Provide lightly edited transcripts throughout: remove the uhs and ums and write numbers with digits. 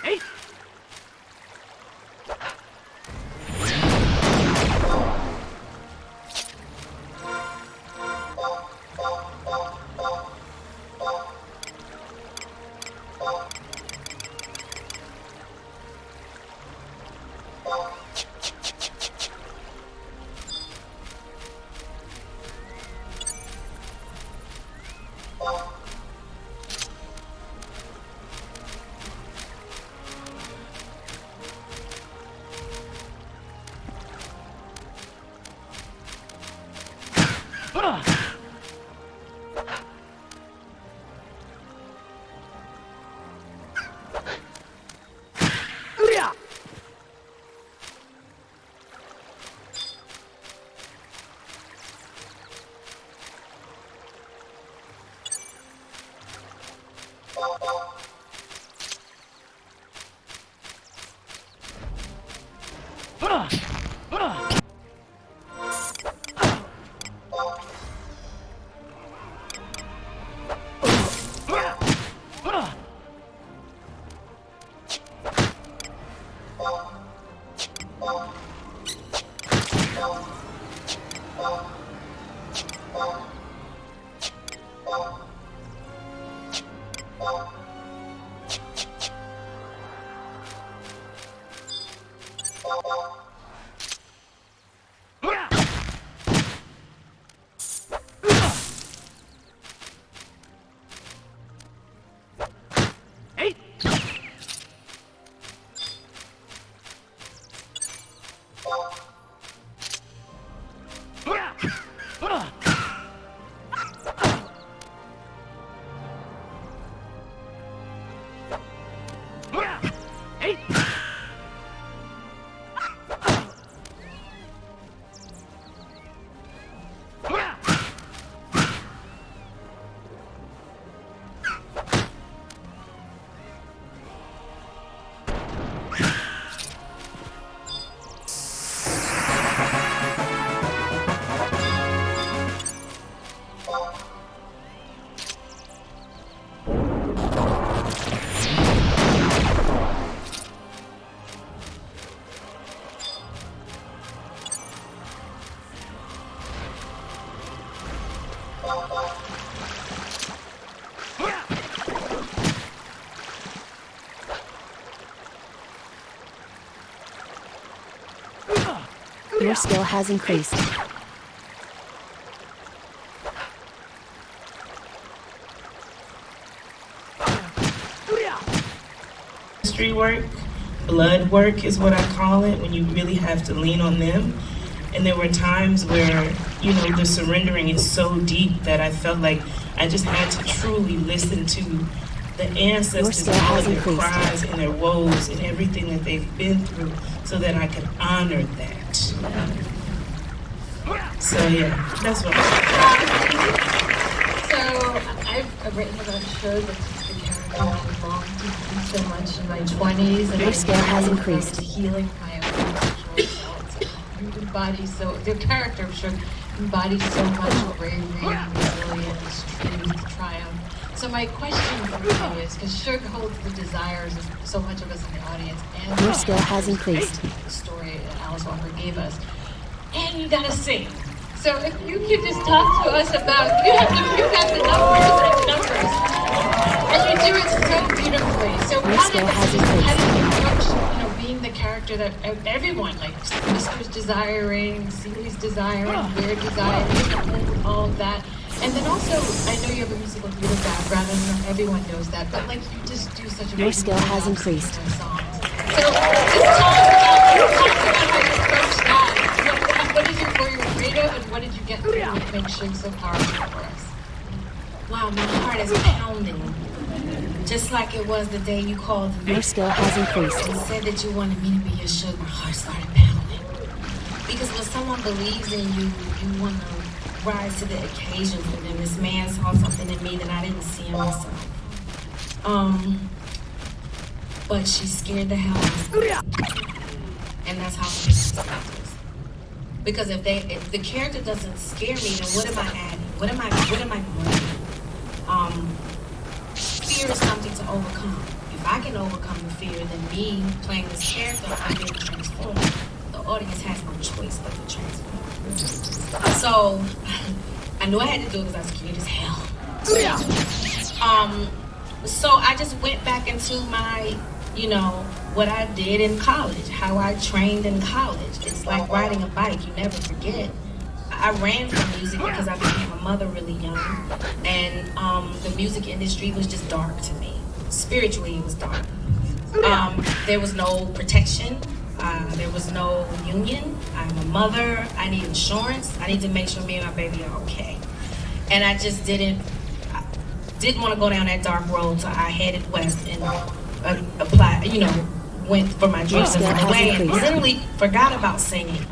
Hey! Your skill has increased. Mystery work, blood work is what I call it, when you really have to lean on them. And there were times where, you know, the surrendering is so deep that I felt like I just had to truly listen to the ancestors and all their cries and their woes and everything that they've been through so that I could honor that. So yeah, that's what So I've written about a show that's just the character that belonged to me so much in my 20s. And your skill has increased. Healing my own sexual self. You embody so, the character of Shook embodies so much bravery and resilience, truth, triumph. So my question for you is, because Shook holds the desires of so much of us in the audience, and your skill has increased. The story that Alice Walker gave us, and you gotta sing. So if you could just talk to us about, you've got the numbers, and you do it so beautifully. So how did you approach, being the character that everyone, like Mr.'s desiring, Celi's desiring, we're desiring, all of that. And then also, I know you have a musical theater background, and not everyone knows that, but like you just do such a your skill has increased. Songs. So just tell us about how you approach that. What did you, were you afraid of, and what did you get through to make Shig so powerful for us? Wow, my heart is pounding. Just like it was the day you called me. Your skill has increased. And said that you wanted me to be your Shug, my heart started pounding. Because when someone believes in you, you want to rise to the occasion for them. This man saw something in me that I didn't see in myself. But she scared the hell out of me. And that's how she stopped us. Because if the character doesn't scare me, then what am I adding? What am I bringing? Fear is something to overcome. if I can overcome the fear, then me playing this character, I get transformed. The audience has no choice but to transform. So I knew I had to do it because I was scared as hell. So I just went back into my, what I did in college, how I trained in college. It's like riding a bike, you never forget. I ran from music because I became a mother really young, and the music industry was just dark to me. Spiritually, it was dark. There was no protection. There was no union. I'm a mother. I need insurance. I need to make sure me and my baby are okay. And I just didn't want to go down that dark road, so I headed west and applied, went for my dreams and went away and literally forgot about singing.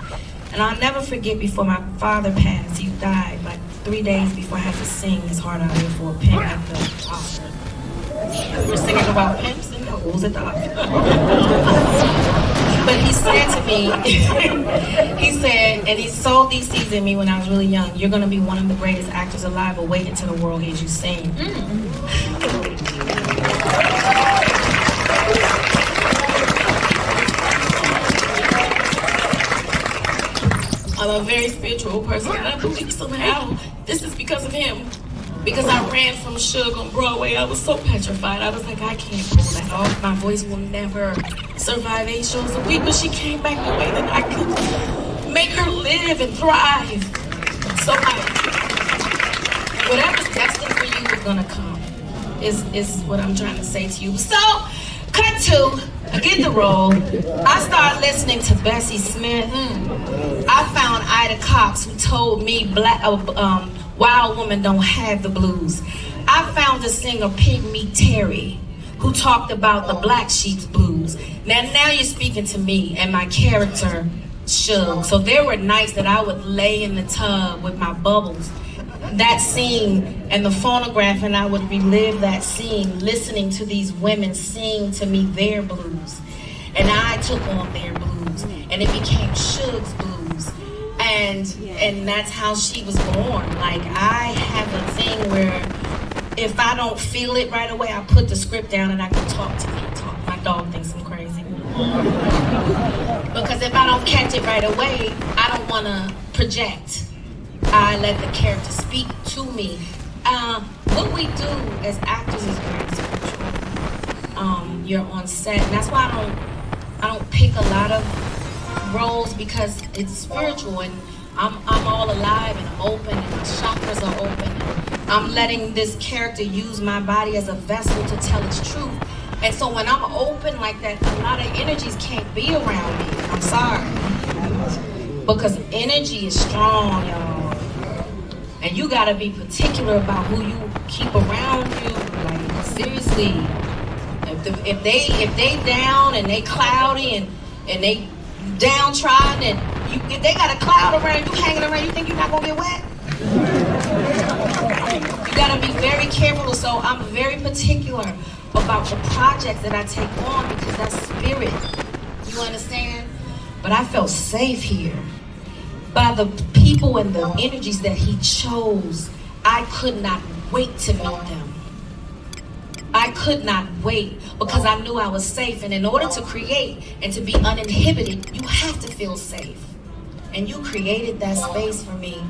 And I'll never forget, before my father passed, he died like 3 days before I had to sing his heart out here for a pimp at the hospital. We were singing about pimps and hoes at the hospital. But he said to me, and he sowed these seeds in me when I was really young, you're going to be one of the greatest actors alive, but wait until the world hears you sing. I'm a very spiritual person, and I believe somehow this is because of him. Because I ran from Suge on Broadway, I was so petrified. I was like, I can't pull that off. My voice will never survive 8 shows a week. But she came back the way that I could make her live and thrive. So whatever's destined for you is gonna come, is what I'm trying to say to you. So, cut to, I get the role. I started listening to Bessie Smith. I found Ida Cox, who told me wild women don't have the blues. I found the singer Pygmy Terry, who talked about the Black Sheep's blues. Now you're speaking to me and my character, Suge. So there were nights that I would lay in the tub with my bubbles, that scene and the phonograph, and I would relive that scene, listening to these women sing to me their blues. And I took on their blues, and it became Suge's blues. And that's how she was born. Like, I have a thing where if I don't feel it right away, I put the script down and I can talk to me. My dog thinks I'm crazy. Because if I don't catch it right away, I don't want to project. I let the character speak to me. What we do as actors is very spiritual. You're on set, and that's why I don't pick a lot of roles, because it's spiritual, and I'm all alive and I'm open, and my chakras are open. And I'm letting this character use my body as a vessel to tell its truth. And so when I'm open like that, a lot of energies can't be around me. I'm sorry. Because energy is strong, y'all. And you gotta be particular about who you keep around you. Like, seriously. If they down and they cloudy and they downtrodden, and if they got a cloud around you, hanging around, you think you're not gonna get wet? You gotta be very careful. So I'm very particular about the projects that I take on, because that's spirit. You understand? But I felt safe here by the people and the energies that he chose. I could not wait to meet them. I could not wait, because I knew I was safe. And in order to create and to be uninhibited, you have to feel safe. And you created that space for me.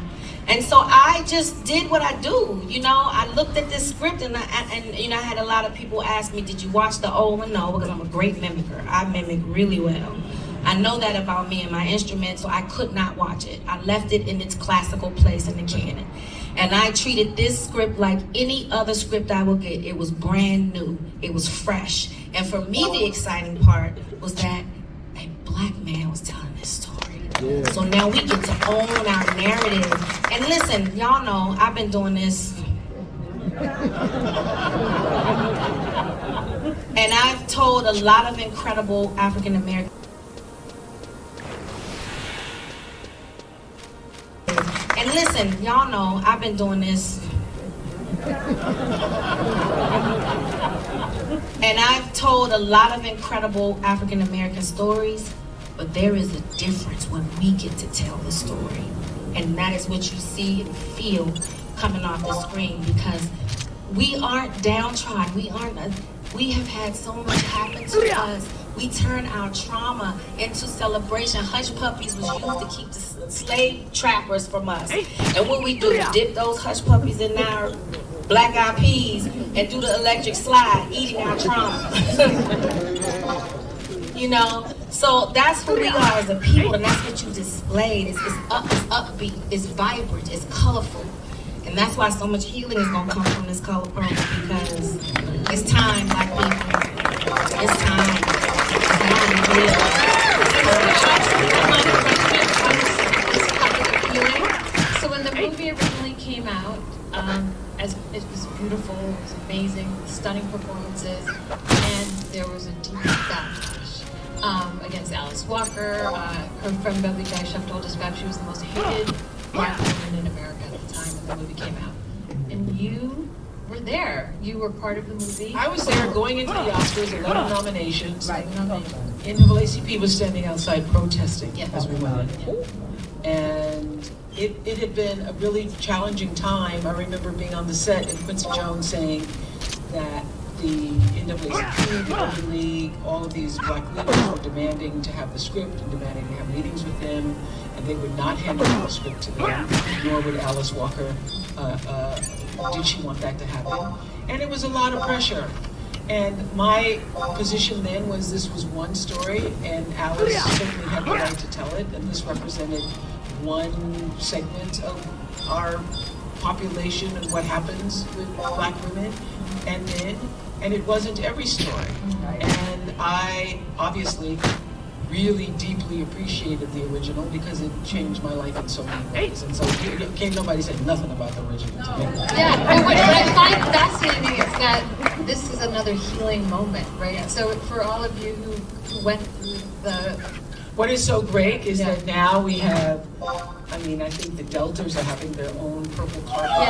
And so I just did what I do. I looked at this script, and I had a lot of people ask me, did you watch the old one? No, because I'm a great mimicker. I mimic really well. I know that about me and my instrument, so I could not watch it. I left it in its classical place in the canon. And I treated this script like any other script I would get. It was brand new. It was fresh. And for me, the exciting part was that a Black man was telling this story. Yeah. So now we get to own our narrative. And listen, y'all know I've been doing this. And I've told a lot of incredible African American. And listen, y'all know I've been doing this. And I've told a lot of incredible African American stories, but there is a difference when we get to tell the story. And that is what you see and feel coming off the screen, because we aren't downtrodden. We aren't We have had so much happen to us. We turn our trauma into celebration. Hush puppies was used to keep the slave trappers from us. And what we do, dip those hush puppies in our black eyed peas and do the electric slide, eating our trauma. You know? So that's who we are as a people, and that's what you displayed. It's upbeat, it's vibrant, it's colorful. And that's why so much healing is gonna come from this color purple, because it's time, Black people. It's time. It's healing. So when the movie originally came out, as it was beautiful, it was amazing, stunning performances, and there was a deep backlash against Alice Walker. Her friend Beverly Guy Chef told us about she was the most hated Black woman in America at the time when the movie came out. And you were there. You were part of the movie. I was there going into the Oscars, 11 nominations. Right. NAACP was standing outside protesting as we went in. And it had been a really challenging time. I remember being on the set and Quincy Jones saying that the NAACP, the Urban League, all of these Black leaders were demanding to have the script and demanding to have meetings with them, and they would not hand over the script to them, nor would Alice Walker, did she want that to happen. And it was a lot of pressure. And my position then was this was one story, and Alice certainly had the right to tell it, and this represented one segment of our population and what happens with Black women and men, and it wasn't every story. And I obviously really deeply appreciated the original because it changed my life in so many ways. And so can't nobody say nothing about the original to me. Yeah, and what I find fascinating is that this is another healing moment, right? So for all of you who went through the... What is so great is that now we have, I mean, I think the Deltas are having their own purple carpet.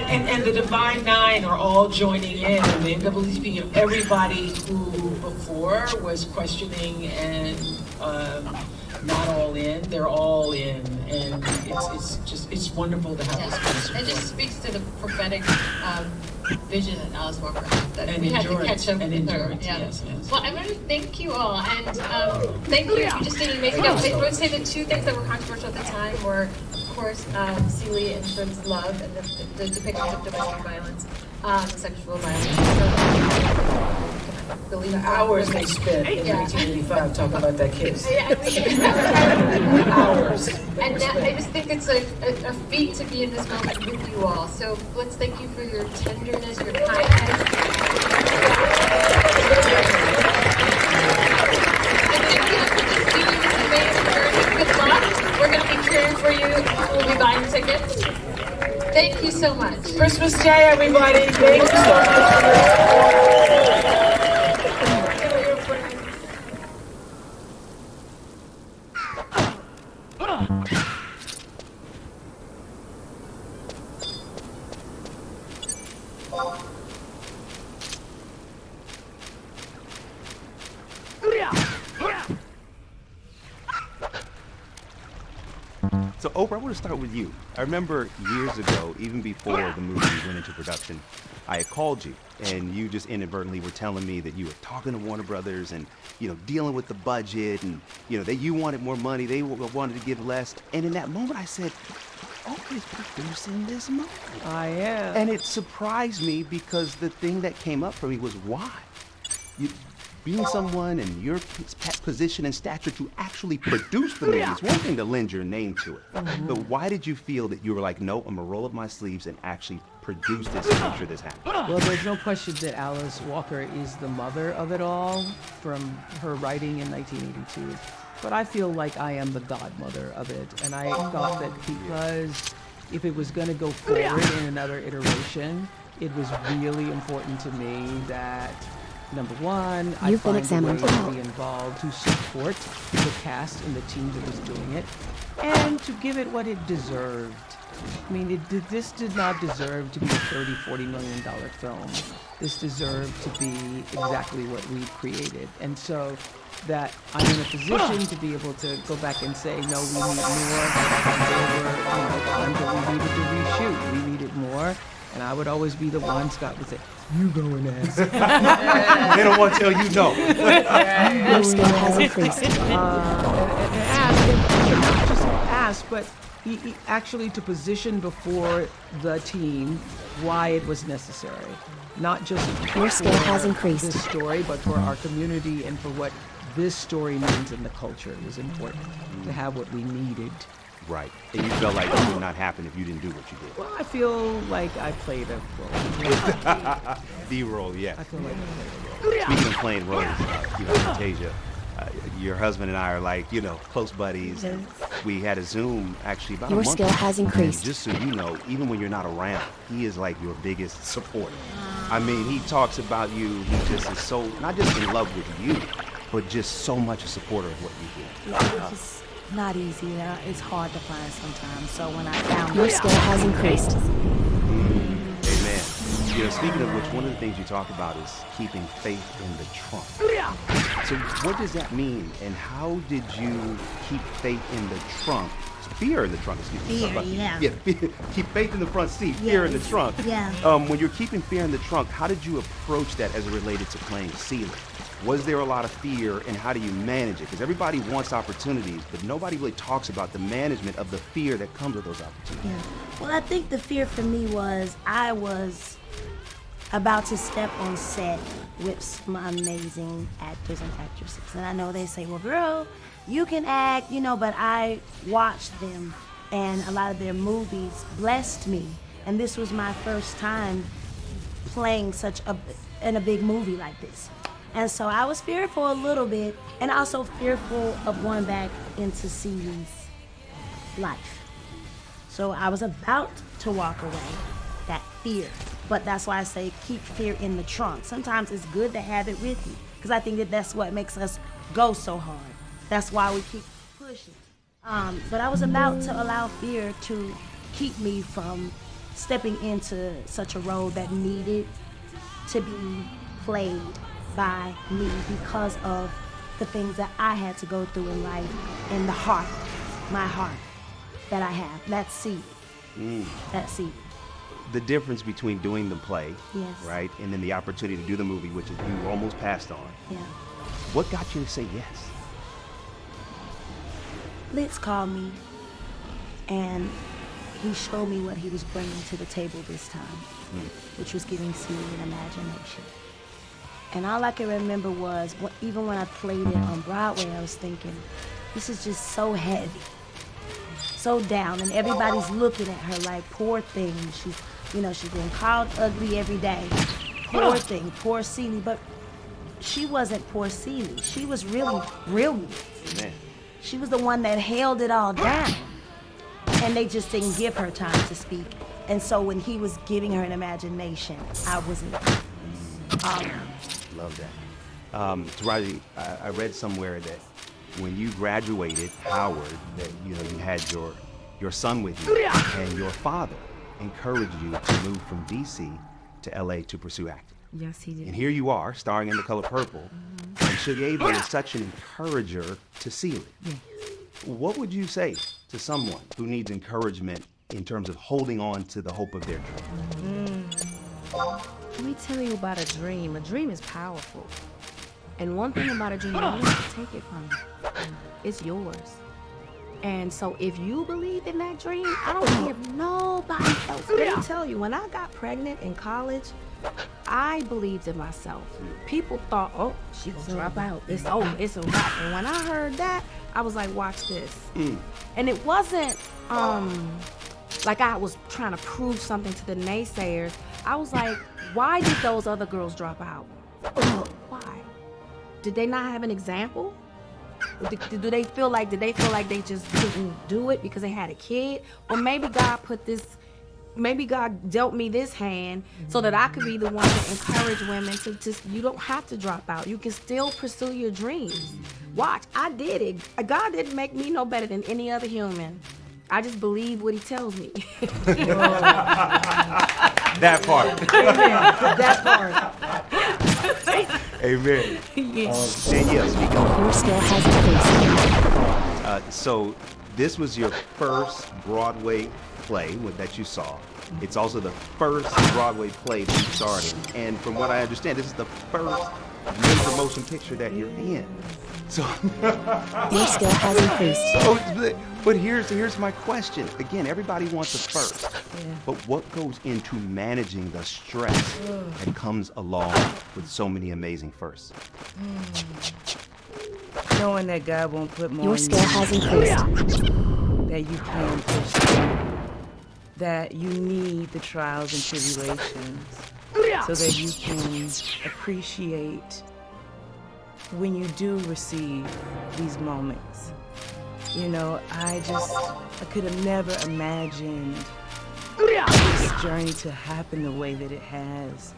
And the Divine Nine are all joining in, and the NAACP, everybody who before was questioning and not all in, they're all in, and it's wonderful to have this kind of support. It just speaks to the prophetic vision that Alice Walker had, that and we had to catch up with her. Yes. Well, I want to thank you all, and thank you. You just did an amazing job. I would say the two things that were controversial at the time were, of course, Celie and Shrim's love and the depictions of domestic violence, sexual violence. The hours they spent in 1985 talking about that kiss. Hours. And I just think it's a feat to be in this moment with you all. So let's thank you for your tenderness, your kindness. And thank you for just being this amazing journey. Good luck. We're going to be cheering for you. We'll be buying tickets. Thank you so much. Christmas Day, everybody. Thank you so much for your support. So Oprah, I want to start with you. I remember years ago, even before the movie went into production, I had called you and you just inadvertently were telling me that you were talking to Warner Brothers and, dealing with the budget and, that you wanted more money, they wanted to give less. And in that moment I said, Oprah's producing this movie. I am. And it surprised me because the thing that came up for me was why? Being someone in your position and stature to actually produce the movie is one thing to lend your name to it. But why did you feel that you were like, no, I'm gonna roll up my sleeves and actually produce this and make sure this happens? Well, there's no question that Alice Walker is the mother of it all from her writing in 1982. But I feel like I am the godmother of it. And I thought that because if it was gonna go forward in another iteration, it was really important to me that number one, I find a way to be involved to support the cast and the team that was doing it, and to give it what it deserved. I mean, this did not deserve to be a $30, $40 million film. This deserved to be exactly what we created. And so that I'm in a position to be able to go back and say, no, we need more. And there were times that we needed to reshoot. We needed it more. And I would always be the one, Scott would say, "You go and ask." They don't want to tell you no. Your skill has increased. And ask, and not just ask, but he actually to position before the team why it was necessary. Not just Your skill for has increased. this story, but for our community and for what this story means in the culture. It was important to have what we needed. Right. And you felt like it would not happen if you didn't do what you did. Well, I feel like I played a role. The role, yes. I feel like I played a role. Speaking of playing roles, Fantasia, your husband and I are like, close buddies. We had a Zoom actually about a Your month skill ago. has increased. And just so you know, even when you're not around, he is like your biggest supporter. I mean, he talks about you. He just is so, not just in love with you, but just so much a supporter of what you do. Yeah, it's just not easy. It's hard to find sometimes. So when I found Your it, skill has increased. Amen. Speaking of which, one of the things you talk about is keeping faith in the trunk. So what does that mean, and how did you keep faith in the trunk? Fear in the trunk, excuse me. Fear, yeah. Yeah, keep faith in the front seat, fear in the Yes, trunk. yeah. When you're keeping fear in the trunk, how did you approach that as it related to playing Celia? Was there a lot of fear, and how do you manage it? Because everybody wants opportunities, but nobody really talks about the management of the fear that comes with those opportunities. yeah. Well, I think the fear for me was I was about to step on set with some amazing actors and actresses. And I know they say, well, girl, you can act, but I watched them, and a lot of their movies blessed me. And this was my first time playing in a big movie like this. And so I was fearful a little bit, and also fearful of going back into Celi's life. So I was about to walk away, that fear. But that's why I say keep fear in the trunk. Sometimes it's good to have it with you, because I think that's what makes us go so hard. That's why we keep pushing. But I was about to allow fear to keep me from stepping into such a role that needed to be played by me because of the things that I had to go through in life and my heart that I have. That's seed. That's seed. The difference between doing the play, Yes. right, and then the opportunity to do the movie, which you almost passed on. Yeah. What got you to say yes? Litz called me, and he showed me what he was bringing to the table this time, which was giving Celia an imagination. And all I can remember was, even when I played it on Broadway, I was thinking, this is just so heavy, so down, and everybody's looking at her like, poor thing. She's being called ugly every day. Poor thing, poor Celia. But she wasn't poor Celia. She was really brilliant. Man. She was the one that held it all down. And they just didn't give her time to speak. And so when he was giving her an imagination, I wasn't. Love that. Taraji, I read somewhere that when you graduated Howard, that you had your son with you, and your father encouraged you to move from DC to LA to pursue acting. Yes, he did. And here you are, starring in The Color Purple, and Shugeva is such an encourager to Celia. Yes. What would you say to someone who needs encouragement in terms of holding on to the hope of their dream? Let me tell you about a dream. A dream is powerful. And one thing about a dream, you don't have to take it from you. It's yours. And so if you believe in that dream, I don't care if nobody else. Let me tell you, when I got pregnant in college, I believed in myself. People thought, oh, she gonna drop out. It's over. It's a wrap. And when I heard that, I was like, watch this. And it wasn't like I was trying to prove something to the naysayers. I was like, why did those other girls drop out? Why? Did they not have an example? Did they feel like they just couldn't do it because they had a kid? Or maybe God dealt me this hand so that I could be the one to encourage women to just, you don't have to drop out. You can still pursue your dreams. Watch, I did it. God didn't make me no better than any other human. I just believe what he tells me. That part. That part. Amen. Yes. Danielle, speak up. Your skill has increased. So this was your first Broadway play that you saw. It's also the first Broadway play that you started. And from what I understand, this is the first major motion picture that you're in. So Your skill has increased. but here's my question. Again, everybody wants a first. But what goes into managing the stress that comes along with so many amazing firsts? Knowing that God won't put more Your on skill you has increased. that you can push through, that you need the trials and tribulations so that you can appreciate when you do receive these moments. You know, I could have never imagined this journey to happen the way that it has.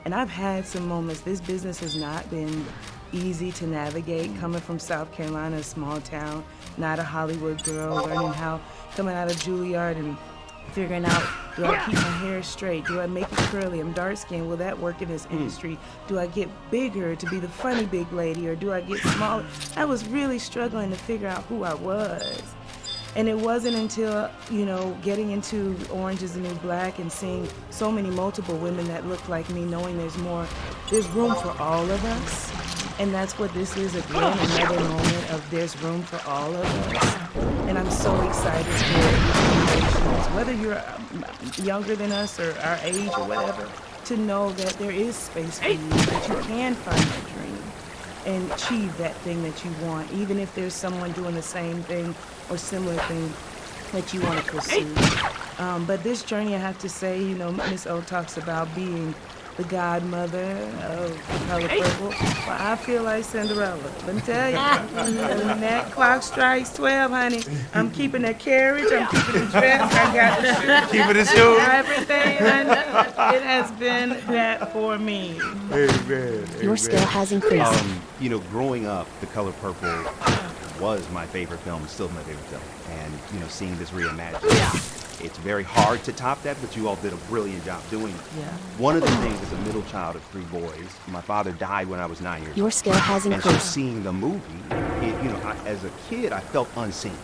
And I've had some moments. This business has not been easy to navigate, coming from South Carolina, a small town, not a Hollywood girl, learning how, coming out of Juilliard and figuring out, do I keep my hair straight? Do I make it curly? I'm dark skinned. Will that work in this industry? Do I get bigger to be the funny big lady, or do I get smaller? I was really struggling to figure out who I was. And it wasn't until, you know, getting into Orange is the New Black and seeing so many multiple women that look like me, knowing there's room for all of us. And that's what this is again, another moment of there's room for all of us. And I'm so excited for generations, whether you're younger than us or our age or whatever, to know that there is space for you, that you can find your dream and achieve that thing that you want, even if there's someone doing the same thing or similar thing that you want to pursue. But this journey, I have to say, you know, Miss O talks about being the godmother of the color purple. Well, I feel like Cinderella. Let me tell you, when that clock strikes 12, honey, I'm keeping that carriage, I'm keeping the dress, I got the shoes. Keeping the shoes. Everything, honey. It has been that for me. Amen. Your skill has increased. You know, growing up, The Color Purple was my favorite film, still my favorite film. And, you know, seeing this reimagined, it's very hard to top that, but you all did a brilliant job doing it. Yeah. One of the things, as a middle child of 3 boys, my father died when I was 9 years old. Your skill has And so increased. seeing the movie, as a kid, I felt unseen.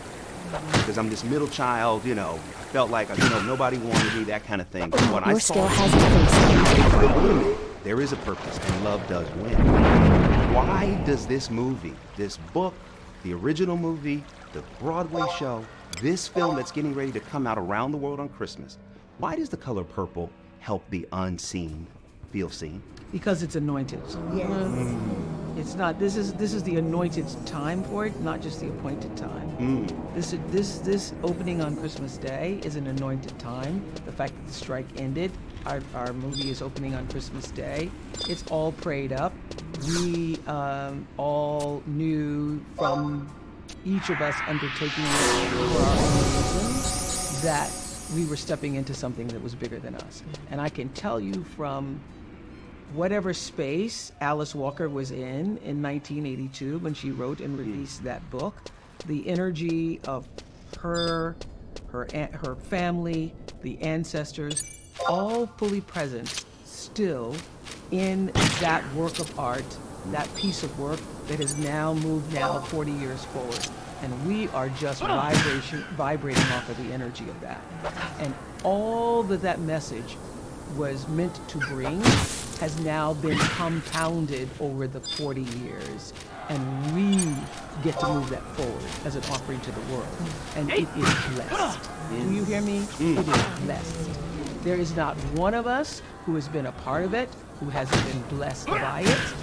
Because I'm this middle child, you know, I felt like, you know, nobody wanted me, that kind of thing. But when I Your saw skill it, has increased. wait a minute, there is a purpose, and love does win. Why does this movie, this book, the original movie, the Broadway show, this film that's getting ready to come out around the world on Christmas, why does The Color Purple help the unseen feel seen? Because it's anointed. Yes. It's not. This is the anointed time for it, not just the appointed time. This opening on Christmas Day is an anointed time. The fact that the strike ended, our movie is opening on Christmas Day. It's all prayed up. We all knew from each of us undertaking it for our own reasons that we were stepping into something that was bigger than us. And I can tell you from whatever space Alice Walker was in 1982 when she wrote and released that book, the energy of her family, the ancestors, all fully present still in that work of art, that piece of work that has now moved 40 years forward. And we are just vibrating off of the energy of that. And all that message was meant to bring has now been compounded over the 40 years. And we get to move that forward as an offering to the world. And it is blessed. Do you hear me? It is blessed. There is not one of us who has been a part of it who hasn't been blessed by it.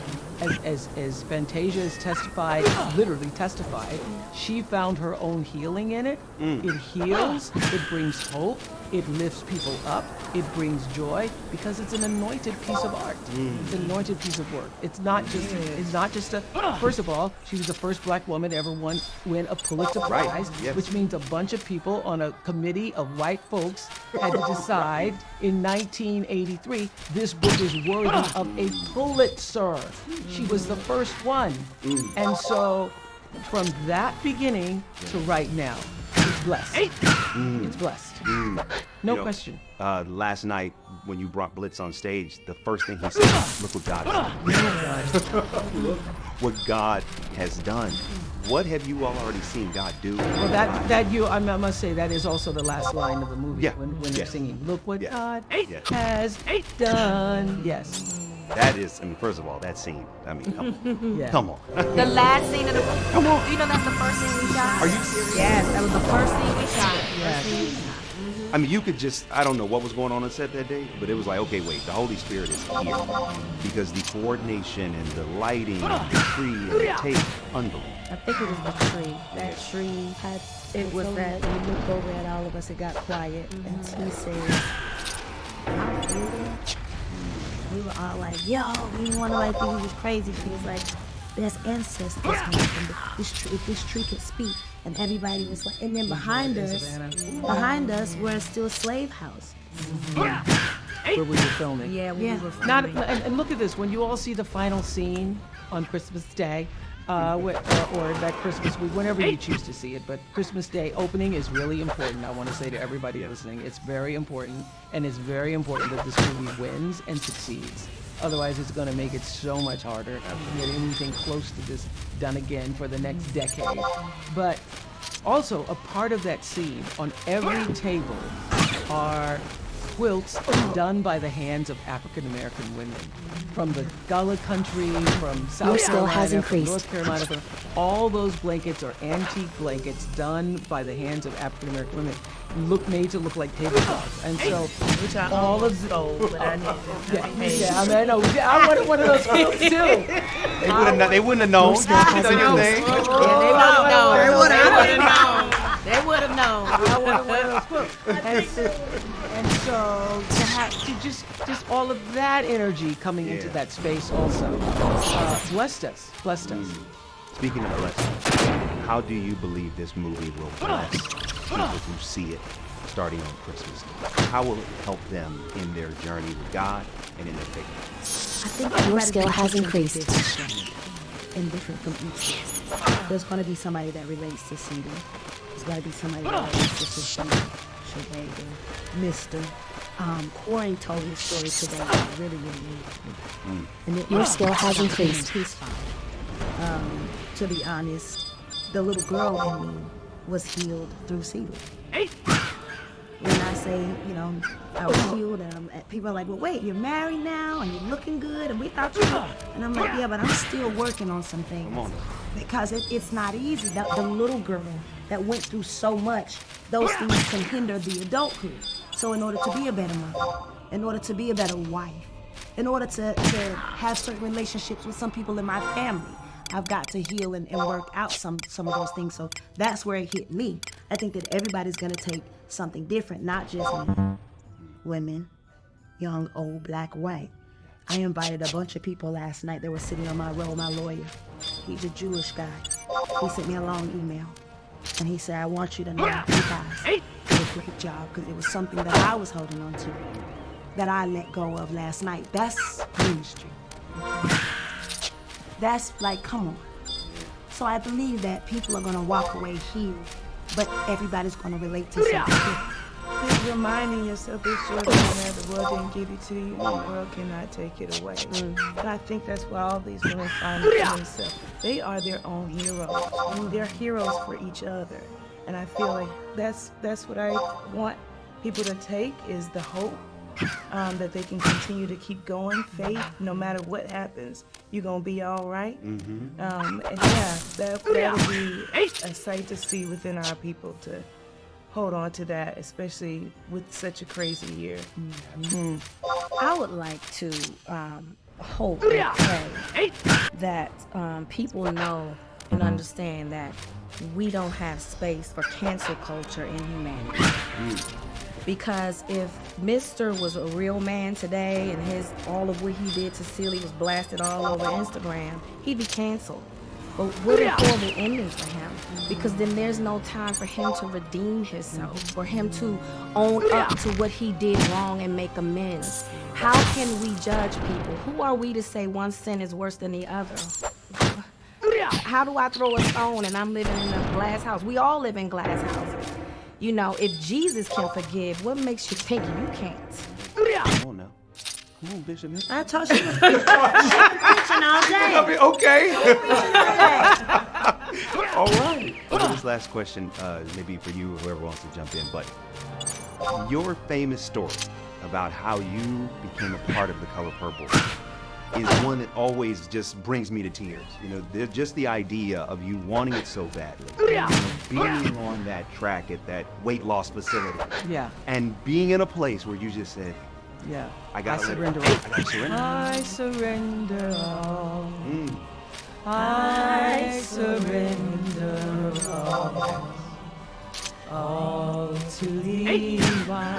As Fantasia has testified, literally testified, she found her own healing in it. It heals, it brings hope, it lifts people up, it brings joy, because it's an anointed piece of art. It's an anointed piece of work. It's not just a, first of all, she was the first black woman to ever win a Pulitzer Prize, which means a bunch of people on a committee of white folks had to decide in 1983, this book is worthy of a Pulitzer. She was the first one. And so from that beginning to right now, it's blessed. It's blessed. No question. Last night, when you brought Blitz on stage, the first thing he said, look what God has done. What God has done. what have you all already seen God do? Well, I must say, that is also the last line of the movie when they're singing, "Look what God has done." Yes. That is, I mean, first of all, that scene. I mean, come on. Yeah. Come on. The last scene of the movie. Come on. Do you know that's the first scene we shot? Are you serious? Yes, that was the first scene we shot. Yes. I mean, you could just, I don't know what was going on set that day, but it was like, okay, wait, the Holy Spirit is here. Because the coordination and the lighting, and the tree, and the tape, unbelievable. I think it was the tree. That tree had. It was that when we looked over at all of us, it got quiet, and he said, "I feel it." We were all like, "Yo," we didn't want to like think he was crazy. He was like, "There's ancestors here, and if this tree could speak," and everybody was like, and then behind us were still slave houses. Where we were filming. Yeah, we were filming. And look at this. When you all see the final scene on Christmas Day, or that Christmas week, whenever you choose to see it, but Christmas Day opening is really important. I want to say to everybody listening, it's very important, and it's very important that this movie wins and succeeds. Otherwise, it's going to make it so much harder to get anything close to this done again for the next decade. But also, a part of that scene, on every table are quilts done by the hands of African American women. From the Gullah country, from South Carolina, from North Carolina, all those blankets are antique blankets done by the hands of African American women, made to look like tablecloths. And so, Which I all of the, stole, but I didn't. I know. I wanted one of those quilts too. They wouldn't have known. They would have known. I wanted one of those quilts. And so to just all of that energy coming into that space also blessed us. Speaking of blessing, how do you believe this movie will bless people who see it starting on Christmas Day? How will it help them in their journey with God and in their faith? I think Your skill has increased. And different from each. There's going to be somebody that relates to Cedar. There's got to be somebody that relates to Sushima, Shabega, Mr. Corey told his story today that really moved me. And Your skill has increased. His father. To be honest, the little girl in me was healed through Cedar. When I say, I was healed, and people are like, well, wait, you're married now, and you're looking good, and we thought you were. And I'm like, yeah, but I'm still working on some things. Because it's not easy. The little girl that went through so much, those things can hinder the adulthood. So in order to be a better mother, in order to be a better wife, in order to have certain relationships with some people in my family, I've got to heal and work out some of those things. So that's where it hit me. I think that everybody's going to take something different, not just men, women, young, old, black, white. I invited a bunch of people last night that were sitting on my row, my lawyer. He's a Jewish guy. He sent me a long email. And he said, I want you to know you guys did a great job, because it was something that I was holding on to, that I let go of last night. That's ministry. That's like, come on. So I believe that people are going to walk away healed, but everybody's going to relate to something different. Just reminding yourself it's your honor, the world didn't give it to you, and the world cannot take it away. And I think that's why all these women find it in themselves. They are their own heroes. They're heroes for each other. And I feel like that's what I want people to take, is the hope that they can continue to keep going, faith, no matter what happens, you're going to be all right. And yeah, that'll be a sight to see within our people, to hold on to that, especially with such a crazy year. I would like to hope and pray That people know and understand that we don't have space for cancel culture in humanity. Because if Mr. was a real man today and all of what he did to Celie was blasted all over Instagram, he'd be canceled. But what a horrible ending for him, because then there's no time for him to redeem himself, for him to own up to what he did wrong and make amends. How can we judge people? Who are we to say one sin is worse than the other? How do I throw a stone and I'm living in a glass house? We all live in glass houses. If Jesus can forgive, what makes you think you can't? Come on now. Come on, Bishop. I told you, preaching all day. Okay. All right. Well, this last question, maybe for you or whoever wants to jump in, but your famous story about how you became a part of The Color Purple is one that always just brings me to tears. You know, just the idea of you wanting it so badly, you know, being on that track at that weight loss facility, Yeah. and being in a place where you just said, Yeah. I gotta surrender let all. I gotta surrender. I surrender all. Mm. I surrender all to thee, my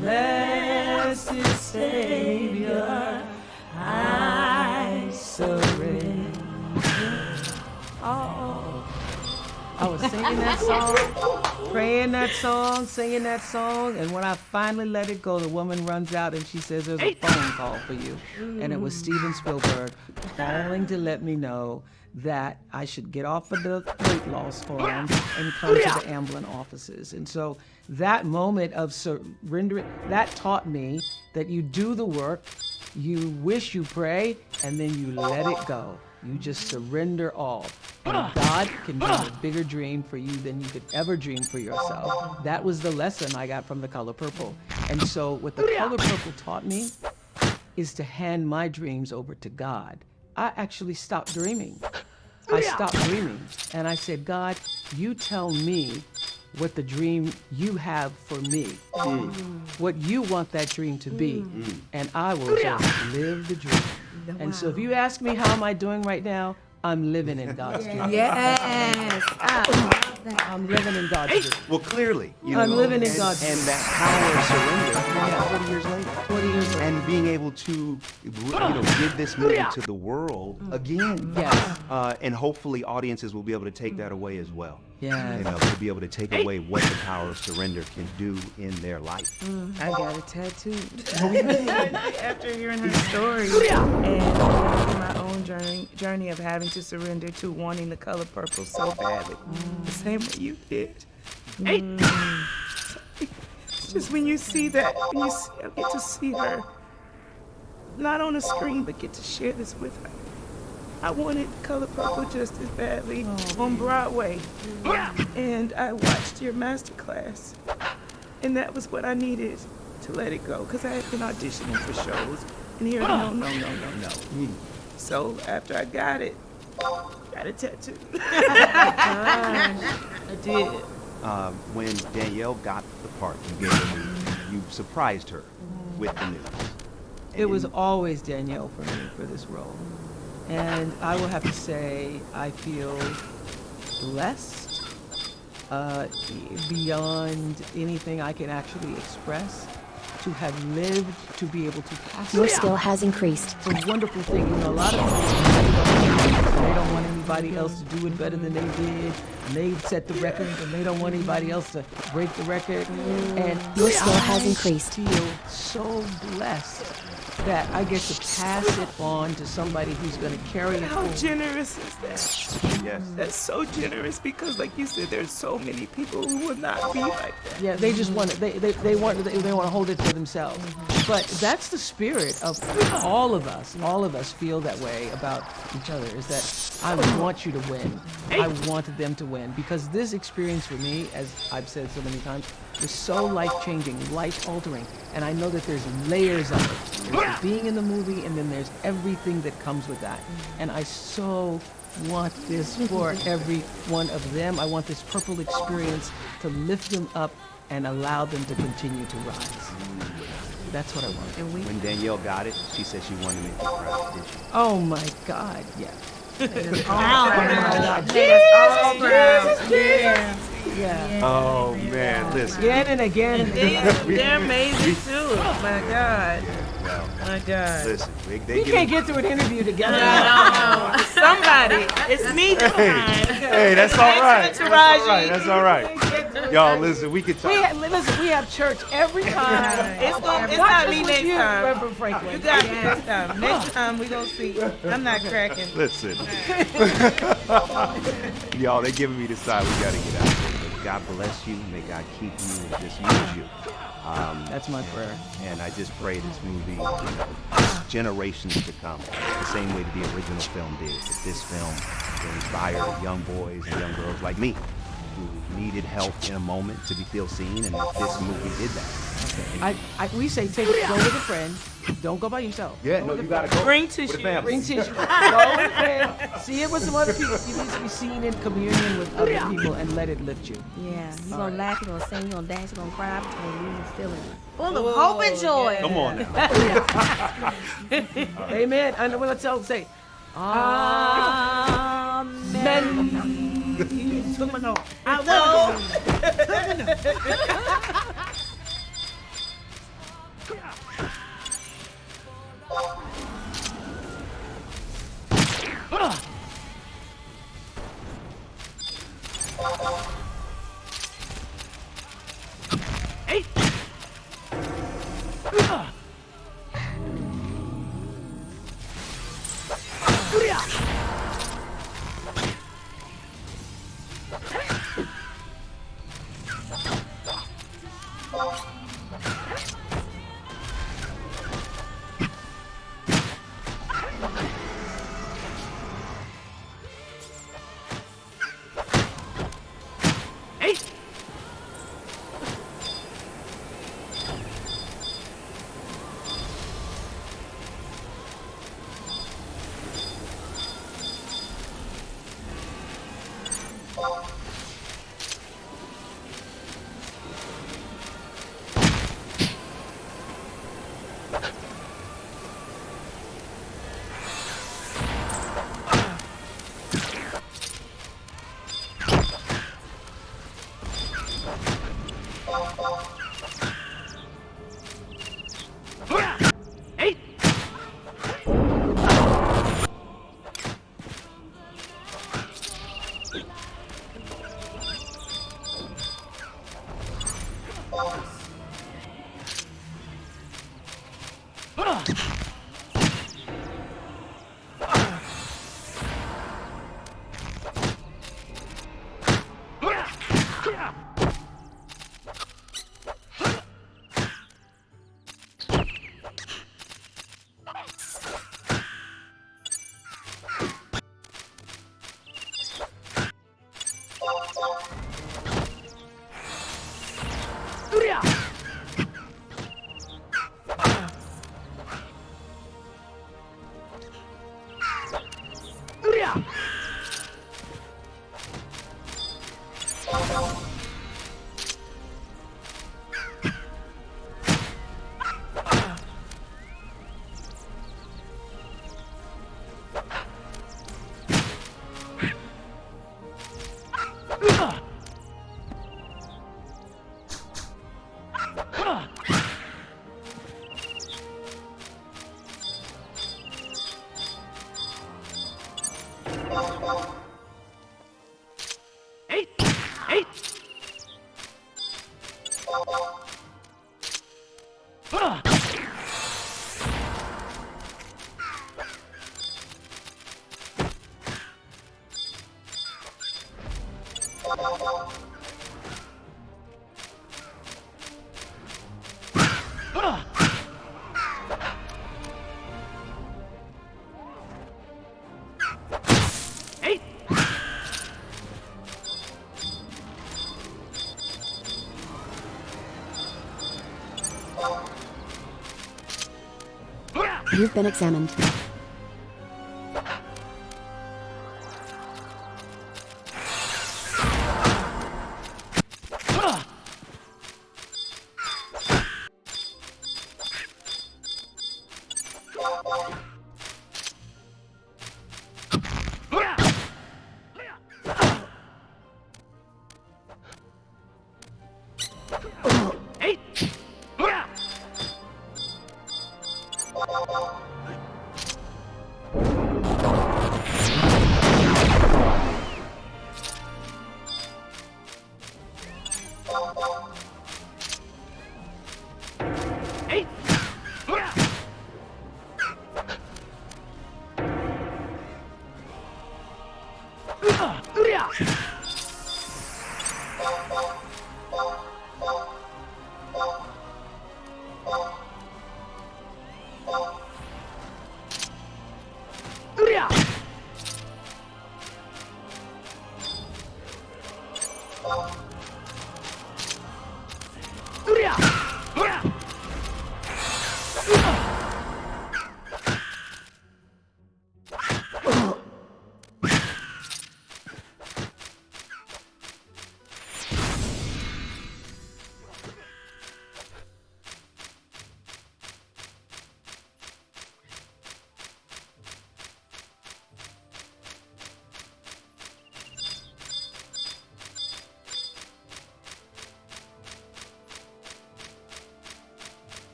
blessed Savior. I surrender all. I was singing that song, praying that song, singing that song, and when I finally let it go, the woman runs out and she says, there's a phone call for you. And it was Steven Spielberg calling to let me know that I should get off of the weight loss hormone and come to the Amblin offices. And so that moment of surrendering, that taught me that you do the work, you wish, you pray, and then you let it go. You just surrender all. And God can dream a bigger dream for you than you could ever dream for yourself. That was the lesson I got from The Color Purple. And so what The Color Purple taught me is to hand my dreams over to God. I actually stopped dreaming. I stopped dreaming. And I said, God, you tell me what the dream you have for me, what you want that dream to be, and I will just live the dream. And so if you ask me how am I doing right now, I'm living in God's dream. Yes. I'm living in God's dream. Well, clearly, you I'm know, living in God's and that power of surrender. 40 years later. 40 years later. And being able to, you know, give this movie to the world again. Yes. And hopefully audiences will be able to take that away as well. Yes. You know, to be able to take away what the power of surrender can do in their life. I got a tattoo. After hearing her story and my own journey of having to surrender to wanting The Color Purple so badly, the same way you did. It's just when you see that, when I get to see her, not on a screen, but get to share this with her. I wanted Color Purple just as badly on Broadway. And I watched your masterclass. And that was what I needed to let it go. Because I had been auditioning for shows and hearing no. So after I got it, got a tattoo. I did. When Danielle got the part, you surprised her with the news. It was always Danielle for me for this role. And I will have to say, I feel blessed beyond anything I can actually express, to have lived, to be able to pass Your it skill out. has increased. It's a wonderful thing. You know, a lot of people, they don't want anybody else to do it better than they did. And they set the record, and they don't want anybody else to break the record. And Your skill has I increased. feel so blessed that I get to pass it on to somebody who's going to carry it How forward. generous is that? Yes. That's so generous because, like you said, there's so many people who would not be like that. Yeah, they just want it. They want to hold it for themselves. But that's the spirit of all of us. All of us feel that way about each other. Is that I want you to win. I wanted them to win because this experience for me, as I've said so many times, was so life-changing, life-altering, and I know that there's layers of it. There's being in the movie, and then there's everything that comes with that. And I so want this for every one of them. I want this purple experience to lift them up and allow them to continue to rise. That's what I want. And we When Danielle got it, she said she wanted me to be proud, did she? Oh my God, yeah. Yeah. Oh man, listen. Again and again. they're amazing too. My God. Well, My God. listen, they We give can't get through an interview together. Somebody. It's me this time. Hey, that's all right. That's all right. That's all right. Y'all, listen, we could talk. We have church every time. It's not me With next you, time. Reverend Franklin. You got it next time. Next time we gonna see. I'm not cracking. Listen. Y'all, they giving me the side. We gotta get out of here. But God bless you. May God keep you and just use you. That's my prayer. And I just pray this movie generations to come, the same way that the original film did. That this film will inspire young boys and young girls like me who needed help in a moment to feel seen, and this movie did that. We say go with a friend. Don't go by yourself. Yeah, go no, with you a gotta friend. go. Bring with the tissue. family. Bring tissue. Go with a friend. See it with some other people. You need to be seen in communion with other people and let it lift you. Yeah, you're gonna laugh, you're gonna sing, you're gonna dance, you're gonna cry, but you're gonna leave you feeling full of hope and joy. Come on now. Amen. And when I say, Amen. I will. You've been examined.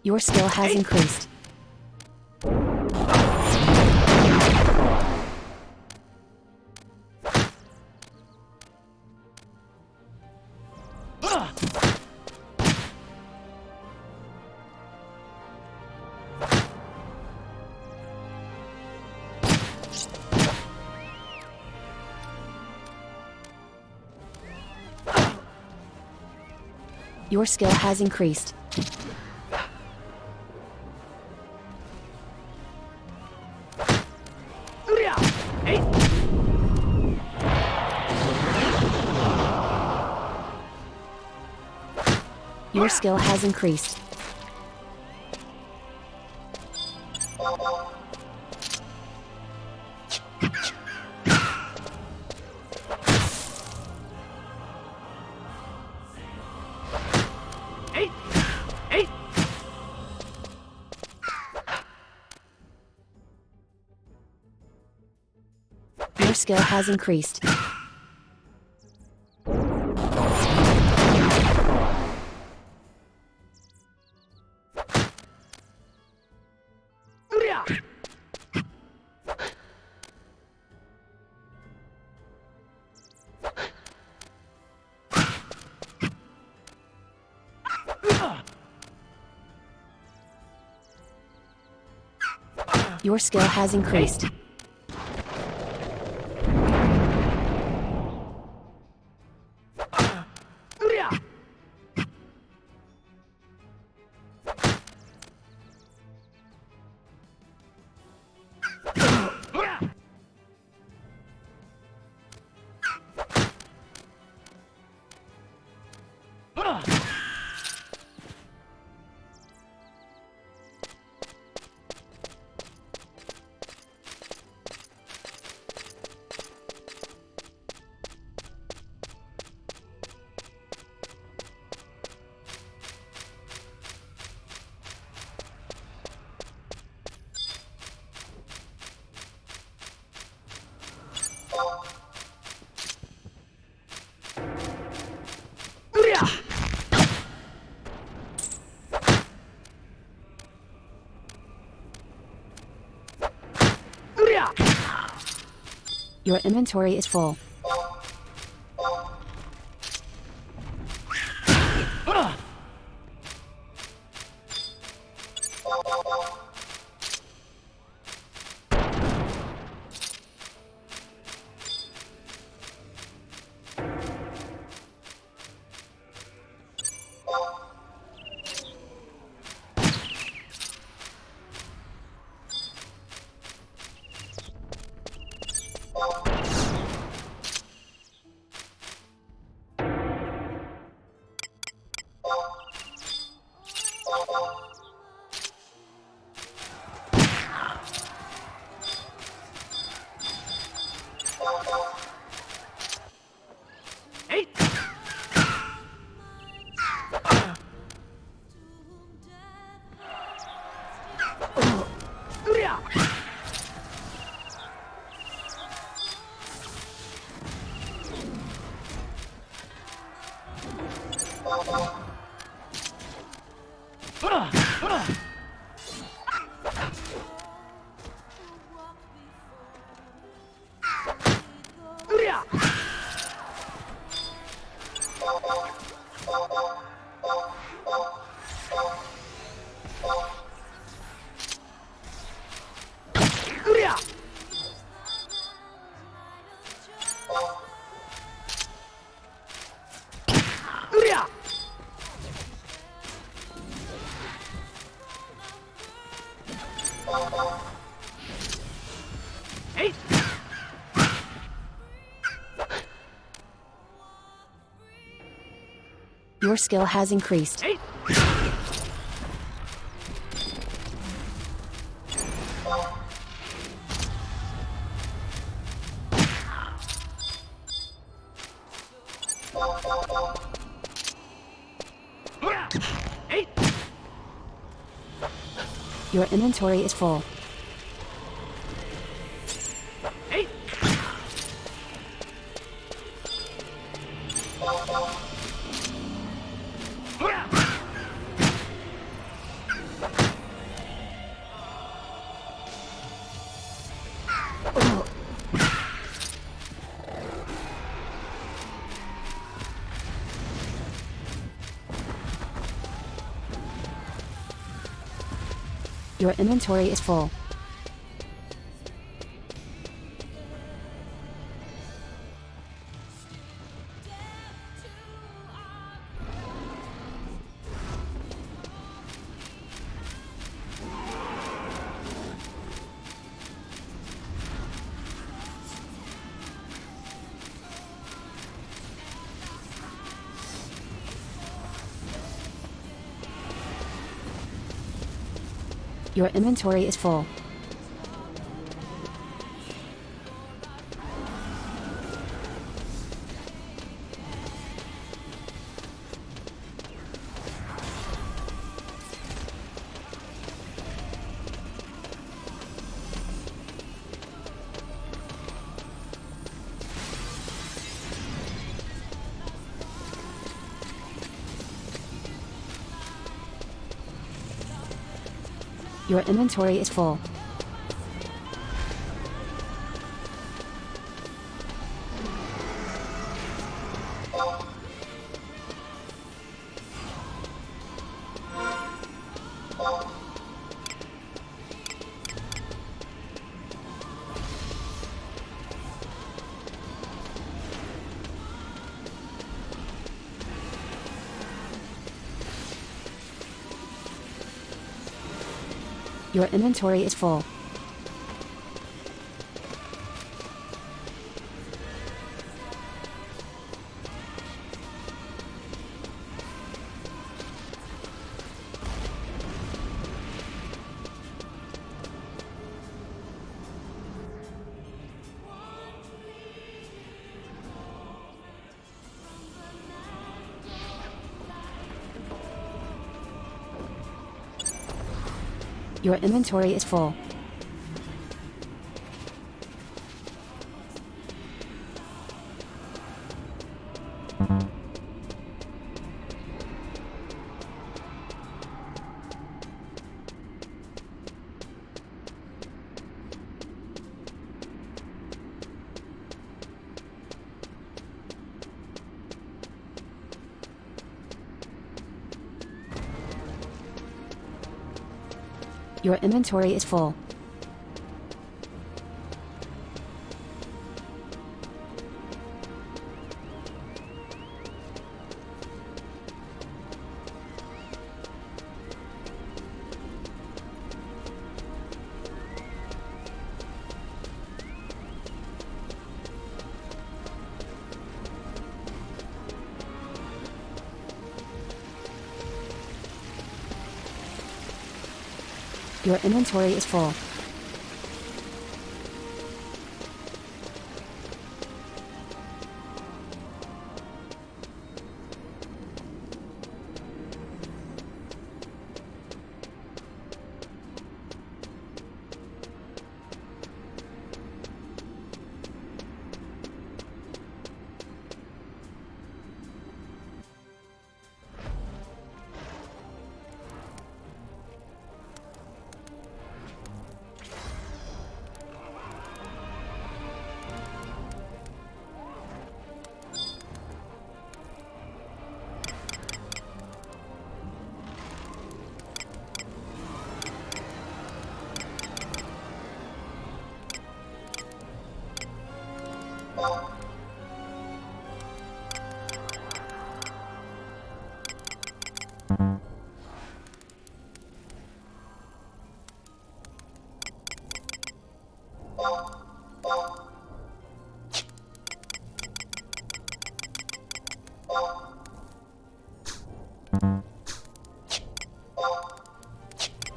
Your skill has increased. Your skill has increased. Your skill has increased. Your skill has increased. Your skill has increased. Your inventory is full. Your skill has increased. Your inventory is full. Your inventory is full. Your inventory is full. Your inventory is full. Your inventory is full. Your inventory is full. Your inventory is full. Your inventory is full.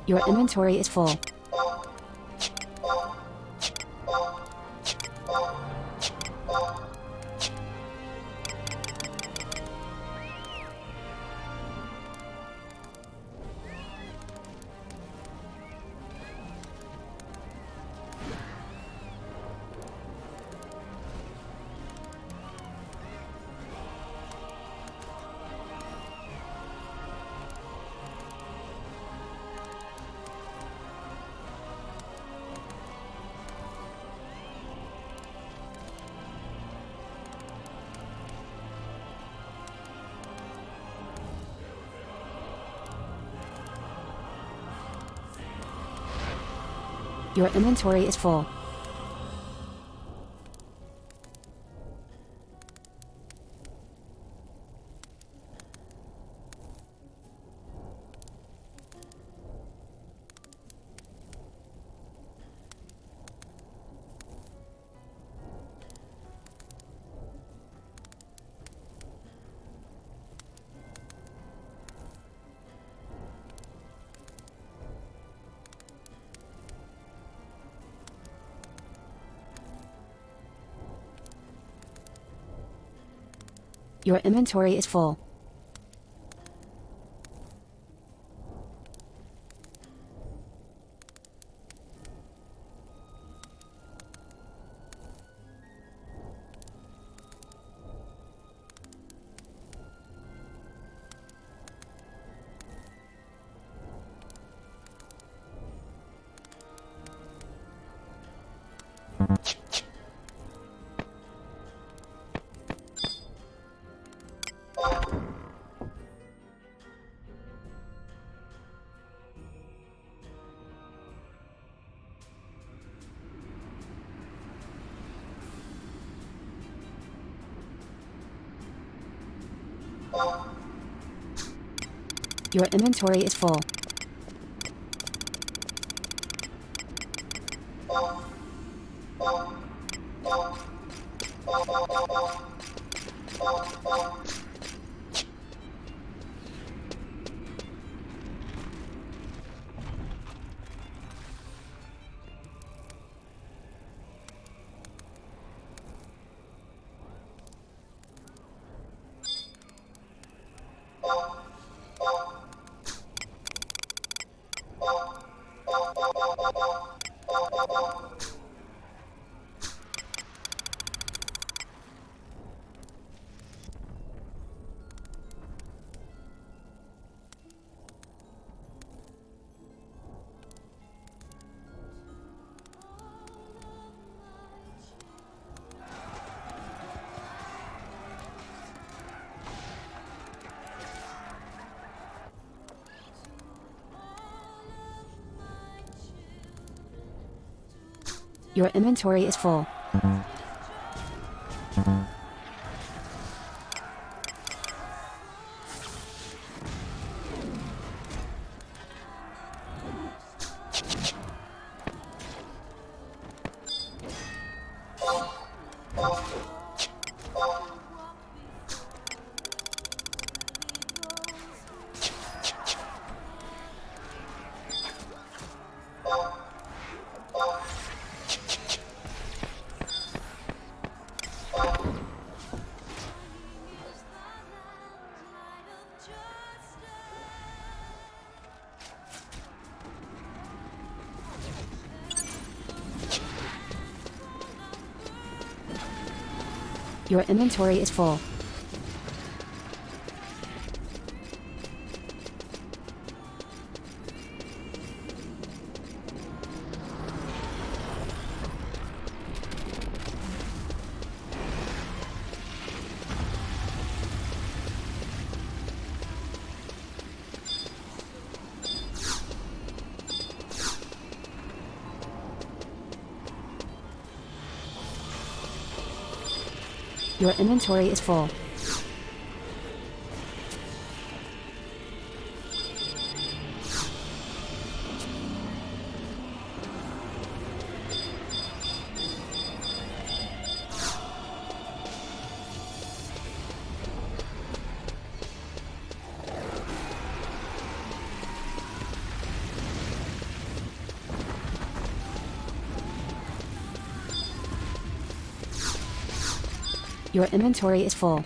Your inventory is full. Your inventory is full. Your inventory is full. Your inventory is full. Your inventory is full. Your inventory is full. Your inventory is full. Your inventory is full.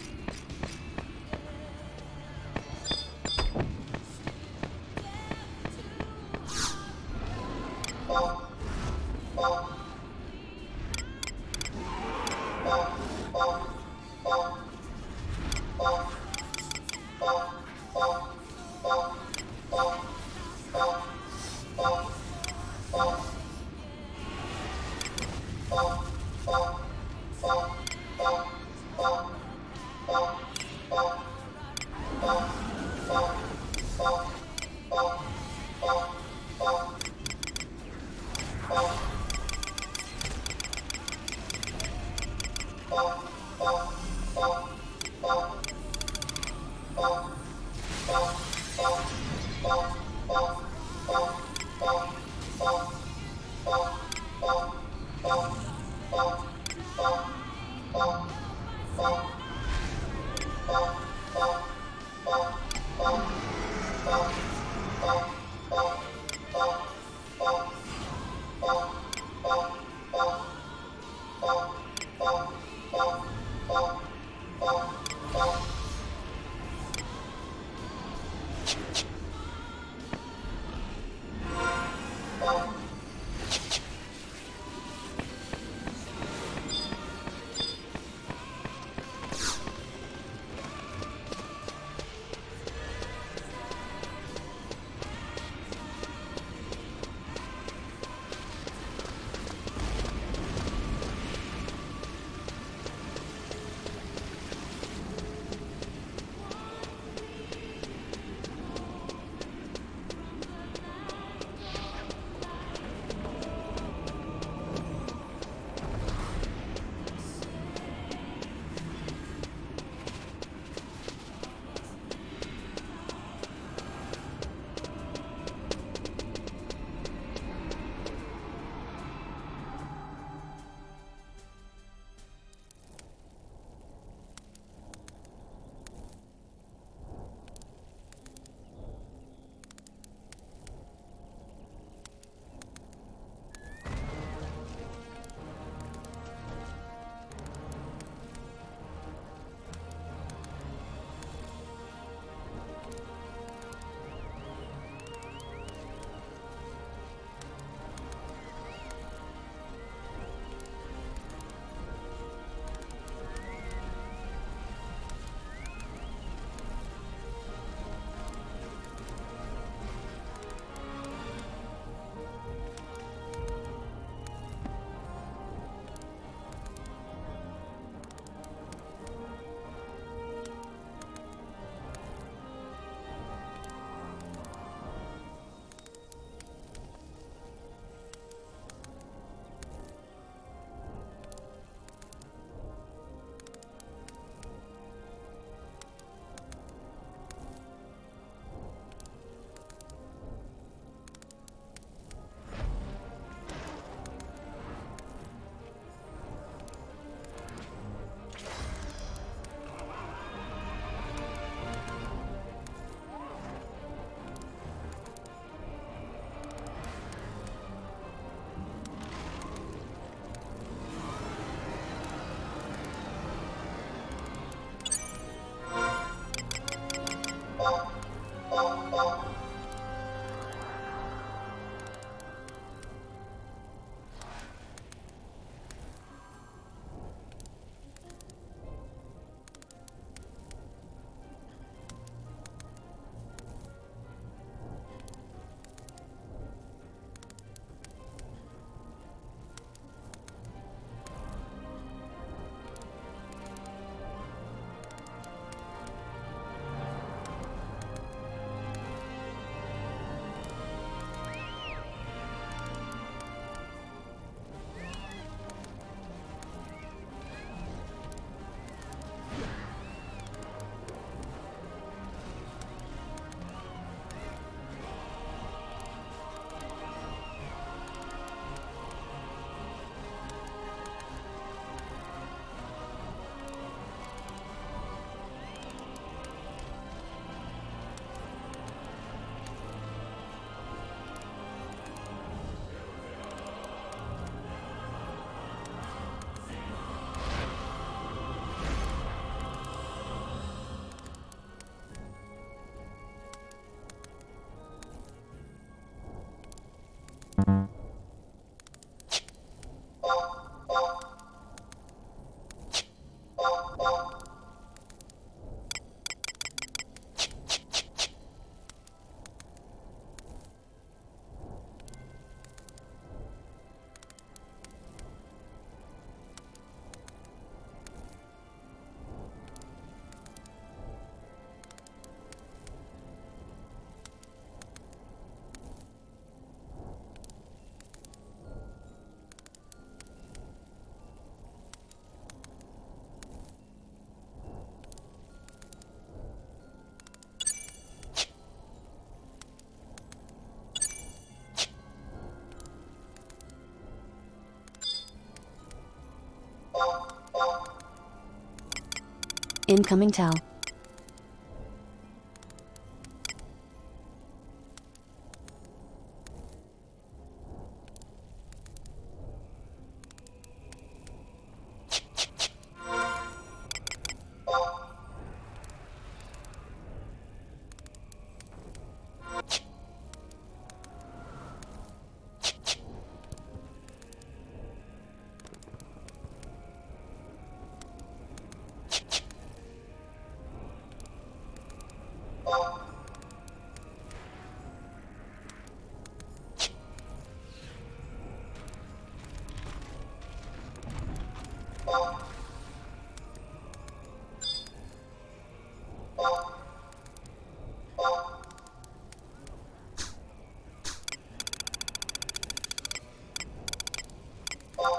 Incoming tell.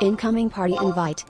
Incoming party invite.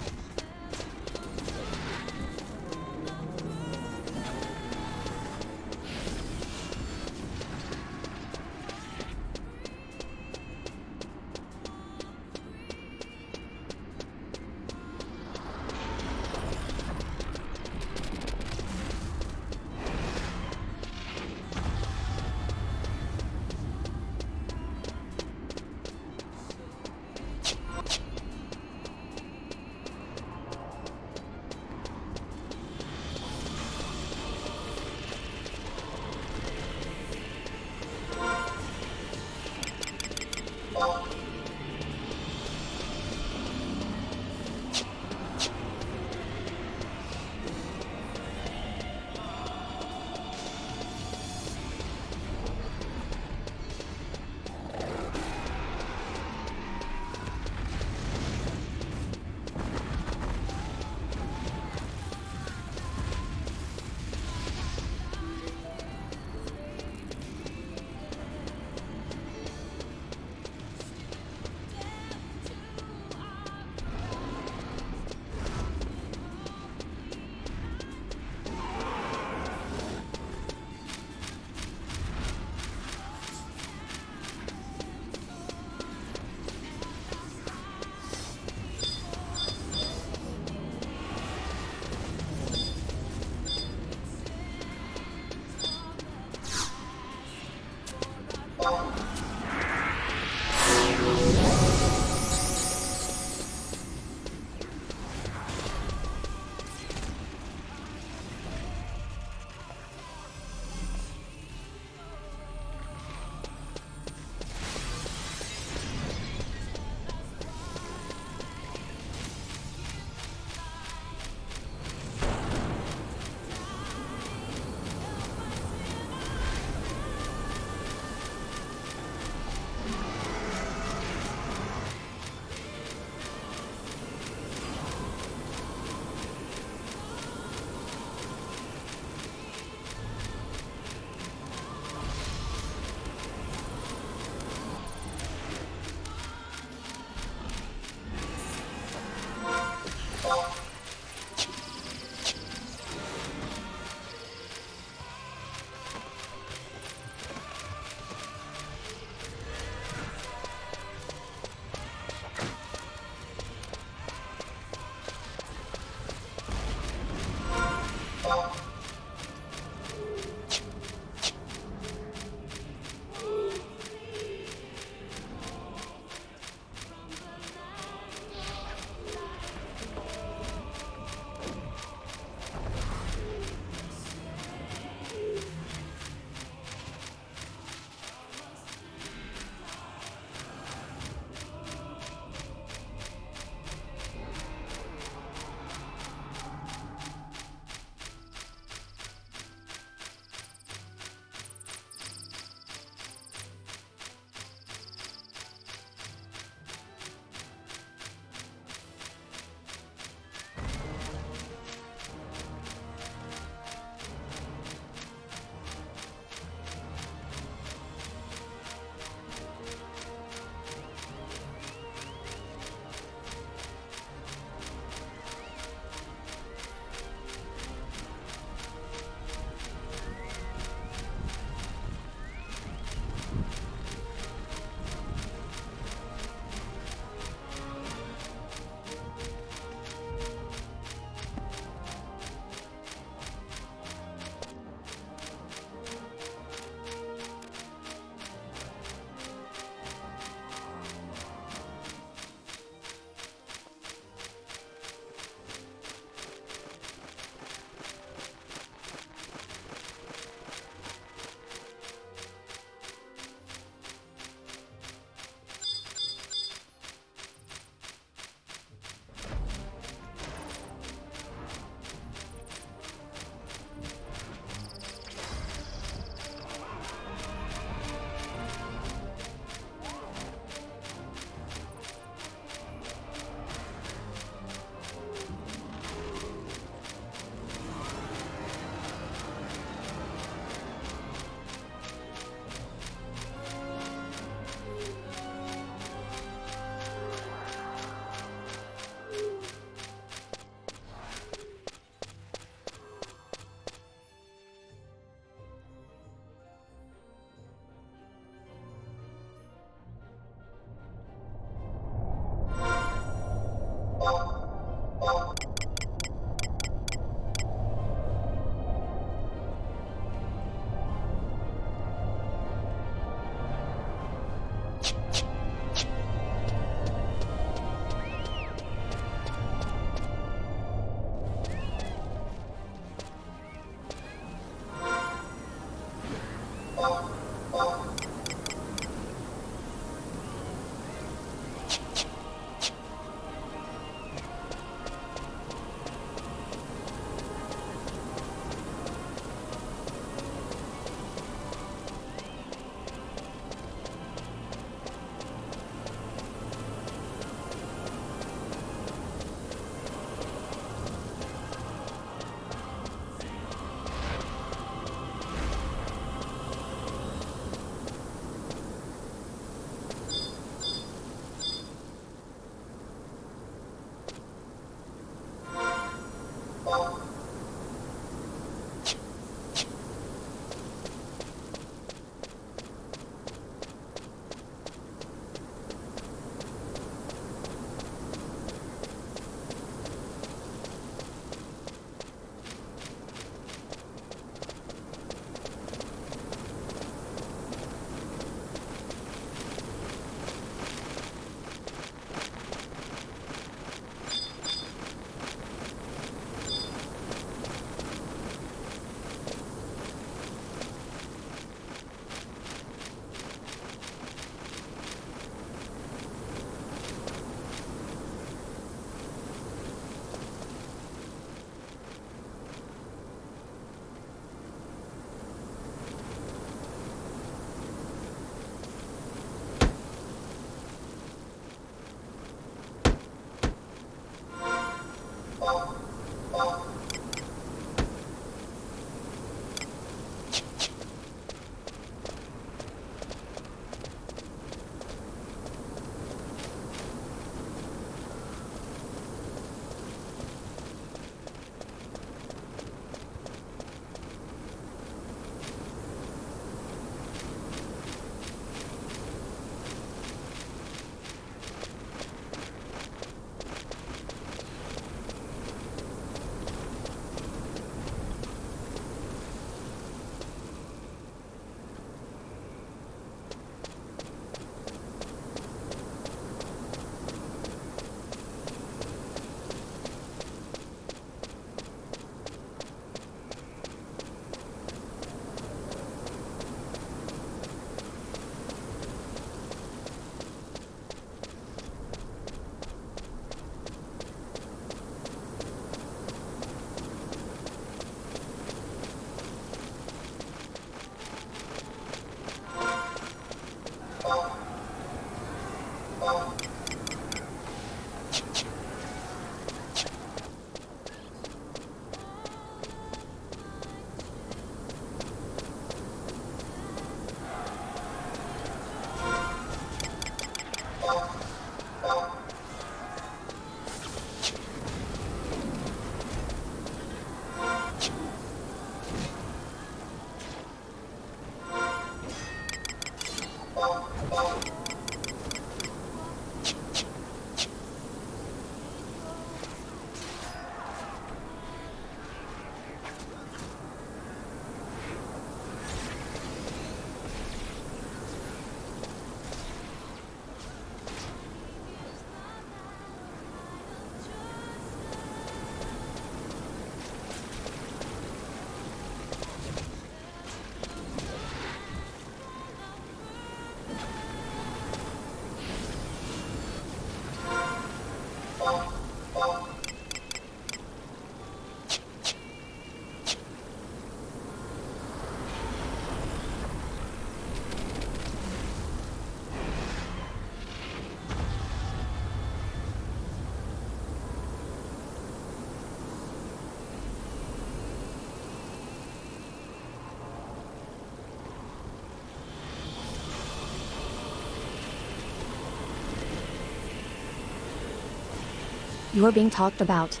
You're being talked about.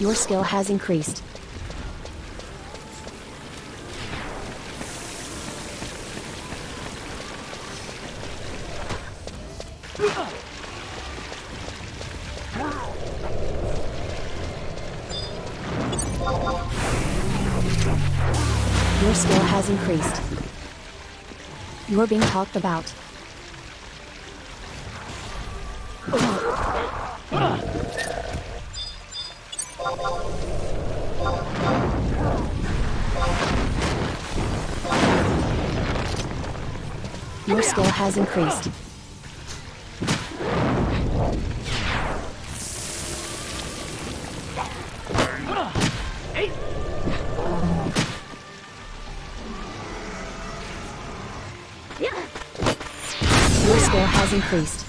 Your skill has increased. Your skill has increased. You're being talked about. Your skill has increased. Your skill has increased.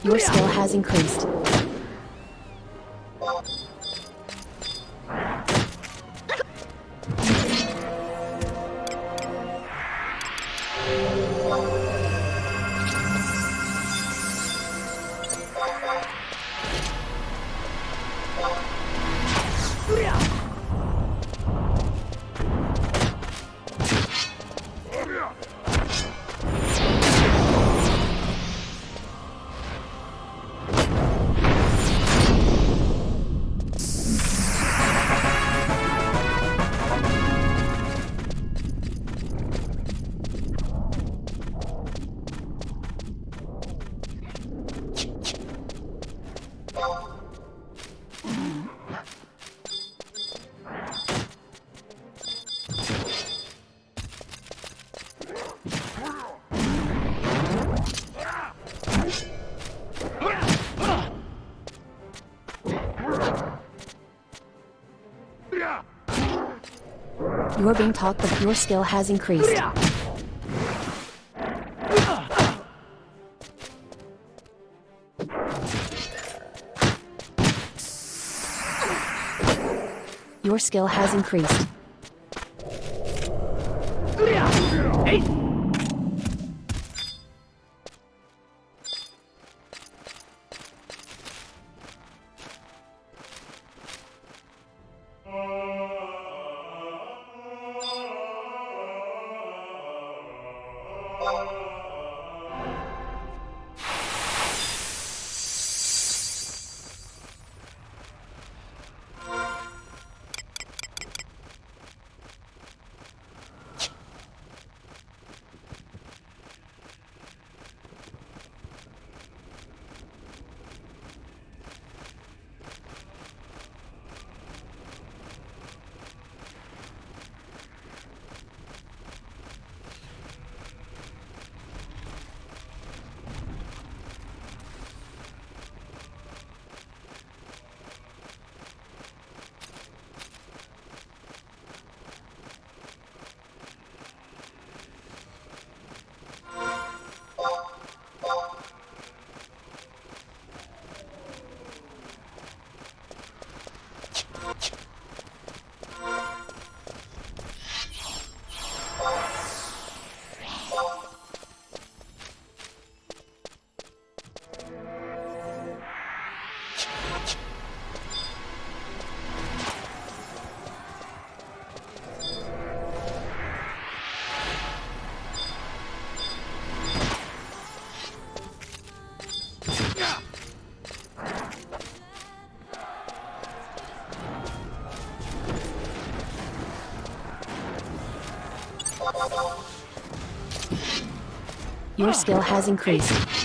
Your skill has increased. You are being taught that your skill has increased. Your skill has increased. Your skill has increased.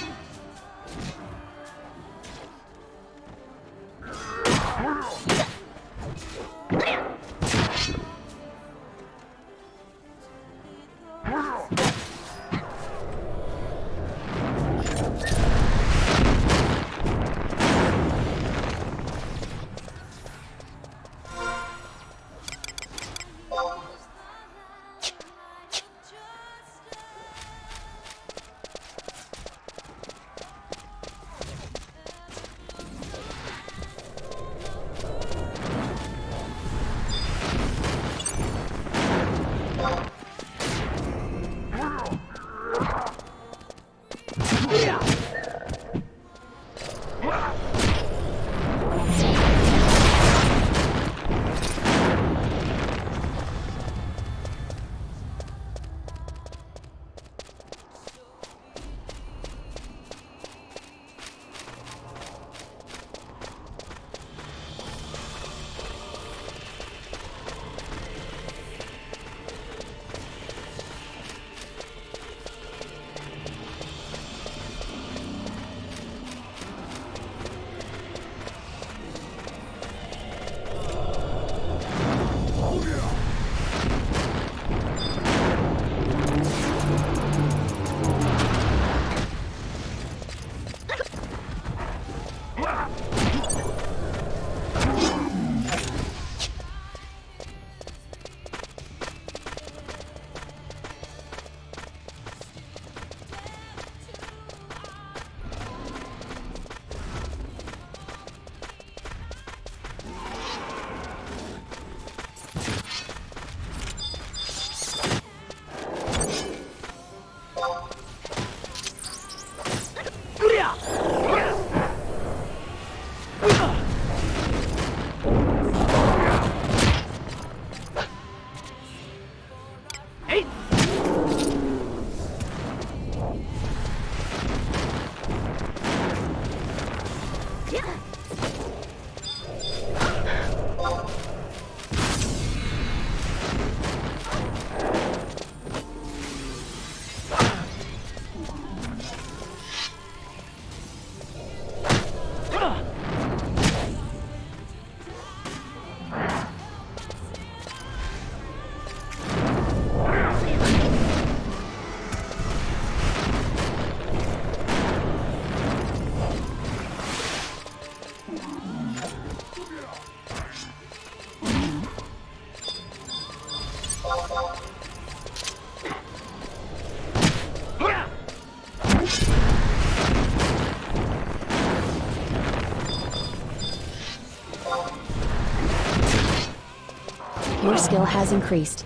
Your skill has increased.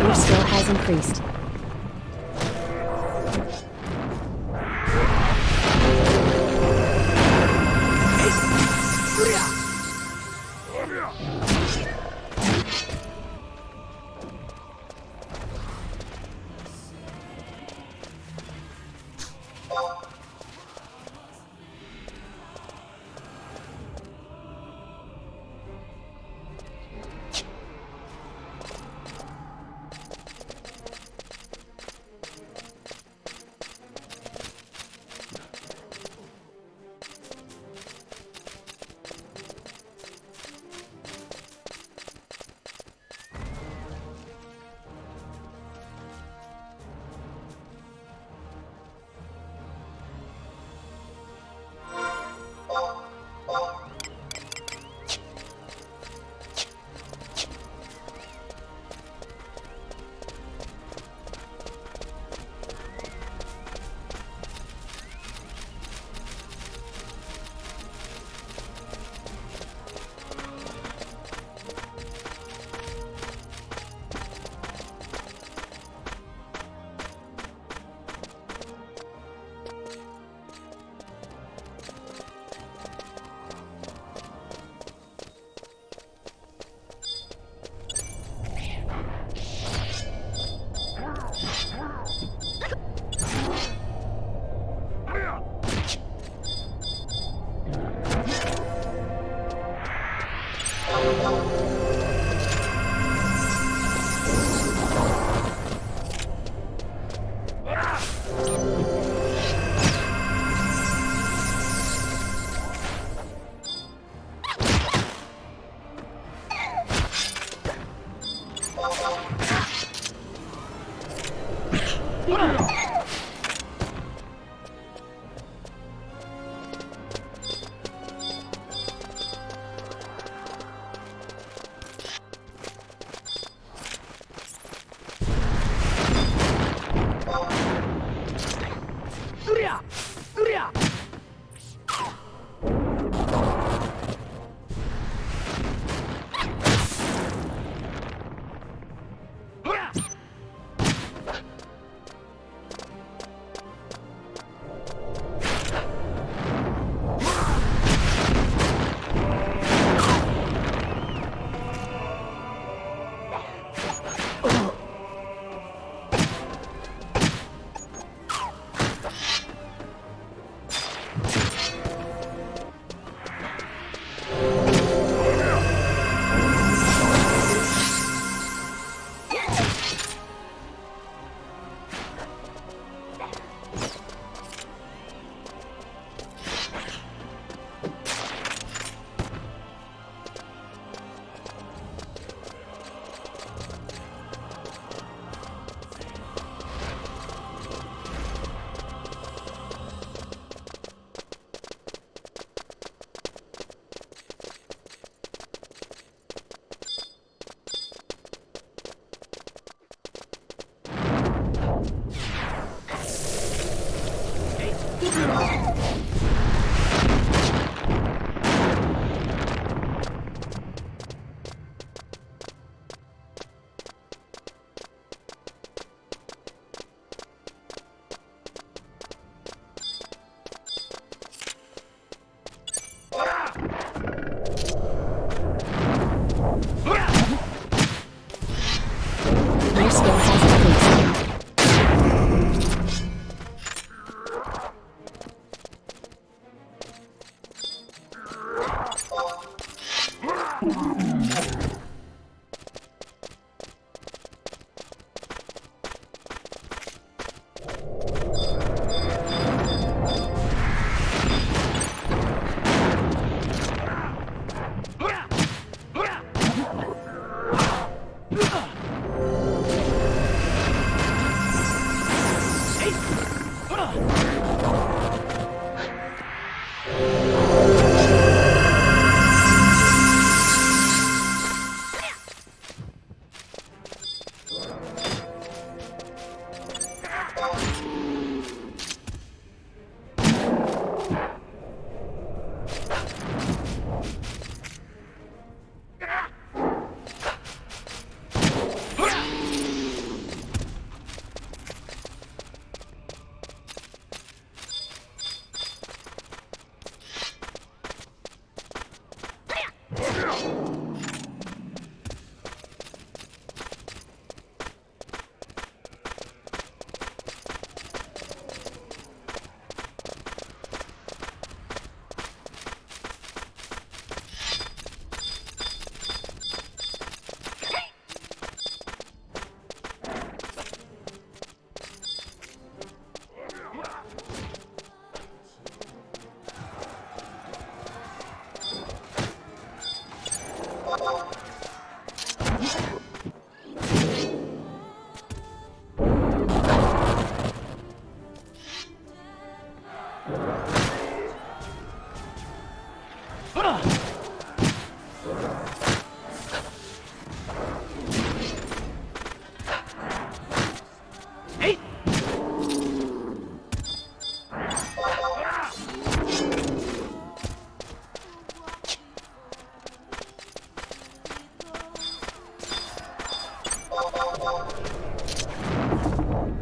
Your skill has increased.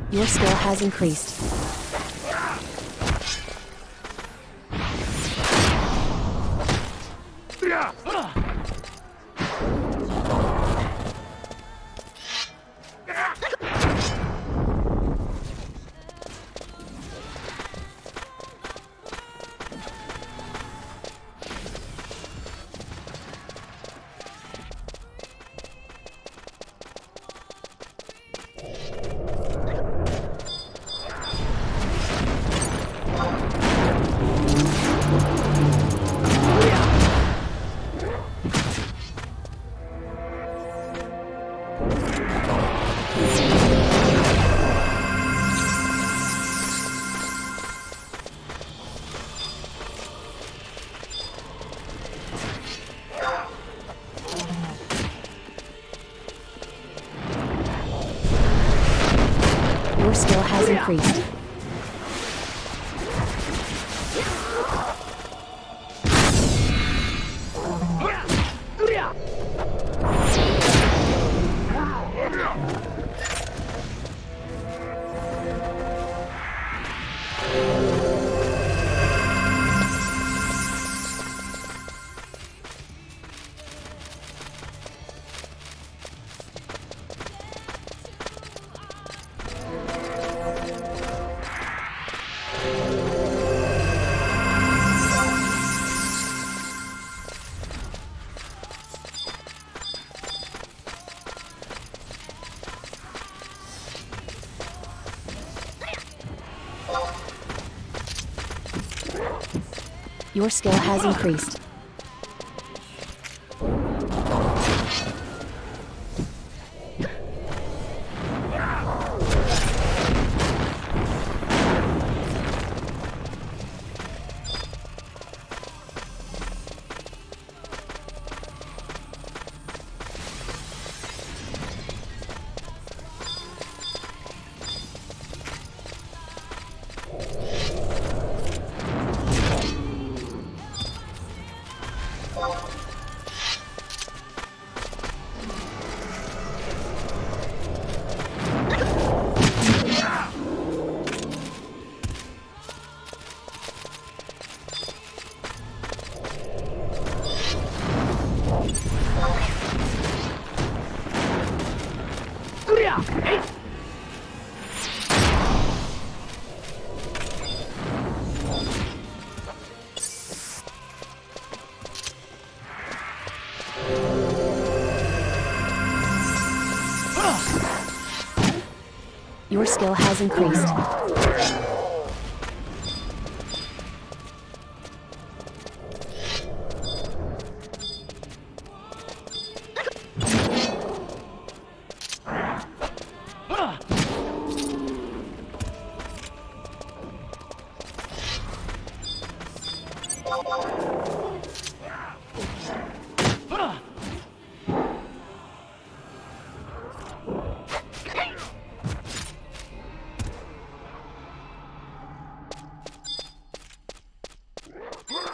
Your skill has increased. Your skill has increased. Your skill has increased. Your skill has increased.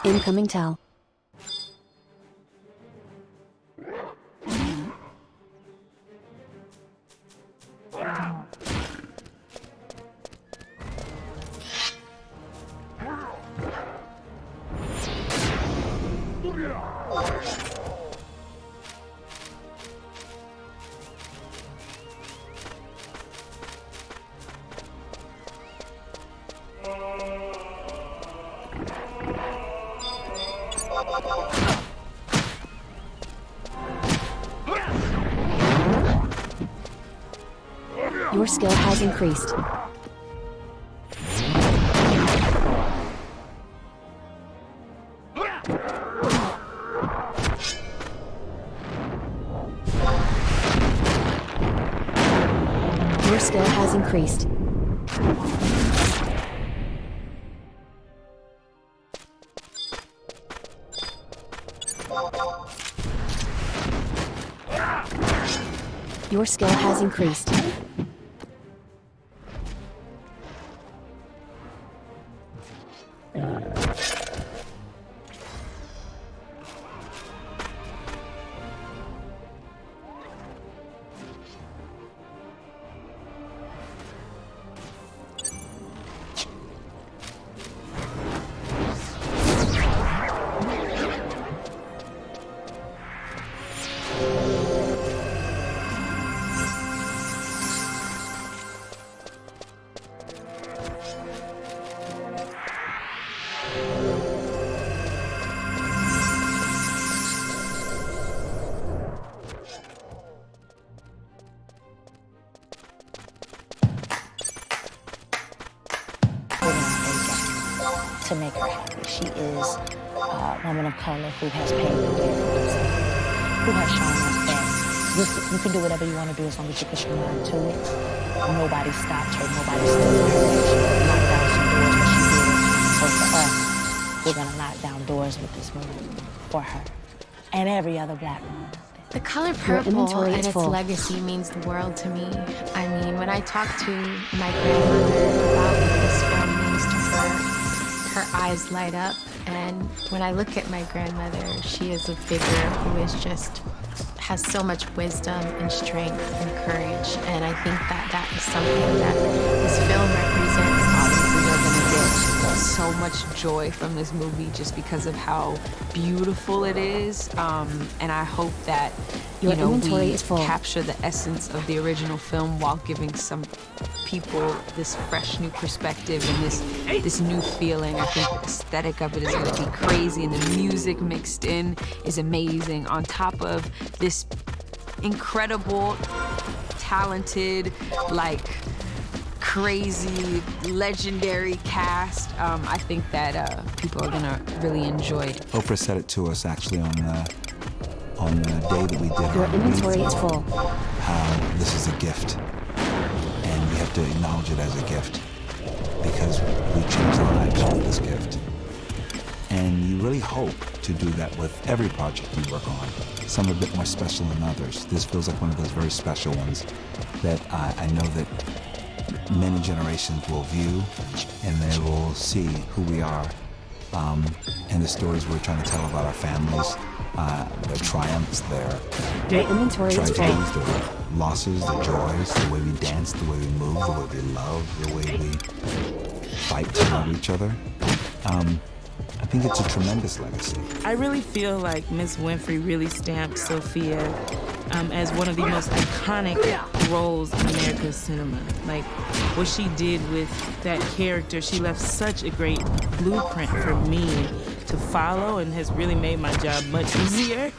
Incoming tell. Your skill has increased. skill has increased. Your skill has increased. To make her happy. She is a woman of color who has paved the way for herself, who has shown us that you can do whatever you want to do as long as you put your mind to it. Nobody stopped her. Nobody stood in her way. She knocked down some doors, but she did it. So for us, we're going to knock down doors with this movie for her and every other Black woman. The color Your purple inventory and is its full. legacy means the world to me. I mean, when I talk to my grandmother about what this film means to her eyes light up. And when I look at my grandmother, she is a figure who is just has so much wisdom and strength and courage. And I think that that is something that this film represents. Obviously, you're gonna get so much joy from this movie just because of how beautiful it is. And I hope that Your we inventory is full. capture the essence of the original film while giving some people this fresh new perspective and this new feeling. I think the aesthetic of it is going to be crazy, and the music mixed in is amazing. On top of this incredible, talented, like crazy, legendary cast, I think that people are going to really enjoy it. Oprah said it to us actually on the day that we did Your our inventory read-through, is full. how this is a gift, and we have to acknowledge it as a gift because we change lives with this gift. And you really hope to do that with every project you work on. Some are a bit more special than others. This feels like one of those very special ones that I know that many generations will view, and they will see who we are, and the stories we're trying to tell about our families, their triumphs, their Your inventory is full. tragedies, their losses, the joys, the way we dance, the way we move, the way we love, the way we fight to love each other. I think it's a tremendous legacy. I really feel like Miss Winfrey really stamped Sophia as one of the most iconic roles in America's cinema. Like, what she did with that character, she left such a great blueprint for me to follow and has really made my job much easier.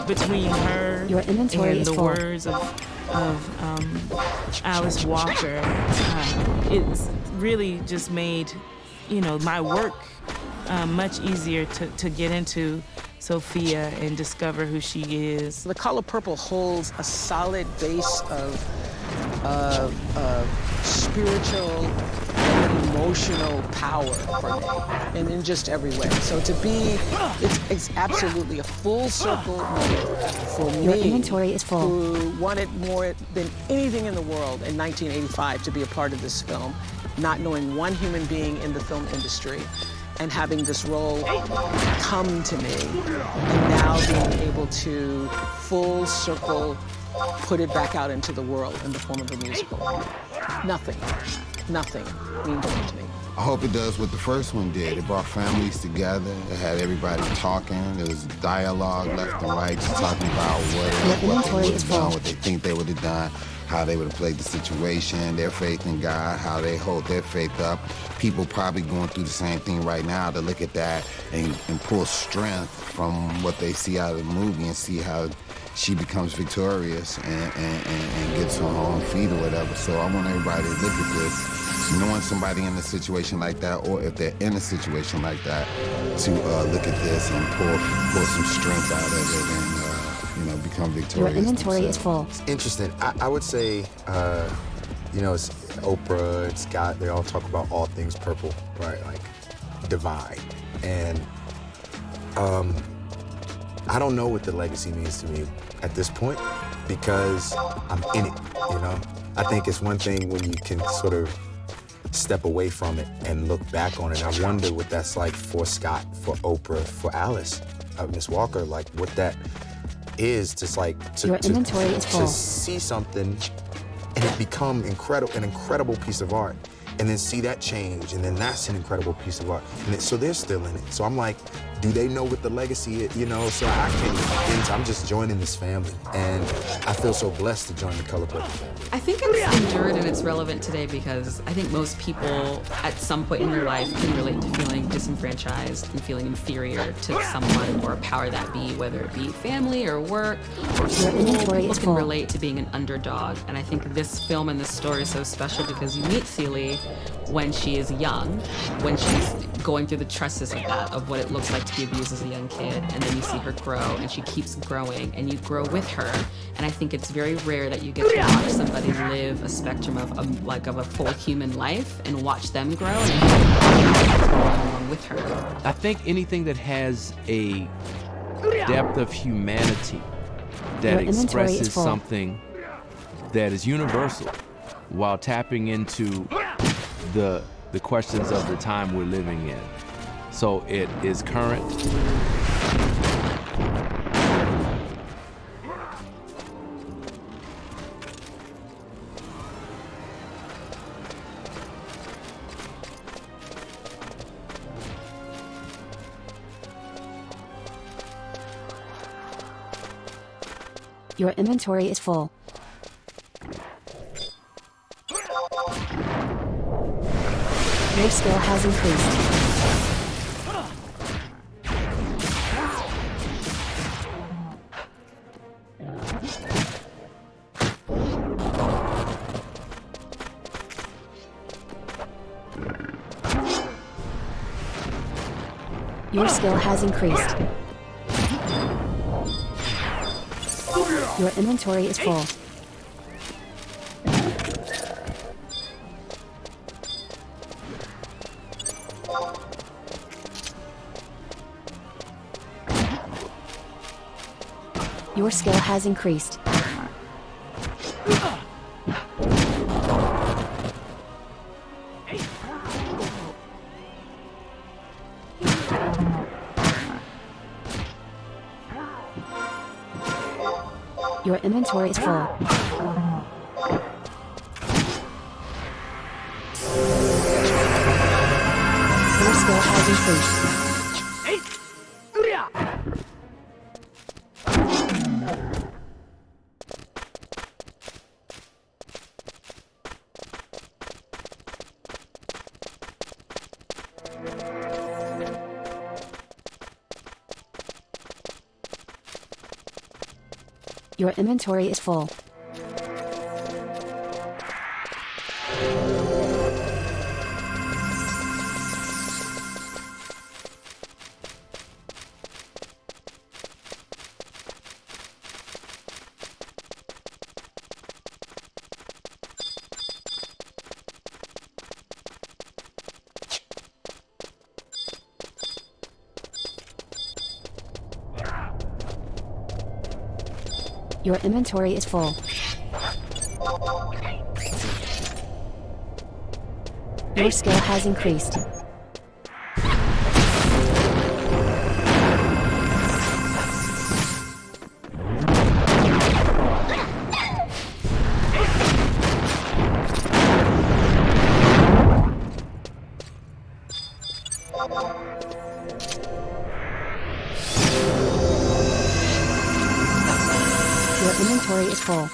Between her Your inventory and is the full. words of Alice Walker, it's really just made, my work much easier to get into Sophia and discover who she is. The color purple holds a solid base of spiritual and emotional power for me, and in just every way. So to be, it's absolutely a full circle moment for me. Your inventory is full. Who wanted more than anything in the world in 1985 to be a part of this film, not knowing one human being in the film industry, and having this role come to me, and now being able to full circle put it back out into the world in the form of a musical. Nothing means more to me. I hope it does what the first one did. It brought families together. It had everybody talking. There was dialogue left and right, just talking about what they would have done, what they think they would have done, how they would have played the situation, their faith in God, how they hold their faith up. People probably going through the same thing right now to look at that and pull strength from what they see out of the movie and see how she becomes victorious and gets on her own feet or whatever. So I want everybody to look at this, knowing somebody in a situation like that, or if they're in a situation like that, to look at this and pull some strength out of it and become victorious. Your inventory is full. Interesting. I would say you know, it's Oprah, it's Scott, they all talk about all things purple, right? Like divine. And I don't know what the legacy means to me at this point because I'm in it, you know? I think it's one thing when you can sort of step away from it and look back on it. I wonder what that's like for Scott, for Oprah, for Alice, Miss Walker, like what that is just like Your inventory is full. to see something and it become an incredible piece of art, and then see that change, and then that's an incredible piece of art, and so they're still in it. So I'm like, do they know what the legacy is? You know, so I can't. I'm just joining this family, and I feel so blessed to join the Color Purple family. I think it's endured and it's relevant today because I think most people at some point in their life can relate to feeling disenfranchised and feeling inferior to someone or a power that be, whether it be family or work or school. People can relate to being an underdog, and I think this film and this story is so special because you meet Celie when she is young, when she's going through the trusses of that, of what it looks like to be abused as a young kid, and then you see her grow, and she keeps growing, and you grow with her. And I think it's very rare that you get to watch somebody live a spectrum of a full human life and watch them grow and along with her. I think anything that has a depth of humanity that expresses something that is universal while tapping into the questions of the time we're living in. So it is current. Your inventory is full. Your skill has increased. Your skill has increased. Your inventory is full. Your skill has increased. Your inventory is full. Your skill has increased. Your inventory is full. Your inventory is full. Your skill has increased. Your inventory is full.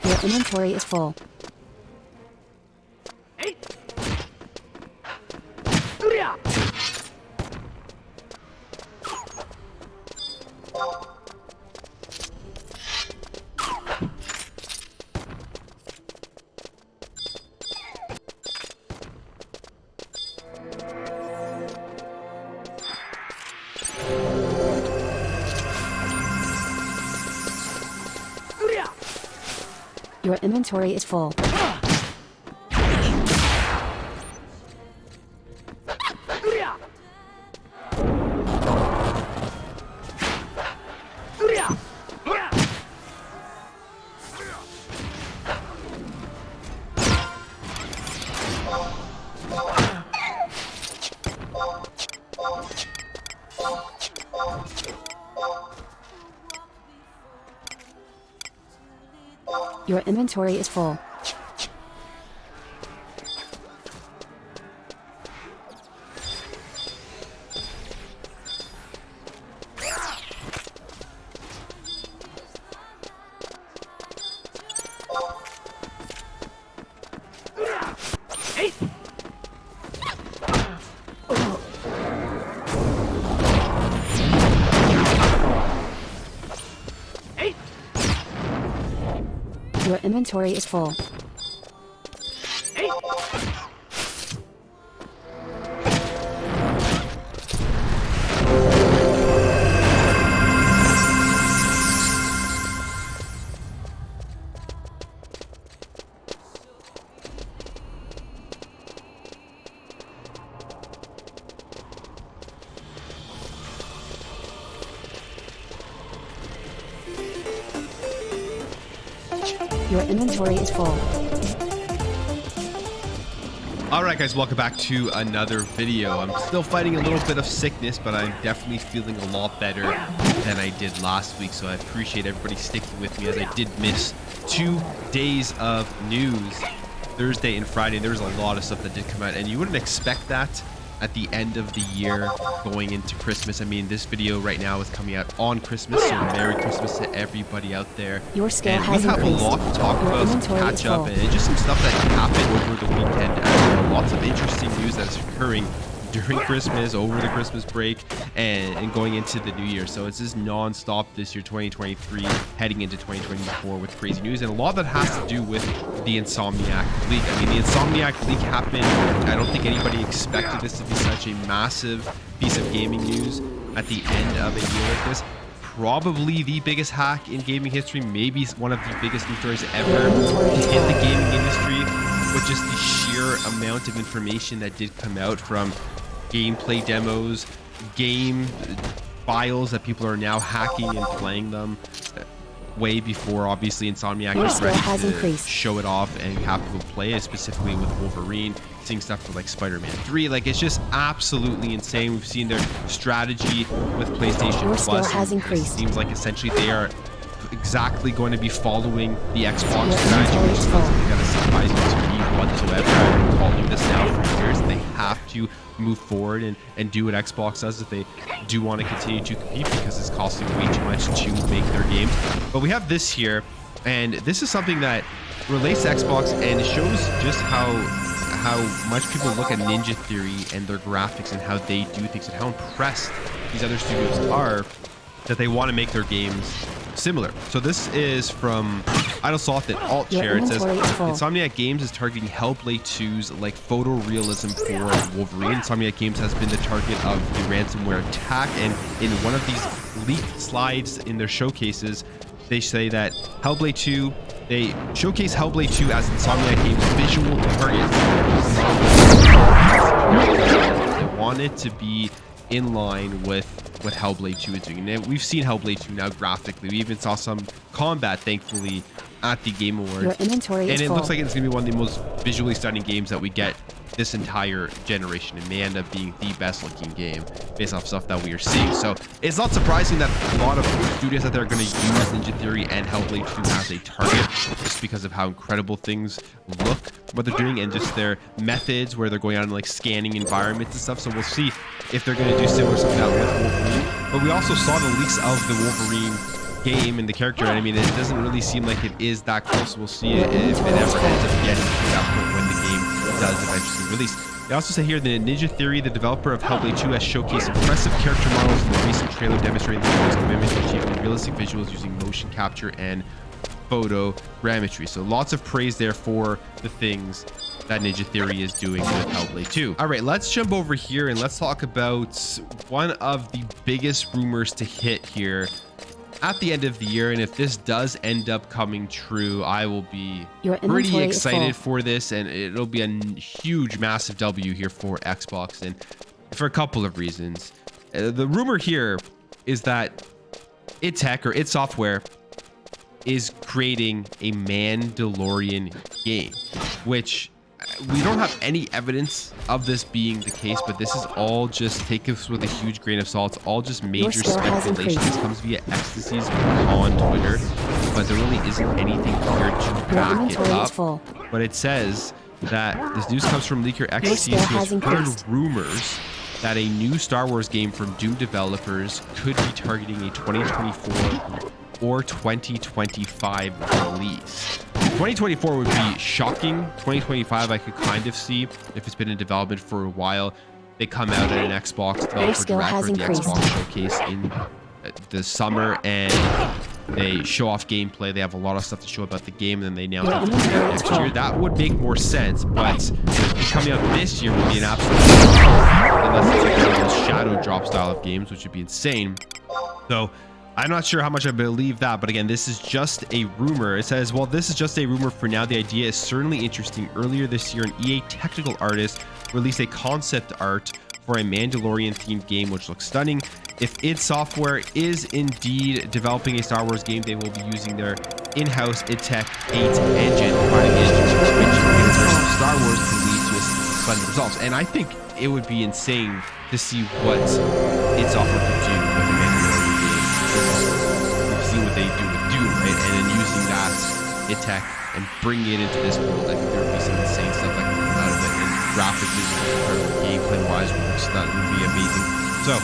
Your inventory is full. Your inventory is full. Your inventory is full. Your inventory is full. Your inventory is full. Alright guys, welcome back to another video. I'm still fighting a little bit of sickness, but I'm definitely feeling a lot better than I did last week, so I appreciate everybody sticking with me as I did miss 2 days of news. Thursday and Friday, there was a lot of stuff that did come out, and you wouldn't expect that at the end of the year going into Christmas. I mean, this video right now is coming out on Christmas, so Merry Christmas to everybody out there. Your scale and has we have increased. a lot to talk Your about, some inventory is catch up, full. and just some stuff that happened over the weekend. And lots of interesting news that's occurring during Christmas, over the Christmas break, and going into the new year. So it's just non-stop this year, 2023, heading into 2024 with crazy news, and a lot of that has to do with the Insomniac leak. I mean, the Insomniac leak happened. I don't think anybody expected this to be such a massive piece of gaming news at the end of a year like this. Probably the biggest hack in gaming history, maybe one of the biggest news stories ever to hit the gaming industry, with just the sheer amount of information that did come out from gameplay demos, game files that people are now hacking and playing them way before obviously Insomniac is ready to show it off and have people play it, specifically with Wolverine, seeing stuff for like Spider-Man 3. Like, it's just absolutely insane. We've seen their strategy with PlayStation Plus. It seems like essentially they are exactly going to be following the Xbox strategy, which is not something that is surprising to me whatsoever. I've been calling this now for years. They have to move forward and do what Xbox does if they do want to continue to compete, because it's costing way too much to make their games. But we have this here, and this is something that relates to Xbox, and it shows just how much people look at Ninja Theory and their graphics and how they do things, and how impressed these other studios are that they want to make their games similar. So this is from Idlesoft and AltShare. It says Insomniac Games is targeting Hellblade 2's like photorealism for Wolverine. Insomniac Games has been the target of the ransomware attack, and in one of these leaked slides in their showcases, they say that Hellblade 2, they showcase Hellblade 2 as Insomniac Games' visual target. They want it to be in line with what Hellblade 2 is doing. And we've seen Hellblade 2 now graphically. We even saw some combat, thankfully, at the Game Awards. And it looks like it's going to be one of the most visually stunning games that we get this entire generation. It may end up being the best looking game based off stuff that we are seeing. So it's not surprising that a lot of studios out there are going to use Ninja Theory and Hellblade 2 as a target, just because of how incredible things look, what they're doing, and just their methods where they're going out and like scanning environments and stuff. So we'll see if they're going to do similar stuff now with Wolverine. But we also saw the leaks of the Wolverine game and the character, and I mean, it doesn't really seem like it is that close. We'll see if it ever ends up getting to that point when the game does eventually release. They also say here that Ninja Theory, the developer of Hellblade 2, has showcased impressive character models in the recent trailer demonstrating the game's commitment to achieving realistic visuals using motion capture and photogrammetry. So lots of praise there for the things that Ninja Theory is doing with Hellblade 2. All right, let's jump over here and let's talk about one of the biggest rumors to hit here at the end of the year. And if this does end up coming true, I will be Your pretty inventory is excited full. for this, and it'll be a huge, massive W here for Xbox, and for a couple of reasons. The rumor here is that id Tech or id Software is creating a Mandalorian game, which we don't have any evidence of this being the case, but this is all just, take this with a huge grain of salt. It's all just major skill has speculation. This increased. comes via ecstasies on Twitter, but there really isn't anything here to Your back it inventory is up. full. But it says that this news comes from leaker ecstasies, skill who has has heard increased. rumors that a new Star Wars game from Doom developers could be targeting a 2024 or 2025 release. 2024 would be shocking. 2025 I could kind of see if it's been in development for a while. They come out at an Xbox developer skill direct has or the increased. Xbox showcase in the summer, and they show off gameplay. They have a lot of stuff to show about the game, and then they announce Your it for inventory is next full. year. That would make more sense, but it coming out this year would be an absolute, unless it's like one of those shadow drop style of games, which would be insane. So I'm not sure how much I believe that, but again, this is just a rumor. It says, well, this is just a rumor for now. The idea is certainly interesting. Earlier this year, an EA technical artist released a concept art for a Mandalorian-themed game, which looks stunning. If id Software is indeed developing a Star Wars game, they will be using their in-house id Tech 8 engine, providing the engine which the universe of Star Wars can lead to splendid results. And I think it would be insane to see what id Software could do with a Mandalorian game. We've seen what they do with Doom, right? And then using that id Tech and bringing it into this world, I think there would be some insane stuff that could come out of it. And graphically, gameplay-wise, that would be amazing. So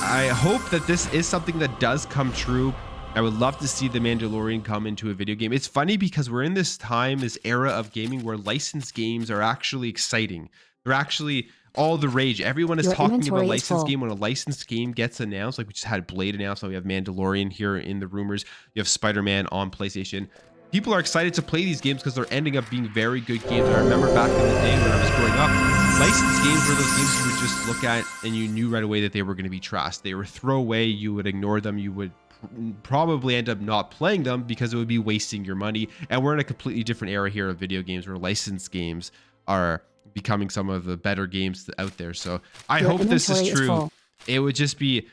I hope that this is something that does come true. I would love to see the Mandalorian come into a video game. It's funny because we're in this time, this era of gaming where licensed games are actually exciting. They're actually all the rage. Everyone is Your talking inventory about is licensed full. game. When a licensed game gets announced, like we just had Blade announced, now we have Mandalorian here in the rumors. You have Spider-Man on PlayStation. People are excited to play these games because they're ending up being very good games. I remember back in the day when I was growing up, licensed games were those games you would just look at and you knew right away that they were going to be trashed. They were throwaway. You would ignore them. You would probably end up not playing them because it would be wasting your money. And we're in a completely different era here of video games where licensed games are becoming some of the better games out there. So I Your hope this is inventory is true. full. It would just be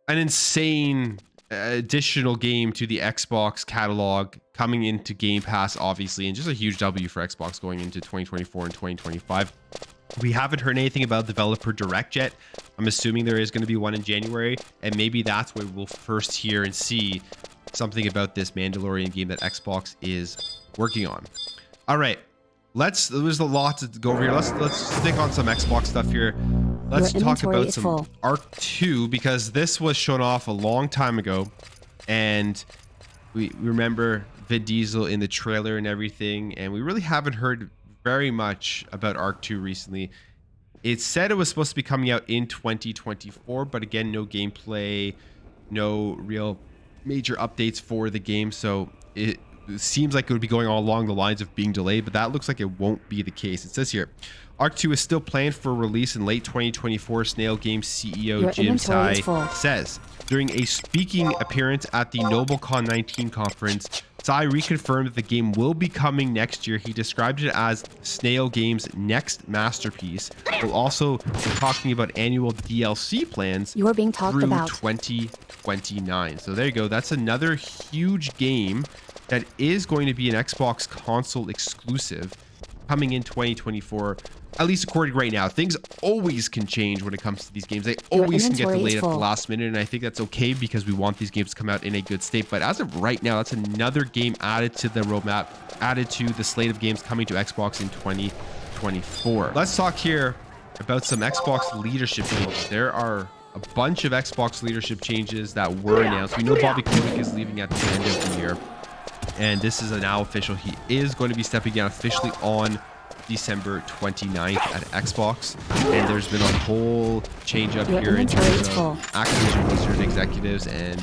an insane additional game to the Xbox catalog coming into Game Pass, obviously, and just a huge W for Xbox going into 2024 and 2025. We haven't heard anything about developer direct yet. I'm assuming there is going to be one in January, and maybe that's where we'll first hear and see something about this Mandalorian game that Xbox is working on. All right, there's a lot to go over here. Let's stick on some Xbox stuff here. Let's Your talk inventory about is some full. Arc 2, because this was shown off a long time ago, and we remember Vin Diesel in the trailer and everything, and we really haven't heard very much about Arc 2 recently. It said it was supposed to be coming out in 2024, but again, no gameplay, no real major updates for the game, so it seems like it would be going all along the lines of being delayed, but that looks like it won't be the case. It says here, Arc 2 is still planned for release in late 2024. Snail Games CEO Your Jim inventory is Tsai full. says. During a speaking appearance at the NobleCon 19 conference, Tsai reconfirmed that the game will be coming next year. He described it as Snail Games' next masterpiece. We'll also be talking about annual DLC plans You are being talked through about. 2029. So there you go. That's another huge game that is going to be an Xbox console exclusive coming in 2024, at least according right now. Things always can change when it comes to these games. They Your always can get inventory delayed is at the full. last minute, and I think that's okay because we want these games to come out in a good state. But as of right now, that's another game added to the roadmap, added to the slate of games coming to Xbox in 2024. Let's talk here about some Xbox leadership changes. There are a bunch of Xbox leadership changes that were announced. We know Bobby Kotick is leaving at the end of the year, and this is now official. He is going to be stepping down officially on December 29th at Xbox, and there's been a whole change up Your here in inventory terms is of full. Activision Blizzard executives and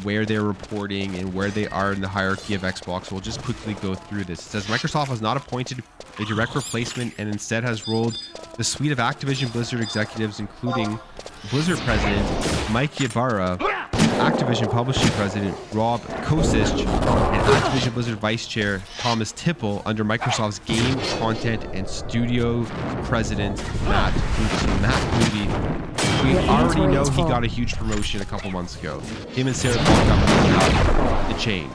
where they're reporting and where they are in the hierarchy of Xbox. We'll just quickly go through this. It says Microsoft has not appointed a direct replacement and instead has rolled the suite of Activision Blizzard executives, including Blizzard president Mike Ybarra, Activision Publishing President Rob Kosich and Activision Blizzard Vice Chair Thomas Tipple under Microsoft's Game, Content, and Studio President Matt Booty. So Matt Booty, we already know he got a huge promotion a couple months ago. Him and Sarah Bond got moved up the chain.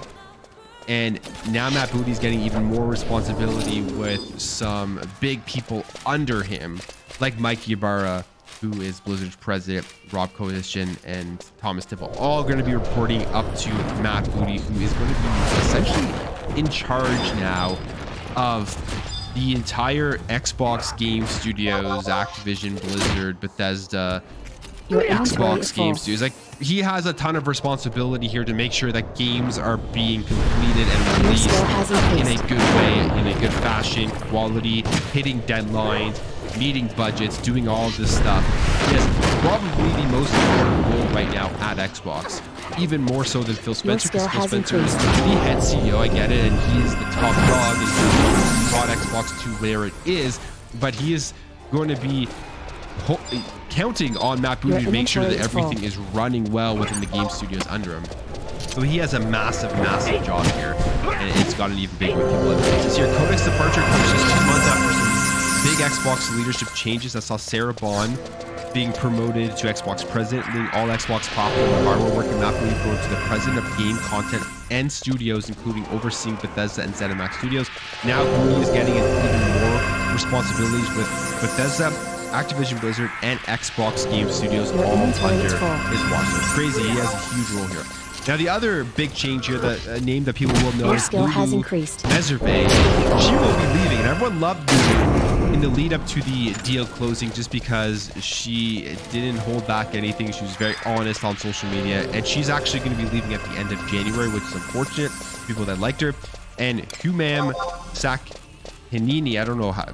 And now Matt Booty's getting even more responsibility with some big people under him, like Mike Ybarra, who is Blizzard's president, Rob Kosich, and Thomas Tipple, all going to be reporting up to Matt Booty, who is going to be essentially in charge now of the entire Xbox Game Studios, Activision, Blizzard, Bethesda, Xbox Game Studios. Like, he has a ton of responsibility here to make sure that games are being completed and released in a good way, in a good fashion, quality, hitting deadlines, meeting budgets, doing all of this stuff. He has probably the most important role right now at Xbox, even more so than Phil Spencer, because Phil Spencer is the head CEO, I get it, and he is the top dog and he brought Xbox to where it is, but he is going to be counting on Matt Booty to make sure that everything is running well within the game studios under him. So he has a massive, massive job here, and it's gotten even bigger with people under him. This year, Kodak's departure comes just 2 months after some big Xbox leadership changes that saw Sarah Bond being promoted to Xbox president, leading all Xbox platform and hardware work, and Matt Booty promoted to the president of game, content, and studios, including overseeing Bethesda and ZeniMax Studios. Now Booty is getting even more responsibilities with Bethesda, Activision Blizzard, and Xbox Game Studios all under his watch. So it's crazy. He has a huge role here. Now, the other big change here, the name that people will know is Lulu Meserve. She will be leaving, and everyone loved Lulu in the lead up to the deal closing just because she didn't hold back anything. She was very honest on social media, and she's actually going to be leaving at the end of January, which is unfortunate for people that liked her. And Humam Sakhinini, I don't know how,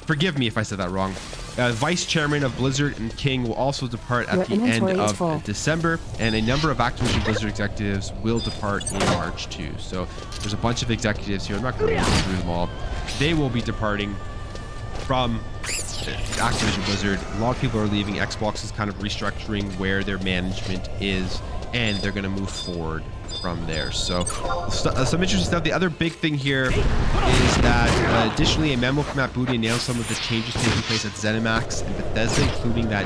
forgive me if I said that wrong. Vice Chairman of Blizzard and King will also depart at the end of December, and a number of Activision Blizzard executives will depart in March too. So there's a bunch of executives here. I'm not going to go through them all. They will be departing from Activision Blizzard. A lot of people are leaving. Xbox is kind of restructuring where their management is, and they're going to move forward from there. So some interesting stuff. The other big thing here is that additionally a memo from Matt Booty announced some of the changes taking place at ZeniMax and Bethesda, including that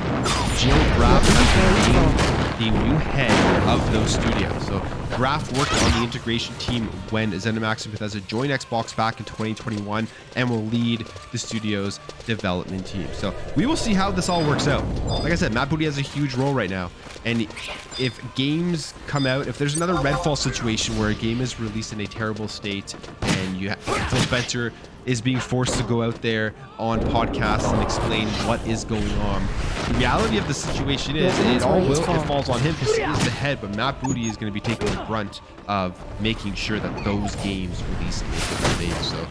Jill Graff has been named the new head of those studios. So Graff worked on the integration team when ZeniMax and Bethesda joined Xbox back in 2021 and will lead the studio's development team. So we will see how this all works out. Like I said, Matt Booty has a huge role right now, and if games come out, if there's another Redfall situation where a game is released in a terrible state and Phil Spencer is being forced to go out there on podcasts and explain what is going on, the reality of the situation is it falls on him because he is the head, but Matt Booty is going to be taking the brunt of making sure that those games release in a good state. So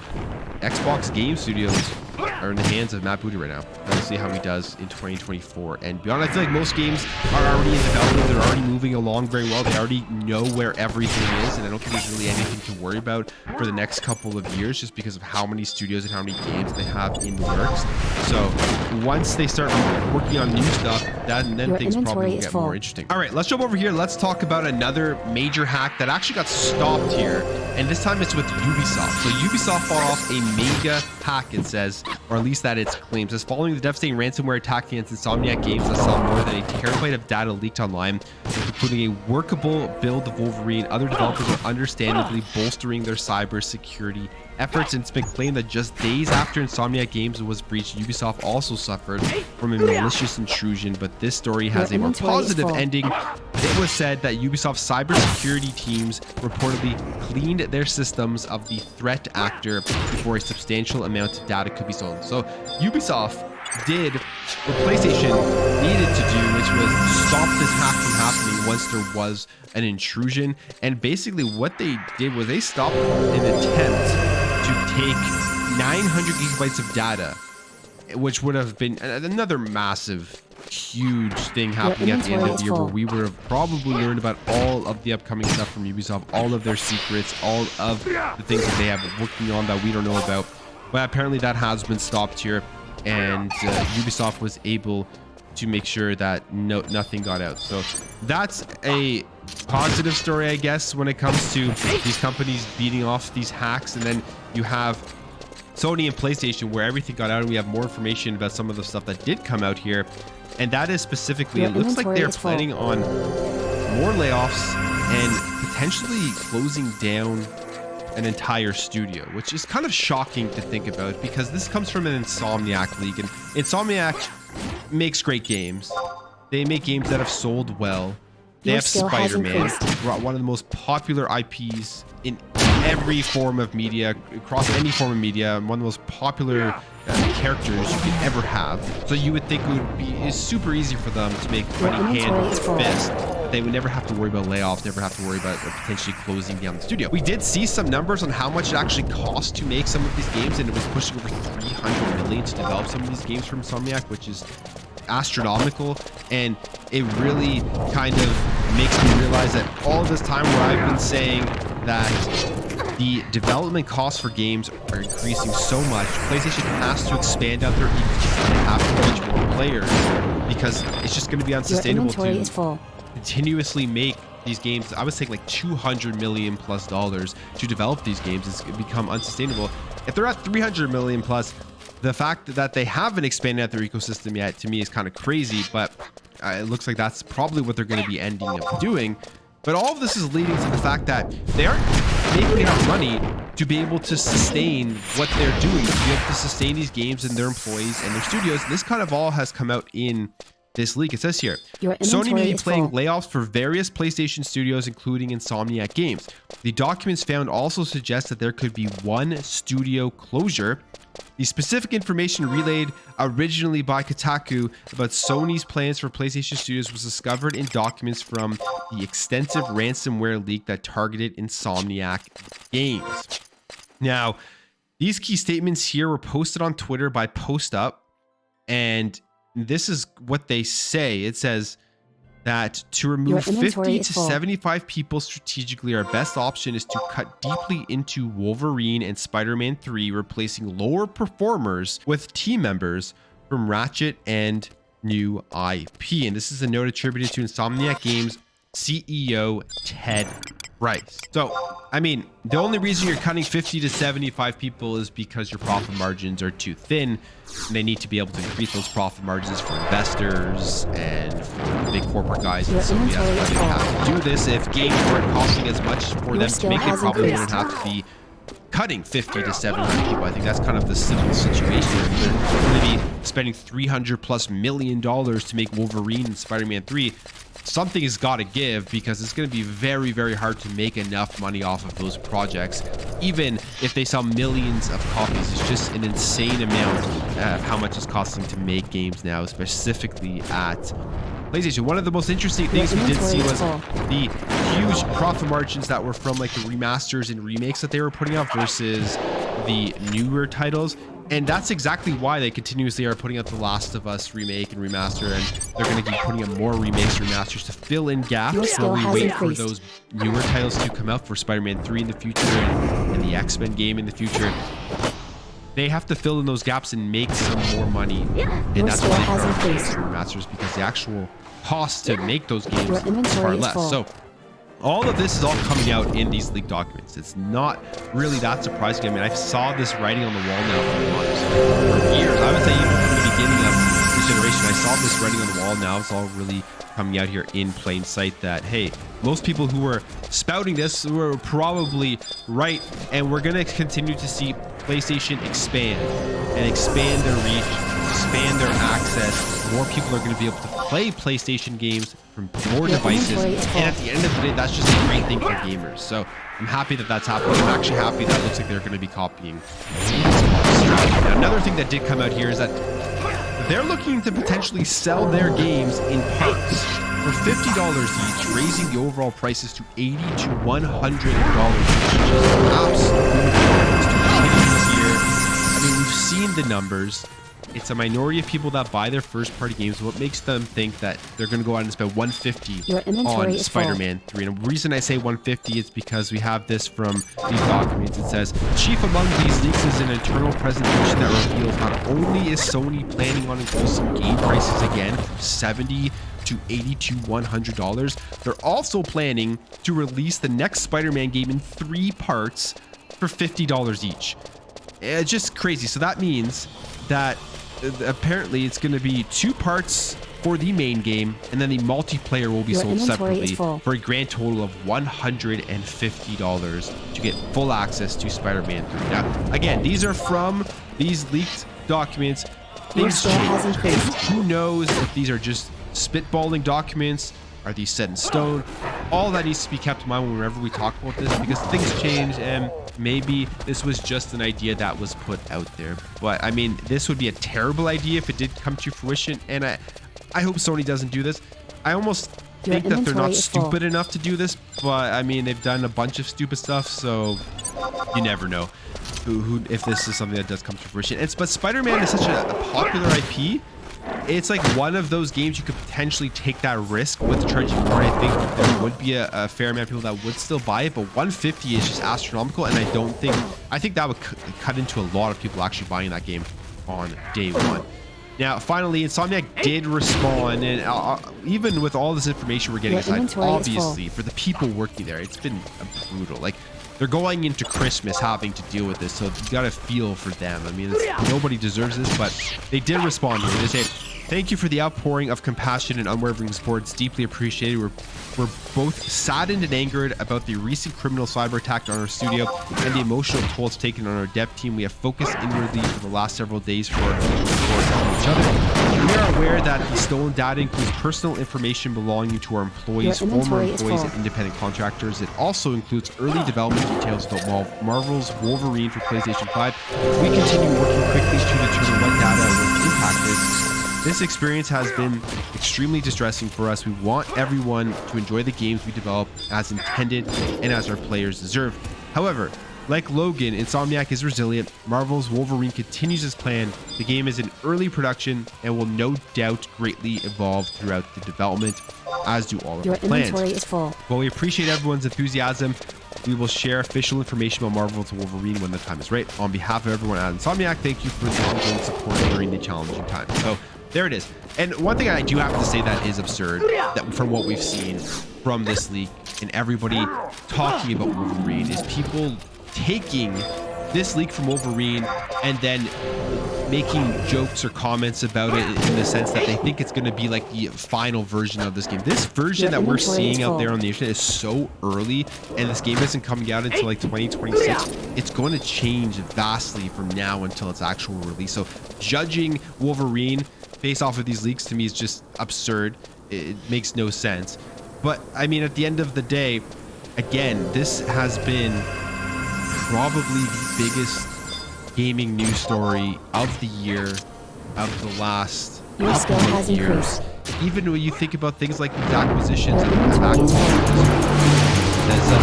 Xbox Game Studios are in the hands of Matt Booty right now. We'll see how he does in 2024 and beyond. I feel like most games are already in development. They're already moving along very well. They already know where everything is, and I don't think there's really anything to worry about for the next couple of years just because of how many studios and how many games they have in the works. So once they start working on new stuff, then things probably will get more interesting. All right, let's jump over here. Let's talk about another major hack that actually got stopped here, and this time it's with Ubisoft. So Ubisoft fought off a mega hack, it says, or at least that it claims, as following the devastating ransomware attack against Insomniac Games that saw more than a terabyte of data leaked online, including a workable build of Wolverine. Other developers are understandably bolstering their cybersecurity efforts, and it's been claimed that just days after Insomniac Games was breached, Ubisoft also suffered from a malicious intrusion, but this story has a more positive ending. It was said that Ubisoft's cybersecurity teams reportedly cleaned their systems of the threat actor before a substantial amount of data could be stolen. So Ubisoft did what PlayStation needed to do, which was stop this hack from happening once there was an intrusion. And basically what they did was they stopped an attempt to take 900 gigabytes of data, which would have been another massive, huge thing happening at the end of the year, where we would have probably learned about all of the upcoming stuff from Ubisoft, all of their secrets, all of the things that they have working on that we don't know about. But apparently that has been stopped here, and Ubisoft was able to make sure that nothing got out. So that's a positive story, I guess, when it comes to these companies beating off these hacks. And then you have Sony and PlayStation, where everything got out, and we have more information about some of the stuff that did come out here. And that is specifically, Your it looks like inventory they're is full. planning on more layoffs and potentially closing down an entire studio, which is kind of shocking to think about, because this comes from an Insomniac league, and Insomniac makes great games. They make games that have sold well. They Your have skill has Spider-Man, increased. one of the most popular IPs in every form of media, across any form of media, one of the most popular characters you could ever have. So you would think it would be, it's super easy for them to make Your money hand inventory is over full. fist. They would never have to worry about layoffs, never have to worry about potentially closing down the studio. We did see some numbers on how much it actually costs to make some of these games, and it was pushing over 300 million to develop some of these games from Insomniac, which is astronomical. And it really kind of makes me realize that all this time where I've been saying that the development costs for games are increasing so much, PlayStation has to expand out their ecosystem and have to reach more players, because it's just going to be Your unsustainable inventory to is full. continuously make these games. I was saying like $200 million plus to develop these games. It's become unsustainable. If they're at 300 million plus, the fact that they haven't expanded out their ecosystem yet, to me, is kind of crazy, but it looks like that's probably what they're going to be ending up doing. But all of this is leading to the fact that they aren't making enough money to be able to sustain what they're doing, to be able to sustain these games and their employees and their studios. And this kind of all has come out in this leak. It says here, Your Sony inventory may be is planning full. layoffs for various PlayStation studios, including Insomniac Games. The documents found also suggest that there could be one studio closure. The specific information relayed originally by Kotaku about Sony's plans for PlayStation studios was discovered in documents from the extensive ransomware leak that targeted Insomniac Games. Now, these key statements here were posted on Twitter by PostUp, and this is what they say. It says that to remove Your inventory 50 is to full. 75 people strategically, our best option is to cut deeply into Wolverine and Spider-Man 3, replacing lower performers with team members from Ratchet and new IP. And this is a note attributed to Insomniac Games CEO Ted Price. So, I mean, the only reason you're cutting 50 to 75 people is because your profit margins are too thin. They need to be able to increase those profit margins for investors and for big corporate guys. And so, yes, why they have to do this. If games weren't costing as much for them to make, they probably wouldn't have to be cutting 50 to 75 people. I think that's kind of the simple situation. They're going to be spending $300+ million to make Wolverine and Spider-Man 3. Something has got to give, because it's going to be very, very hard to make enough money off of those projects, even if they sell millions of copies. It's just an insane amount of how much it's costing to make games now, specifically at PlayStation. One of the most interesting things we did see was the huge profit margins that were from like the remasters and remakes that they were putting out versus the newer titles. And that's exactly why they continuously are putting out The Last of Us remake and remaster, and they're going to keep putting out more remakes and remasters to fill in gaps while we wait for those newer titles to come out for Spider-Man 3 in the future and the X-Men game in the future. They have to fill in those gaps and make some more money, and that's why they put out remakes and remasters, because the actual cost to make those games is far less. So all of this is all coming out in these leaked documents. It's not really that surprising. I mean, I saw this writing on the wall now for years. I would say even from the beginning of this generation, I saw this writing on the wall. Now it's all really coming out here in plain sight that, hey, most people who were spouting this were probably right, and we're going to continue to see PlayStation expand and expand their reach, expand their access. More people are going to be able to play PlayStation games from more devices, and at the end of the day, that's just a great thing for gamers. So I'm happy that that's happening. I'm actually happy that it looks like they're going to be copying strategy. Now, another thing that did come out here is that they're looking to potentially sell their games in parts for $50 each, raising the overall prices to $80 to $100, which is just absolutely this year. I mean, we've seen the numbers. It's a minority of people that buy their first-party games. What makes them think that they're going to go out and spend $150 on Spider-Man 3? And the reason I say $150 is because we have this from these documents. It says, chief among these leaks is an internal presentation that reveals not only is Sony planning on increasing game prices again from $70 to $80 to $100. They're also planning to release the next Spider-Man game in 3 parts for $50 each. It's just crazy. So that means that apparently it's going to be 2 parts for the main game, and then the multiplayer will be sold separately for a grand total of $150 to get full access to Spider-Man 3. Now, again, these are from these leaked documents. Things change. Who knows if these are just spitballing documents? Are these set in stone? All that needs to be kept in mind whenever we talk about this, because things change, and maybe this was just an idea that was put out there. But I mean, this would be a terrible idea if it did come to fruition, and I hope Sony doesn't do this. I almost think that they're not stupid enough to do this, but I mean, they've done a bunch of stupid stuff, so you never know who if this is something that does come to fruition. But Spider-Man is such a popular IP. It's like one of those games you could potentially take that risk with charging more. I think there would be a fair amount of people that would still buy it, but 150 is just astronomical, and I think that would cut into a lot of people actually buying that game on day one. Now, finally, Insomniac did respond, and even with all this information we're getting aside, obviously, for the people working there, it's been brutal. Like, they're going into Christmas having to deal with this, so you gotta feel for them. I mean, nobody deserves this, but they did respond to it. They said, "Thank you for the outpouring of compassion and unwavering support. It's deeply appreciated. We're both saddened and angered about the recent criminal cyber attack on our studio and the emotional toll it's taken on our dev team. We have focused inwardly for the last several days for support from each other. We are aware that the stolen data includes personal information belonging to our employees, former employees, and independent contractors. It also includes early development details about Marvel's Wolverine for PlayStation 5. We continue working quickly to determine what data was impacted. This experience has been extremely distressing for us. We want everyone to enjoy the games we develop as intended and as our players deserve. However, like Logan, Insomniac is resilient. Marvel's Wolverine continues as planned. The game is in early production and will no doubt greatly evolve throughout the development, as do all of our plans. Your inventory is full. While we appreciate everyone's enthusiasm, we will share official information about Marvel's Wolverine when the time is right. On behalf of everyone at Insomniac, thank you for the ongoing support during the challenging time." So there it is. And one thing I do have to say that is absurd, that from what we've seen from this leak and everybody talking about Wolverine, is people taking this leak from Wolverine and then making jokes or comments about it in the sense that they think it's going to be like the final version of this game. This version that we're seeing out there on the internet is so early, and this game isn't coming out until like 2026. It's going to change vastly from now until its actual release. So judging Wolverine based off of these leaks to me is just absurd. It makes no sense. But I mean, at the end of the day, again, this has been probably the biggest gaming news story of the year, of the last couple of years. Even when you think about things like these acquisitions and acquisitions, that's up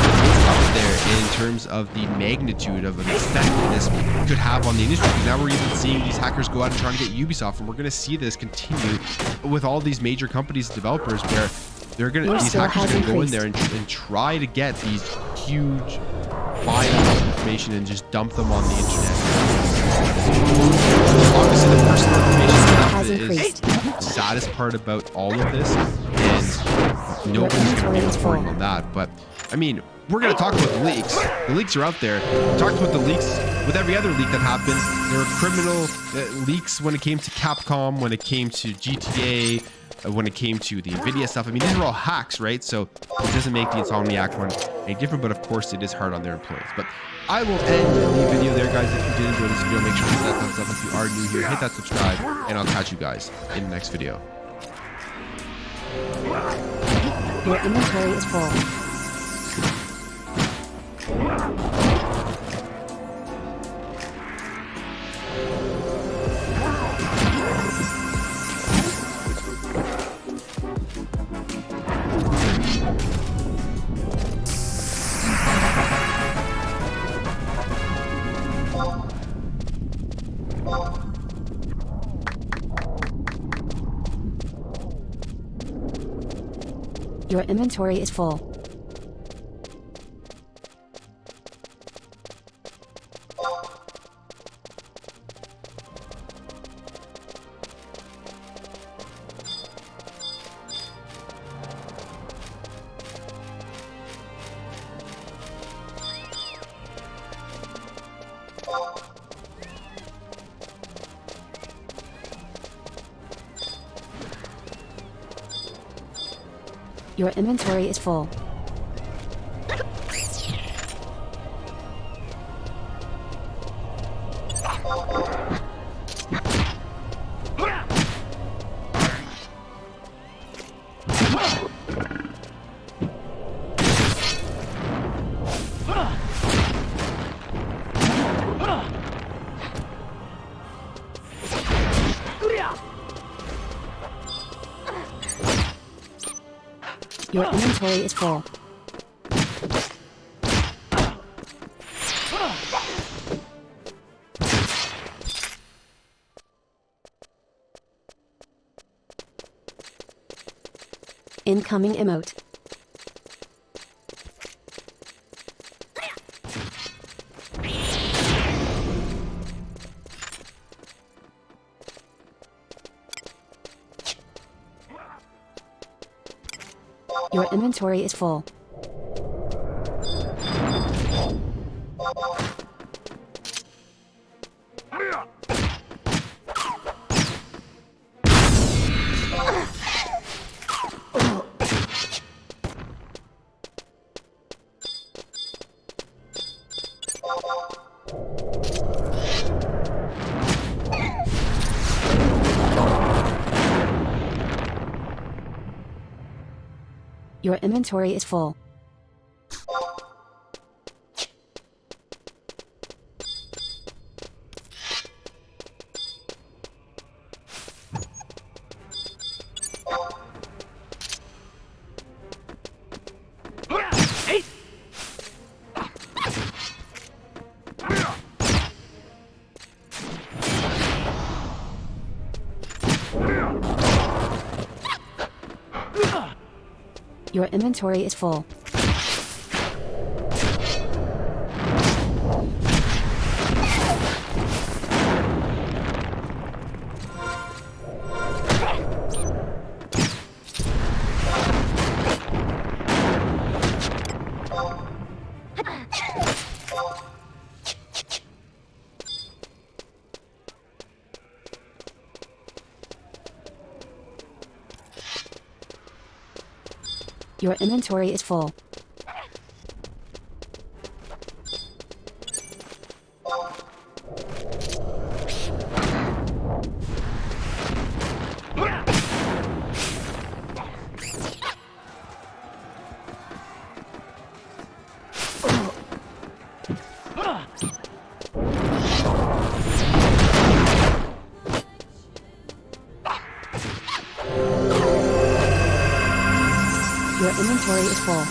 there in terms of the magnitude of an effect that this could have on the industry. Now we're even seeing these hackers go out and try to get Ubisoft, and we're going to see this continue with all these major companies and developers, where these hackers are going to go in there and try to get these huge files of information and just dump them on the internet. Obviously, the personal information stuff is the saddest part about all of this, and nobody's going to be reporting on that. But I mean, we're going to talk about the leaks. The leaks are out there. We talked about the leaks with every other leak that happened. There were criminal leaks when it came to Capcom, when it came to GTA, when it came to the Nvidia stuff. I mean, these are all hacks, right? So it doesn't make the Insomniac one any different, but of course it is hard on their employees. But I will end the video there, guys. If you did enjoy this video, make sure to hit that thumbs up. If you are new here, hit that subscribe, and I'll catch you guys in the next video. Your inventory is full. Your inventory is full. Your inventory is full. Your inventory is full. Incoming emote. Your inventory is full. Your inventory is full. Your inventory is full. Your inventory is full. Your inventory is full.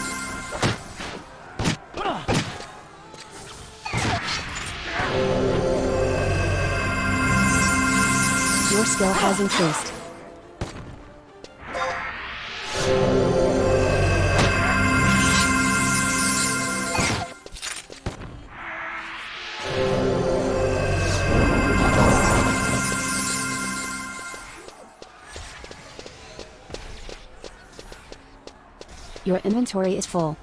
Your skill has increased. Your inventory is full.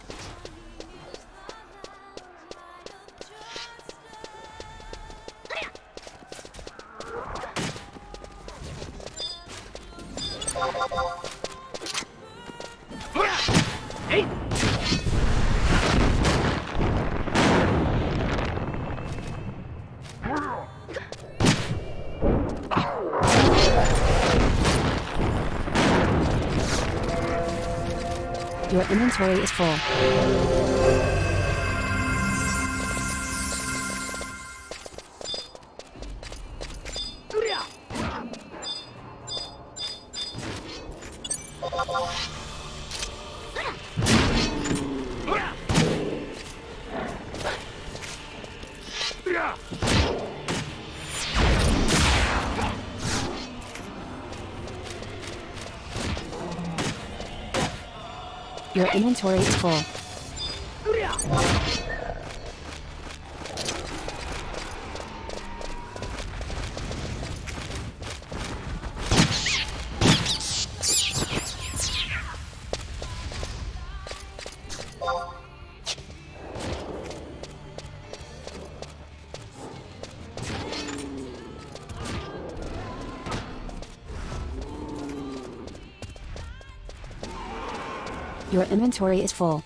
Your inventory is full. Your inventory is full. Your inventory is full.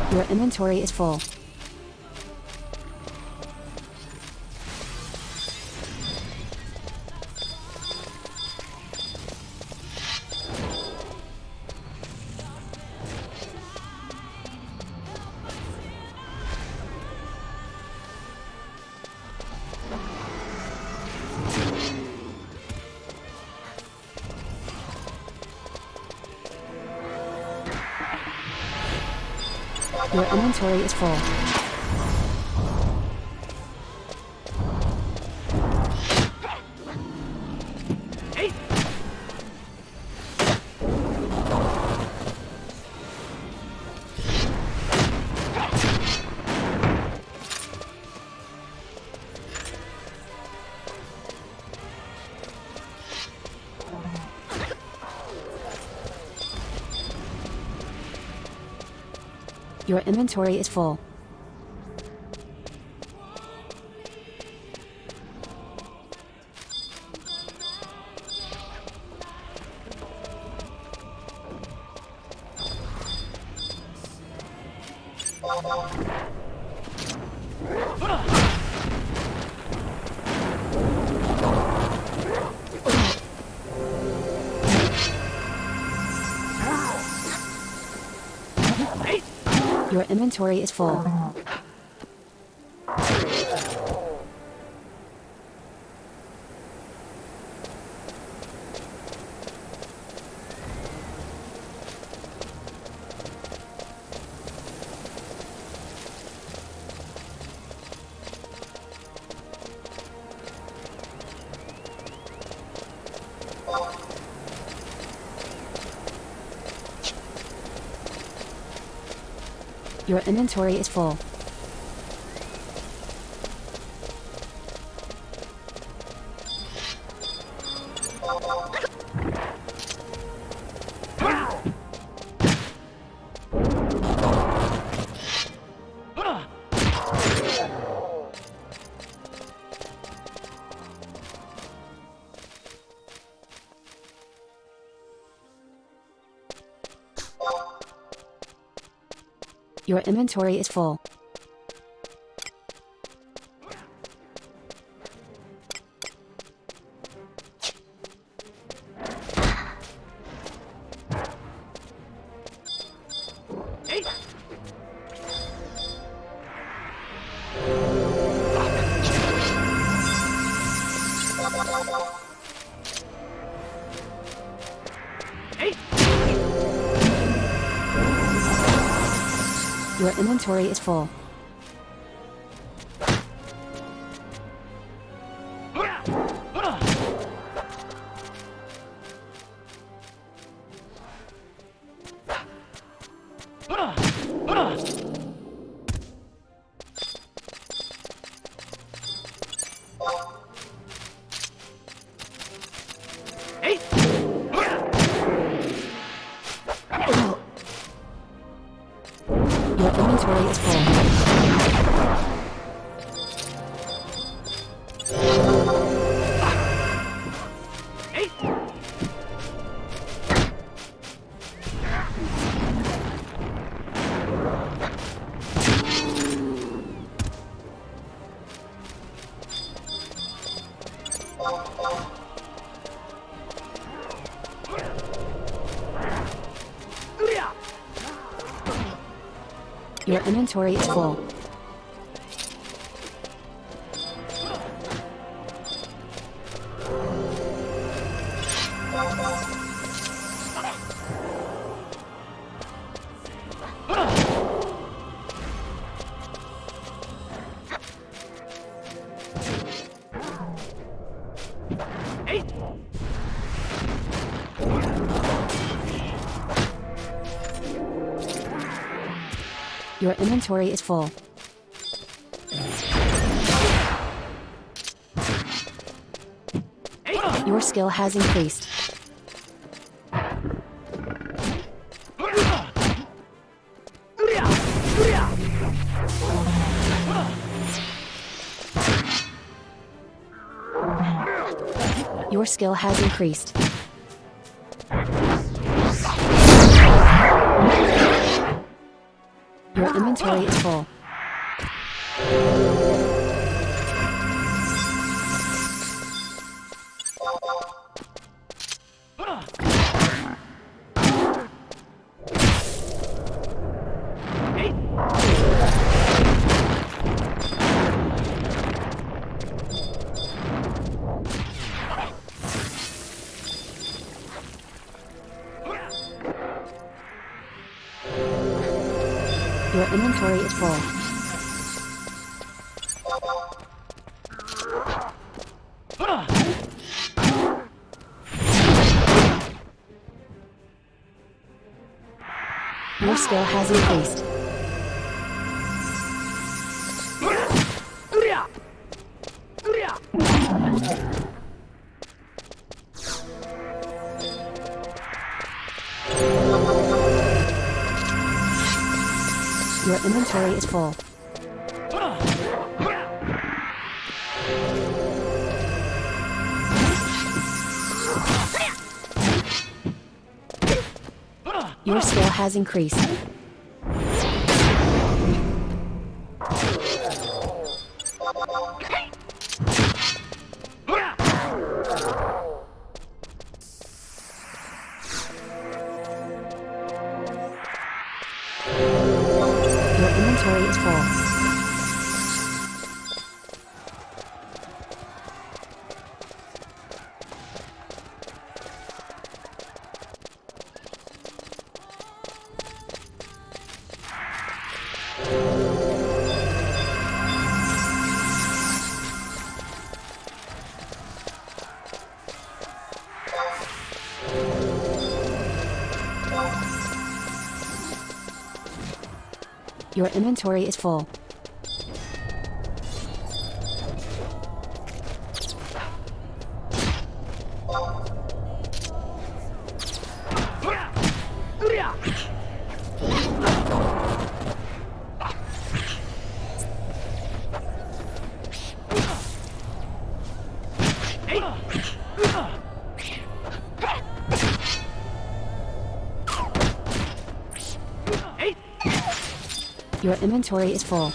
Your inventory is full. Your inventory is full. Your inventory is full. Your inventory is full. Your inventory is full. Your inventory is full. Your inventory is full. Your inventory is full. Your inventory is full. Your inventory is full. Your skill has increased. Your skill has increased. Your inventory is full. Your inventory is full. Your skill has increased. Your inventory is full. Your skill has increased. Your inventory is full. Your inventory is full. Your inventory is full.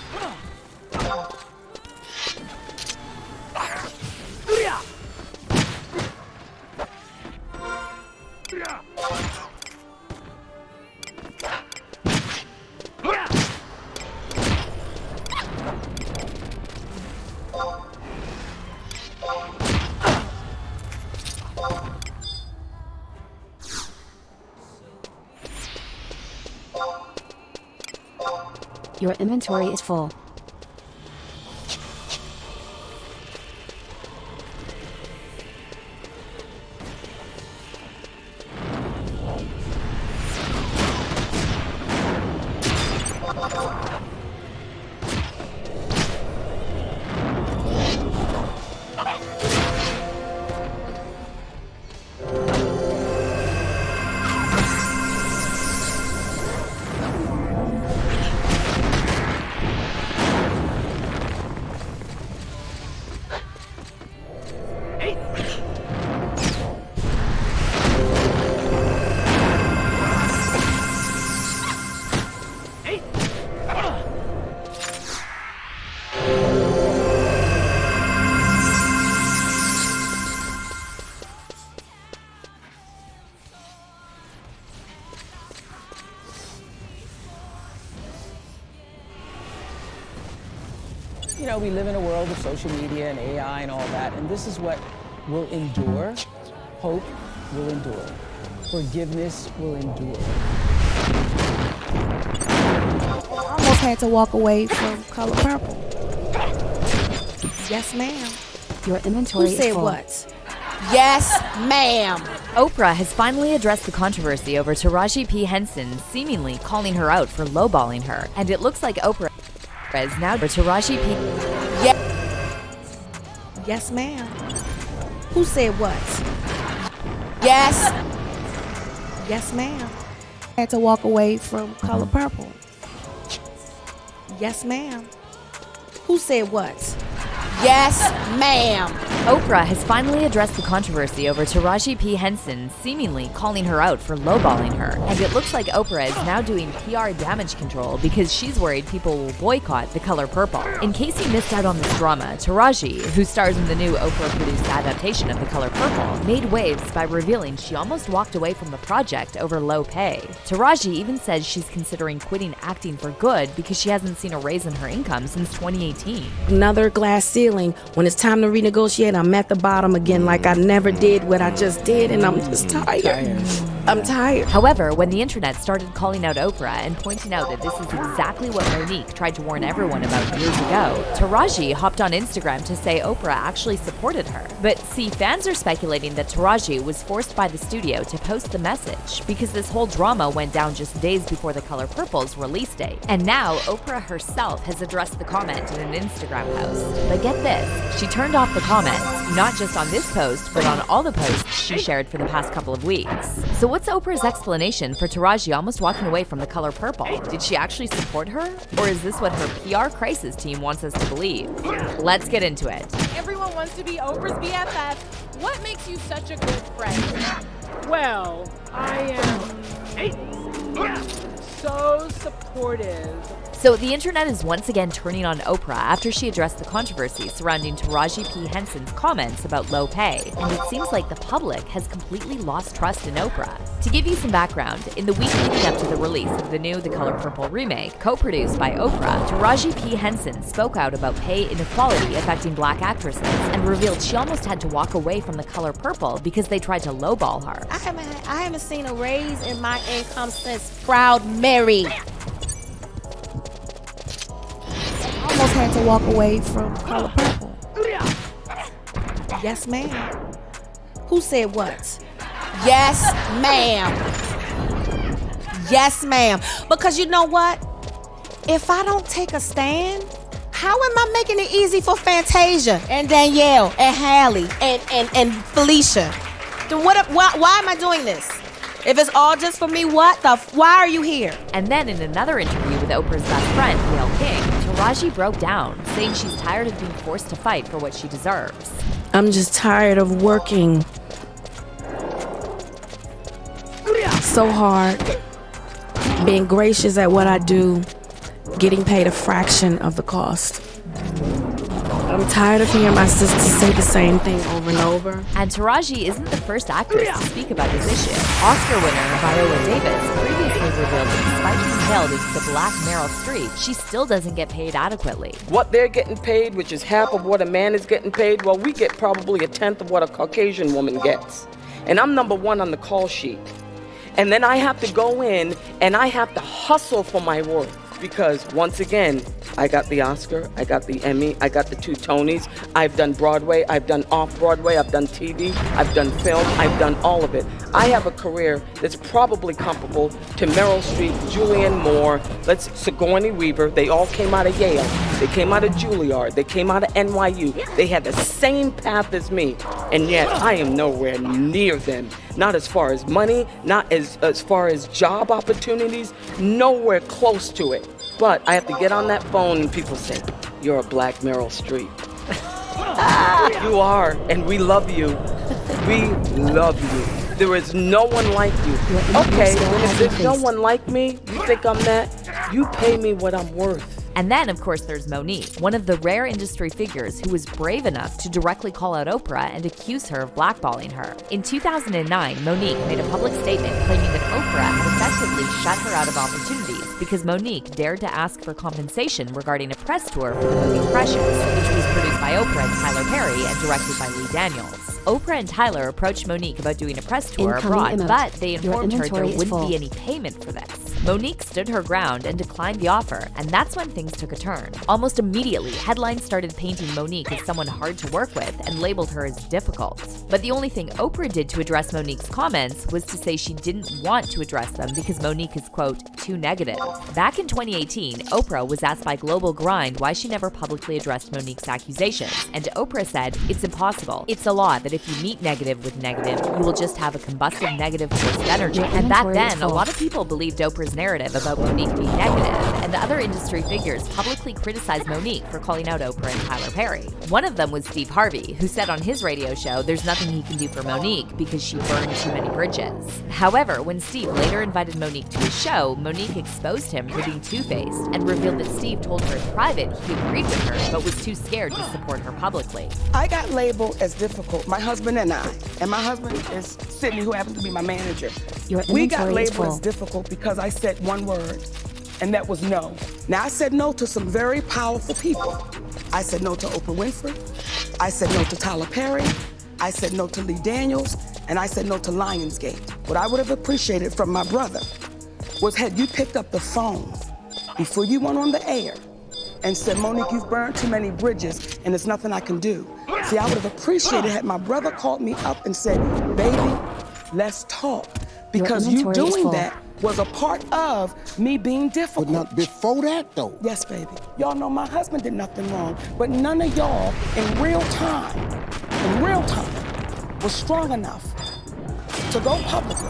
Your inventory is full. You know, we live in a world of social media and AI and all that, and this is what will endure. Hope will endure. Forgiveness will endure. Almost had to walk away from Color Purple. Yes, ma'am. Your inventory Who is said full. what? Yes, ma'am. Oprah has finally addressed the controversy over Taraji P. Henson seemingly calling her out for lowballing her, and it looks like Oprah is now for Taraji P. Yes, ma'am. Who said what? Yes. Yes, ma'am. I had to walk away from Color Purple. Yes, ma'am. Who said what? Yes, ma'am. Oprah has finally addressed the controversy over Taraji P. Henson seemingly calling her out for lowballing her, and it looks like Oprah is now doing PR damage control because she's worried people will boycott The Color Purple. In case you missed out on this drama, Taraji, who stars in the new Oprah-produced adaptation of The Color Purple, made waves by revealing she almost walked away from the project over low pay. Taraji even says she's considering quitting acting for good because she hasn't seen a raise in her income since 2018. Another glass ceiling. When it's time to renegotiate, I'm at the bottom again like I never did what I just did, and I'm just tired. I'm tired. However, when the internet started calling out Oprah and pointing out that this is exactly what Monique tried to warn everyone about years ago, Taraji hopped on Instagram to say Oprah actually supported her. But see, fans are speculating that Taraji was forced by the studio to post the message because this whole drama went down just days before The Color Purple's release date. And now, Oprah herself has addressed the comment in an Instagram post. But get this, she turned off the comments, not just on this post, but on all the posts she shared for the past couple of weeks. So what's Oprah's explanation for Taraji almost walking away from The Color Purple? Did she actually support her? Or is this what her PR crisis team wants us to believe? Let's get into it. Everyone wants to be Oprah's BFF. What makes you such a good friend? Well, I am so supportive. So the internet is once again turning on Oprah after she addressed the controversy surrounding Taraji P. Henson's comments about low pay, and it seems like the public has completely lost trust in Oprah. To give you some background, in the week leading up to the release of the new The Color Purple remake, co-produced by Oprah, Taraji P. Henson spoke out about pay inequality affecting black actresses and revealed she almost had to walk away from The Color Purple because they tried to lowball her. I haven't seen a raise in my income since Proud Mary. Almost had to walk away from Color Purple. Yes, ma'am. Who said what? Yes, ma'am. Yes, ma'am. Because you know what? If I don't take a stand, how am I making it easy for Fantasia and Danielle and Hallie and Felicia? Then why am I doing this? If it's all just for me, why are you here? And then in another interview with Oprah's best friend, Gayle King, Taraji broke down, saying she's tired of being forced to fight for what she deserves. I'm just tired of working so hard, being gracious at what I do, getting paid a fraction of the cost. I'm tired of hearing my sisters say the same thing over and over. And Taraji isn't the first actress to speak about this issue. Oscar winner Viola Davis previously revealed that despite being hailed as the Black Meryl Streep, she still doesn't get paid adequately. What they're getting paid, which is half of what a man is getting paid, well, we get probably a tenth of what a Caucasian woman gets. And I'm number one on the call sheet. And then I have to go in and I have to hustle for my worth. Because once again, I got the Oscar, I got the Emmy, I got the 2 Tonys. I've done Broadway, I've done off-Broadway, I've done TV, I've done film, I've done all of it. I have a career that's probably comparable to Meryl Streep, Julianne Moore, Sigourney Weaver. They all came out of Yale. They came out of Juilliard. They came out of NYU. They had the same path as me, and yet I am nowhere near them. Not as far as money, not as far as job opportunities, nowhere close to it. But I have to get on that phone and people say, "You're a Black Meryl Streep." You are, and we love you. We love you. There is no one like you. Okay, then if there's no one like me, you think I'm that? You pay me what I'm worth. And then, of course, there's Monique, one of the rare industry figures who was brave enough to directly call out Oprah and accuse her of blackballing her. In 2009, Monique made a public statement claiming that Oprah had effectively shut her out of opportunities because Monique dared to ask for compensation regarding a press tour for the movie Precious, which was produced by Oprah and Tyler Perry and directed by Lee Daniels. Oprah and Tyler approached Monique about doing a press tour abroad, but they informed her there wouldn't be any payment for this. Monique stood her ground and declined the offer, and that's when things took a turn. Almost immediately, headlines started painting Monique as someone hard to work with and labeled her as difficult. But the only thing Oprah did to address Monique's comments was to say she didn't want to address them because Monique is, quote, too negative. Back in 2018, Oprah was asked by Global Grind why she never publicly addressed Monique's accusations, and Oprah said, "It's impossible. It's a law that if you meet negative with negative, you will just have a combustive negative force of energy." And back then, a lot of people believed Oprah's narrative about Monique being negative, and the other industry figures publicly criticized Monique for calling out Oprah and Tyler Perry. One of them was Steve Harvey, who said on his radio show there's nothing he can do for Monique because she burned too many bridges. However, when Steve later invited Monique to his show, Monique exposed him for being two-faced and revealed that Steve told her in private he agreed with her but was too scared to support her publicly. I got labeled as difficult, my husband and I. And my husband is Sydney, who happens to be my manager. We got labeled as difficult because I said one word, and that was no. Now, I said no to some very powerful people. I said no to Oprah Winfrey. I said no to Tyler Perry. I said no to Lee Daniels. And I said no to Lionsgate. What I would have appreciated from my brother was had you picked up the phone before you went on the air and said, "Monique, you've burned too many bridges and there's nothing I can do." See, I would have appreciated had my brother called me up and said, "Baby, let's talk." Because you doing that was a part of me being difficult. But not before that, though. Yes, baby. Y'all know my husband did nothing wrong, but none of y'all in real time, was strong enough to go publicly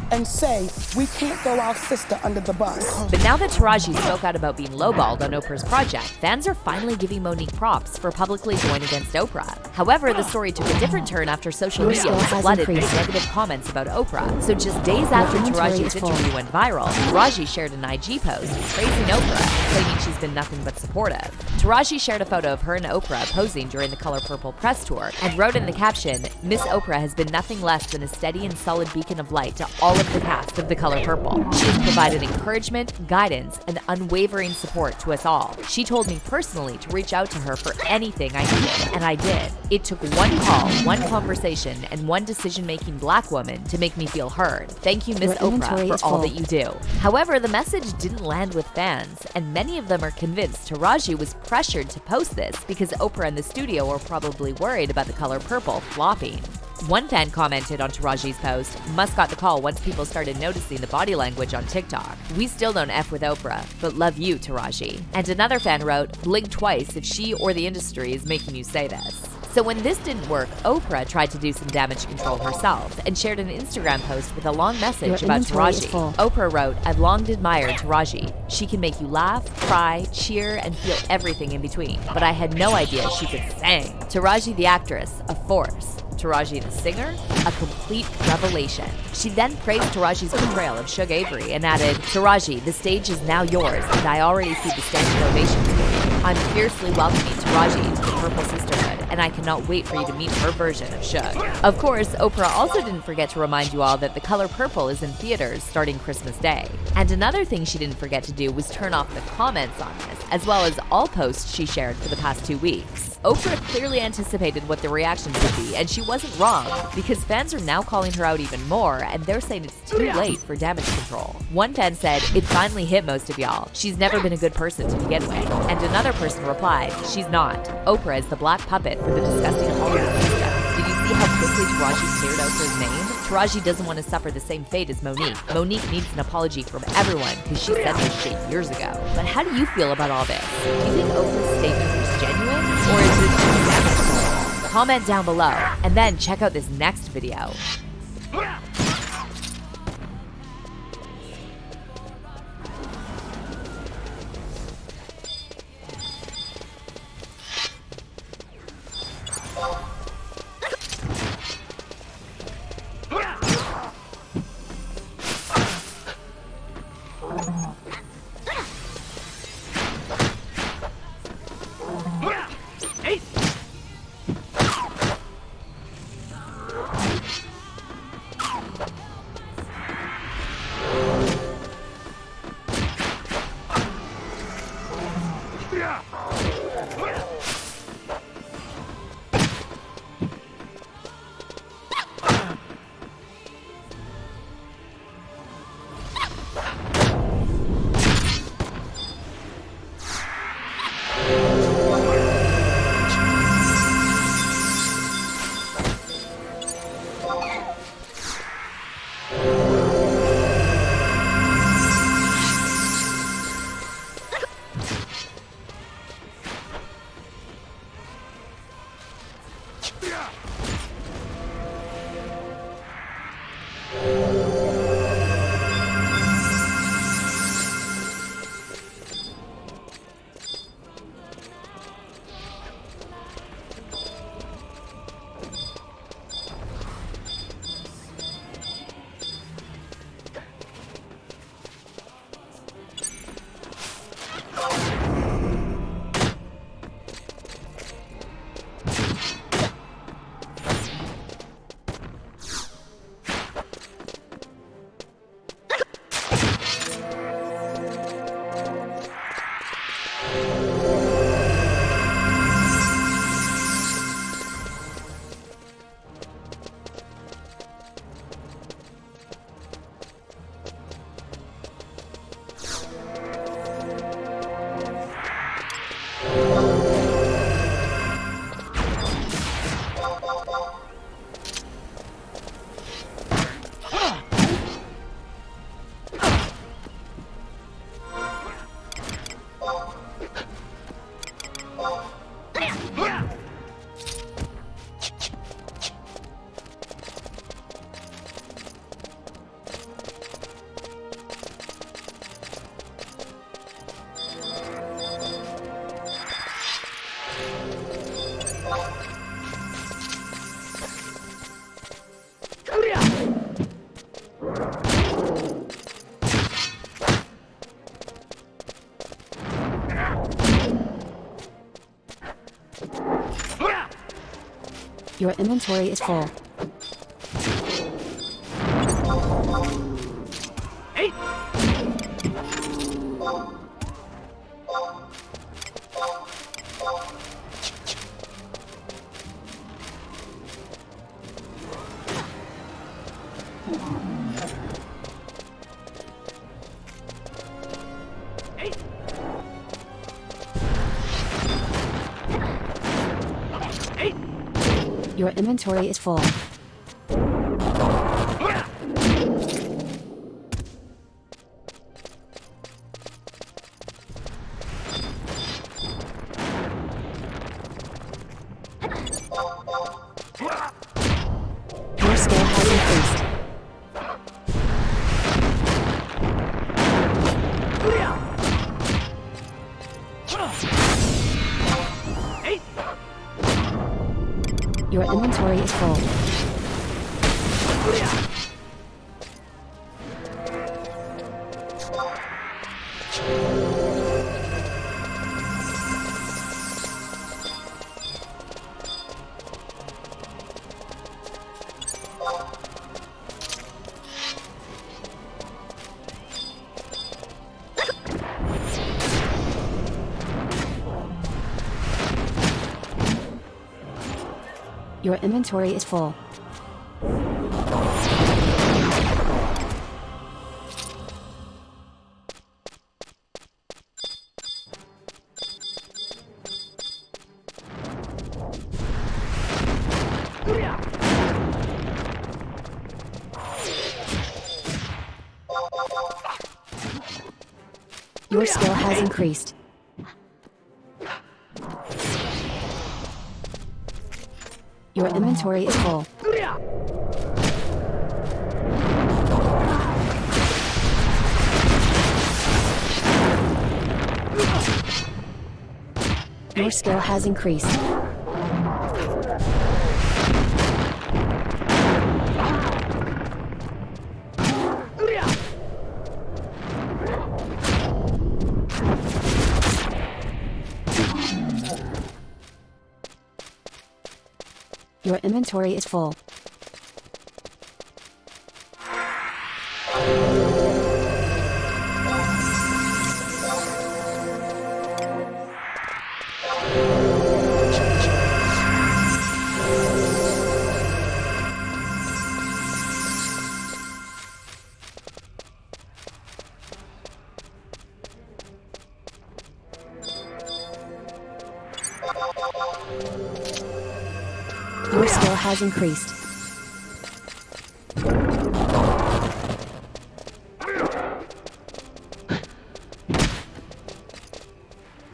and say, we can't throw our sister under the bus. But now that Taraji spoke out about being lowballed on Oprah's project, fans are finally giving Monique props for publicly going against Oprah. However, the story took a different turn after social media was flooded with negative comments about Oprah. So just days after Taraji's interview went viral, Taraji shared an IG post praising Oprah, claiming she's been nothing but supportive. Taraji shared a photo of her and Oprah posing during the Color Purple press tour and wrote in the caption, "Miss Oprah has been nothing less than a steady and solid beacon of light to all of the cast of the Color Purple. She has provided encouragement, guidance, and unwavering support to us all. She told me personally to reach out to her for anything I needed, and I did. It took one call, one conversation, and one decision-making Black woman to make me feel heard. Thank you, Miss Oprah, for all that you do." However, the message didn't land with fans, and many of them are convinced Taraji was pressured to post this because Oprah and the studio were probably worried about the Color Purple flopping. One fan commented on Taraji's post, "Must got the call once people started noticing the body language on TikTok. We still don't F with Oprah, but love you, Taraji." And another fan wrote, "Blink twice if she or the industry is making you say this." So when this didn't work, Oprah tried to do some damage control herself and shared an Instagram post with a long message about Taraji. Oprah wrote, "I've long admired Taraji. She can make you laugh, cry, cheer, and feel everything in between. But I had no idea she could sing. Taraji the actress, a force. Taraji the singer, a complete revelation." She then praised Taraji's portrayal of Suge Avery and added, "Taraji, the stage is now yours, and I already see the standing ovations for you. I'm fiercely welcoming Taraji to the Purple Sisterhood, and I cannot wait for you to meet her version of Suge." Of course, Oprah also didn't forget to remind you all that The Color Purple is in theaters starting Christmas Day. And another thing she didn't forget to do was turn off the comments on this, as well as all posts she shared for the past 2 weeks. Oprah clearly anticipated what the reactions would be, and she wasn't wrong, because fans are now calling her out even more, and they're saying it's too late for damage control. One fan said, "It finally hit most of y'all. She's never been a good person to begin with." And another person replied, "She's not. Oprah is the black puppet for the disgusting Hollywood system. Did you see how quickly Taraji cleared Oprah's name? Taraji doesn't want to suffer the same fate as Monique. Monique needs an apology from everyone because she said this shit years ago." But how do you feel about all this? Do you think Oprah's statement was genuine, or is it just damage control? Comment down below, and then check out this next video. Your inventory is full. Your inventory is full. Your skill has increased. Your inventory is full. Your inventory is full. Your skill has increased. Your inventory is full. Your skill has increased. Your inventory is full. Your skill has increased.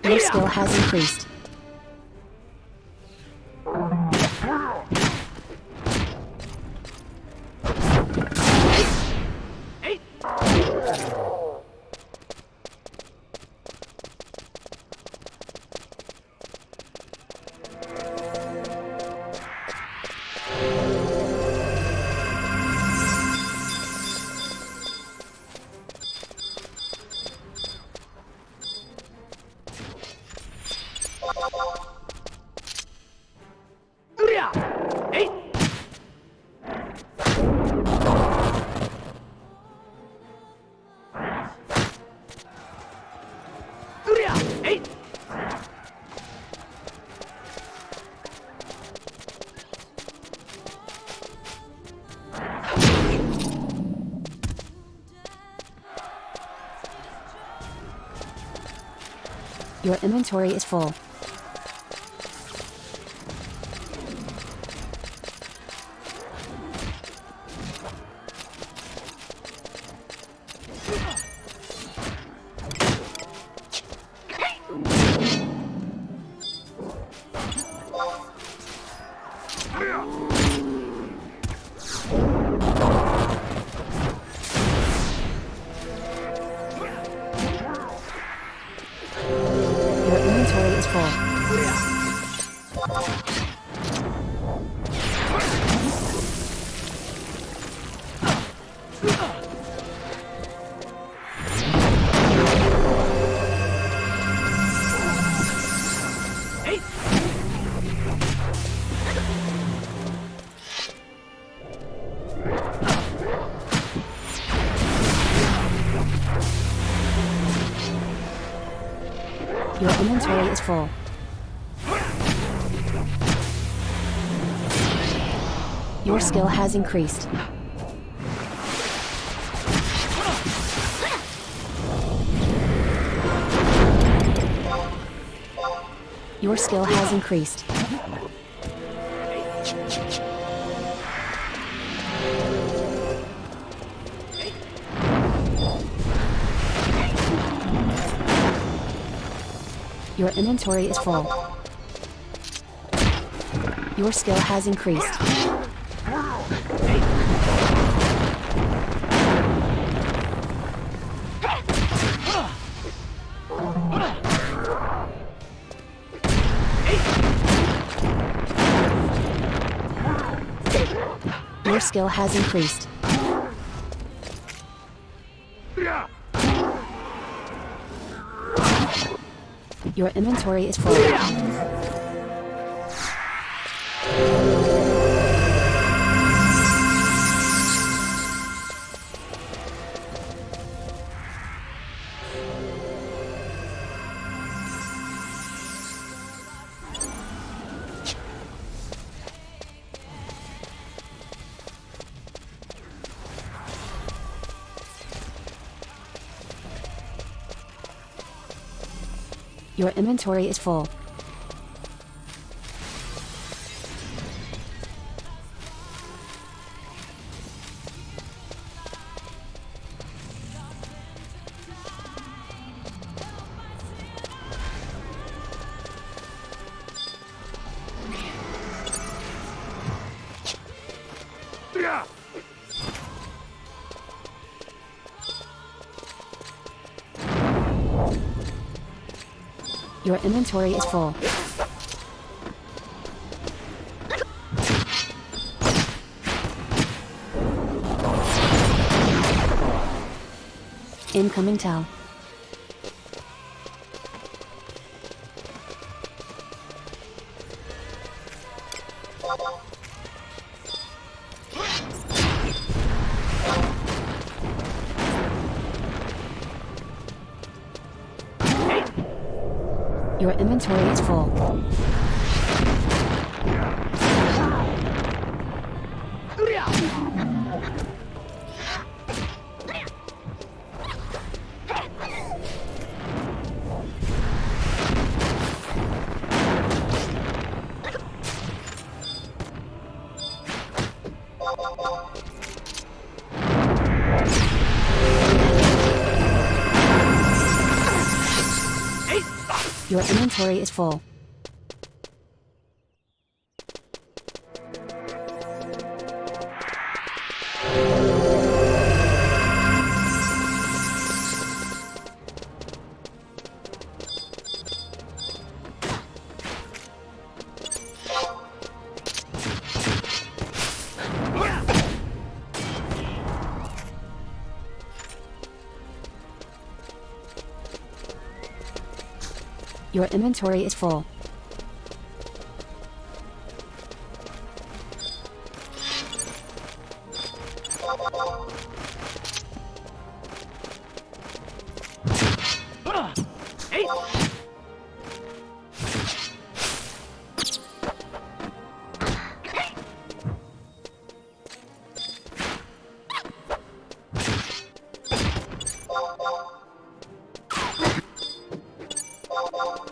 Your skill has increased. Your inventory is full. Your inventory is full. Your inventory is full. Your skill has increased. Your skill has increased. Your inventory is full. Your skill has increased. Your skill has increased. Your inventory is full. Your inventory is full. Your inventory is full. Incoming tell. Your inventory is full. Your inventory is full. Your inventory is full.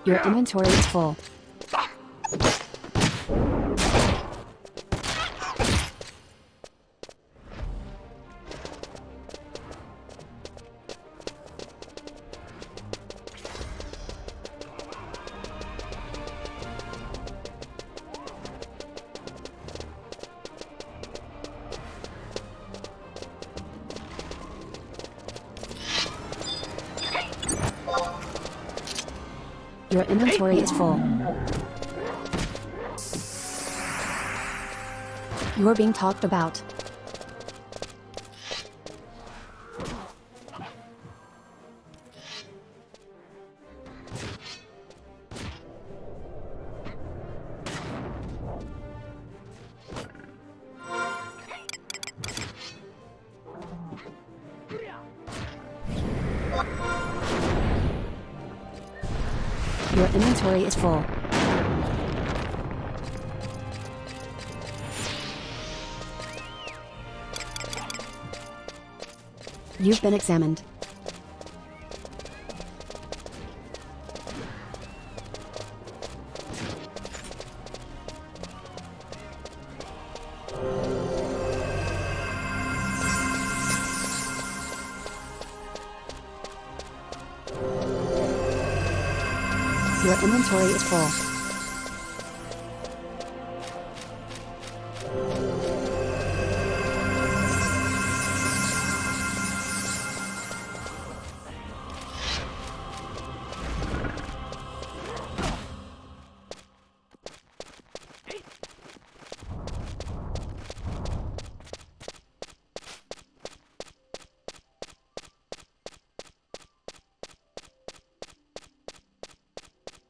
Your inventory is full. Your inventory is full. You are being talked about. Your inventory is full. You've been examined. Your inventory is full.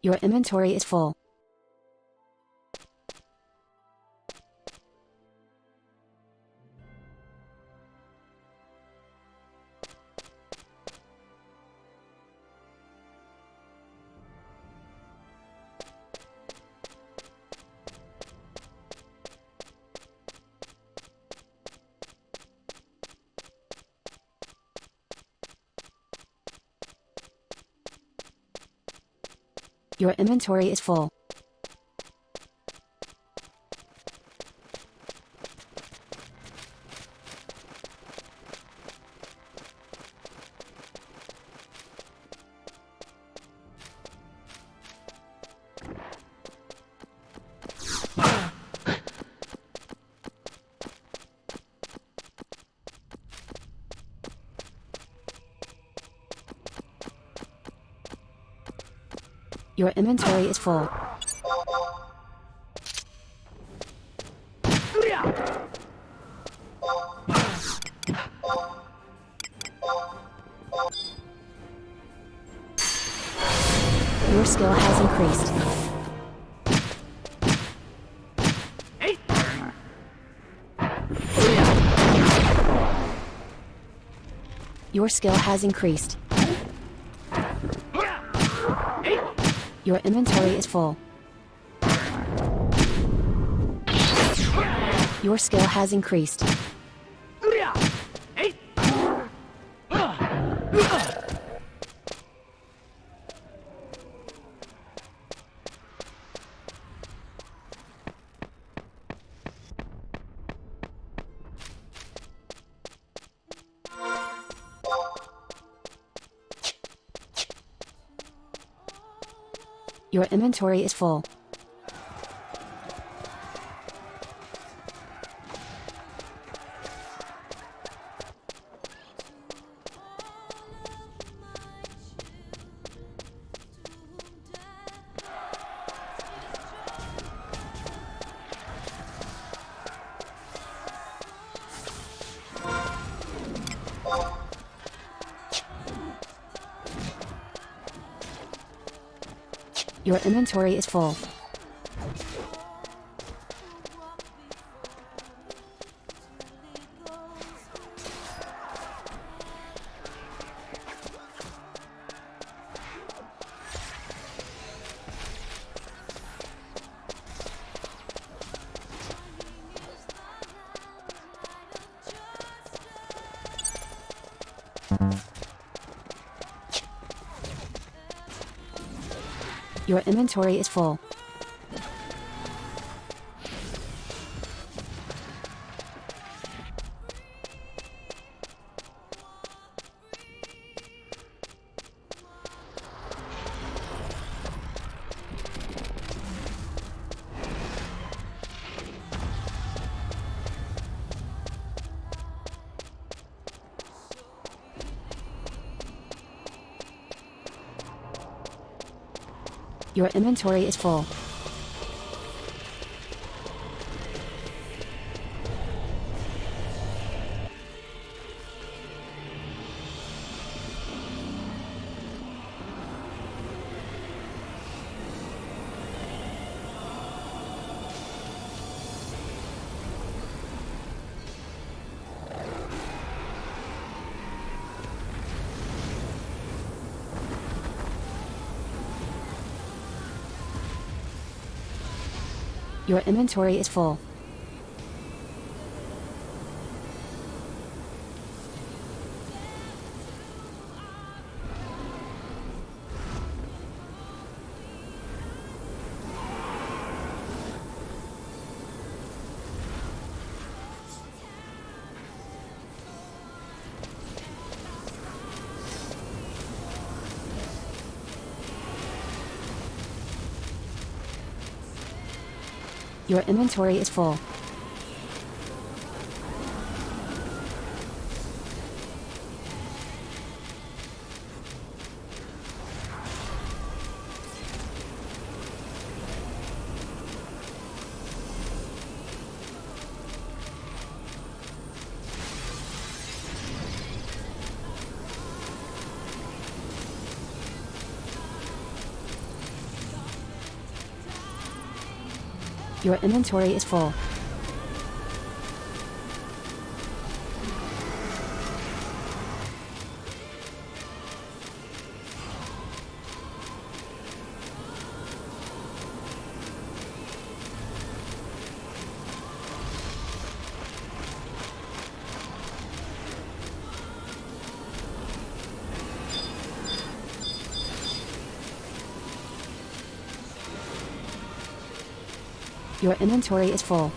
Your inventory is full. Your inventory is full. Your inventory is full. Your skill has increased. Your skill has increased. Your inventory is full. Your skill has increased. Your inventory is full. Your inventory is full. Your inventory is full. Your inventory is full. Your inventory is full. Your inventory is full. Your inventory is full. Your inventory is full.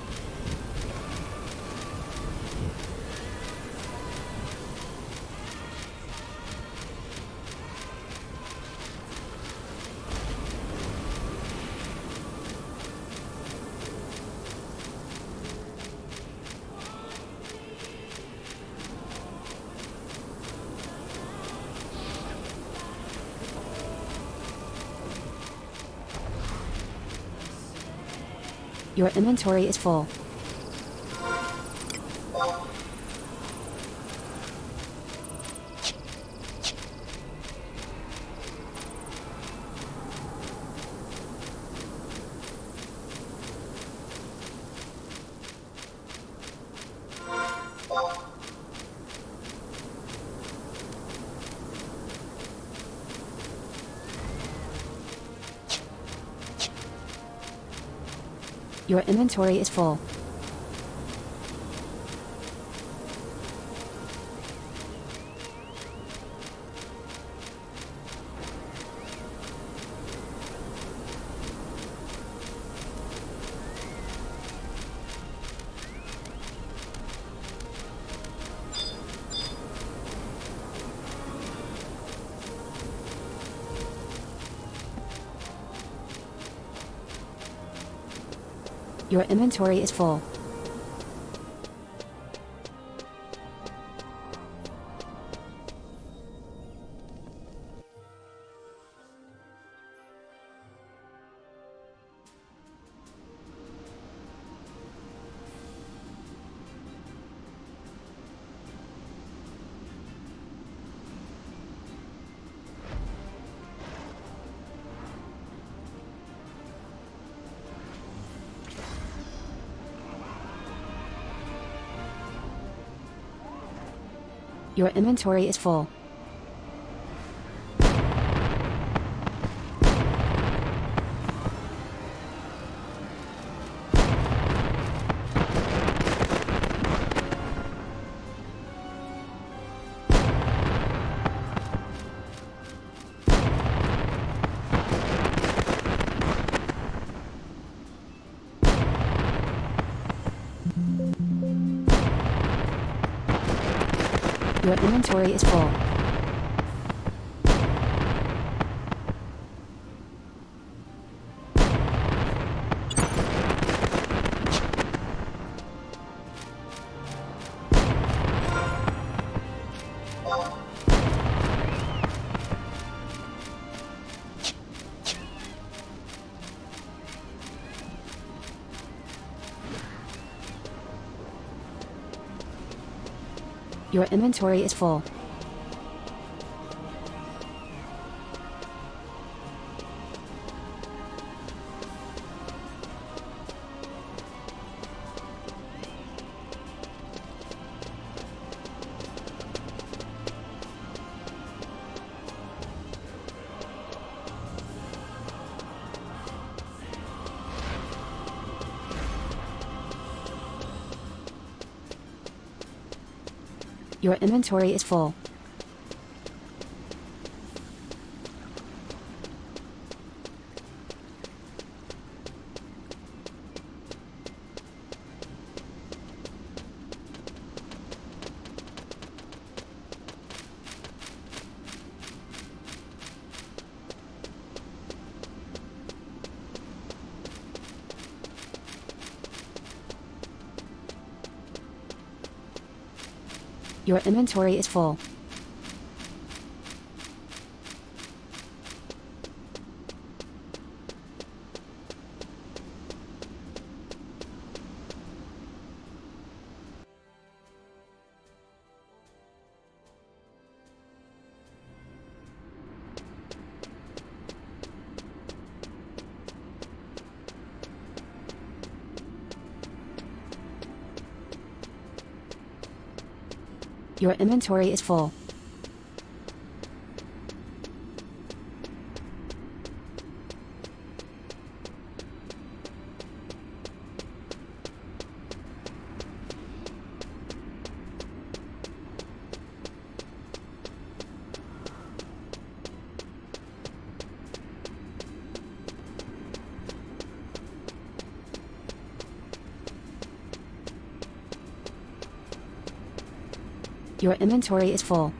Your inventory is full. Your inventory is full. Your inventory is full. Your inventory is full. Your inventory is full. Your inventory is full. Your inventory is full. Your inventory is full. Your inventory is full. Your inventory is full.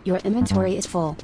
Your inventory is full.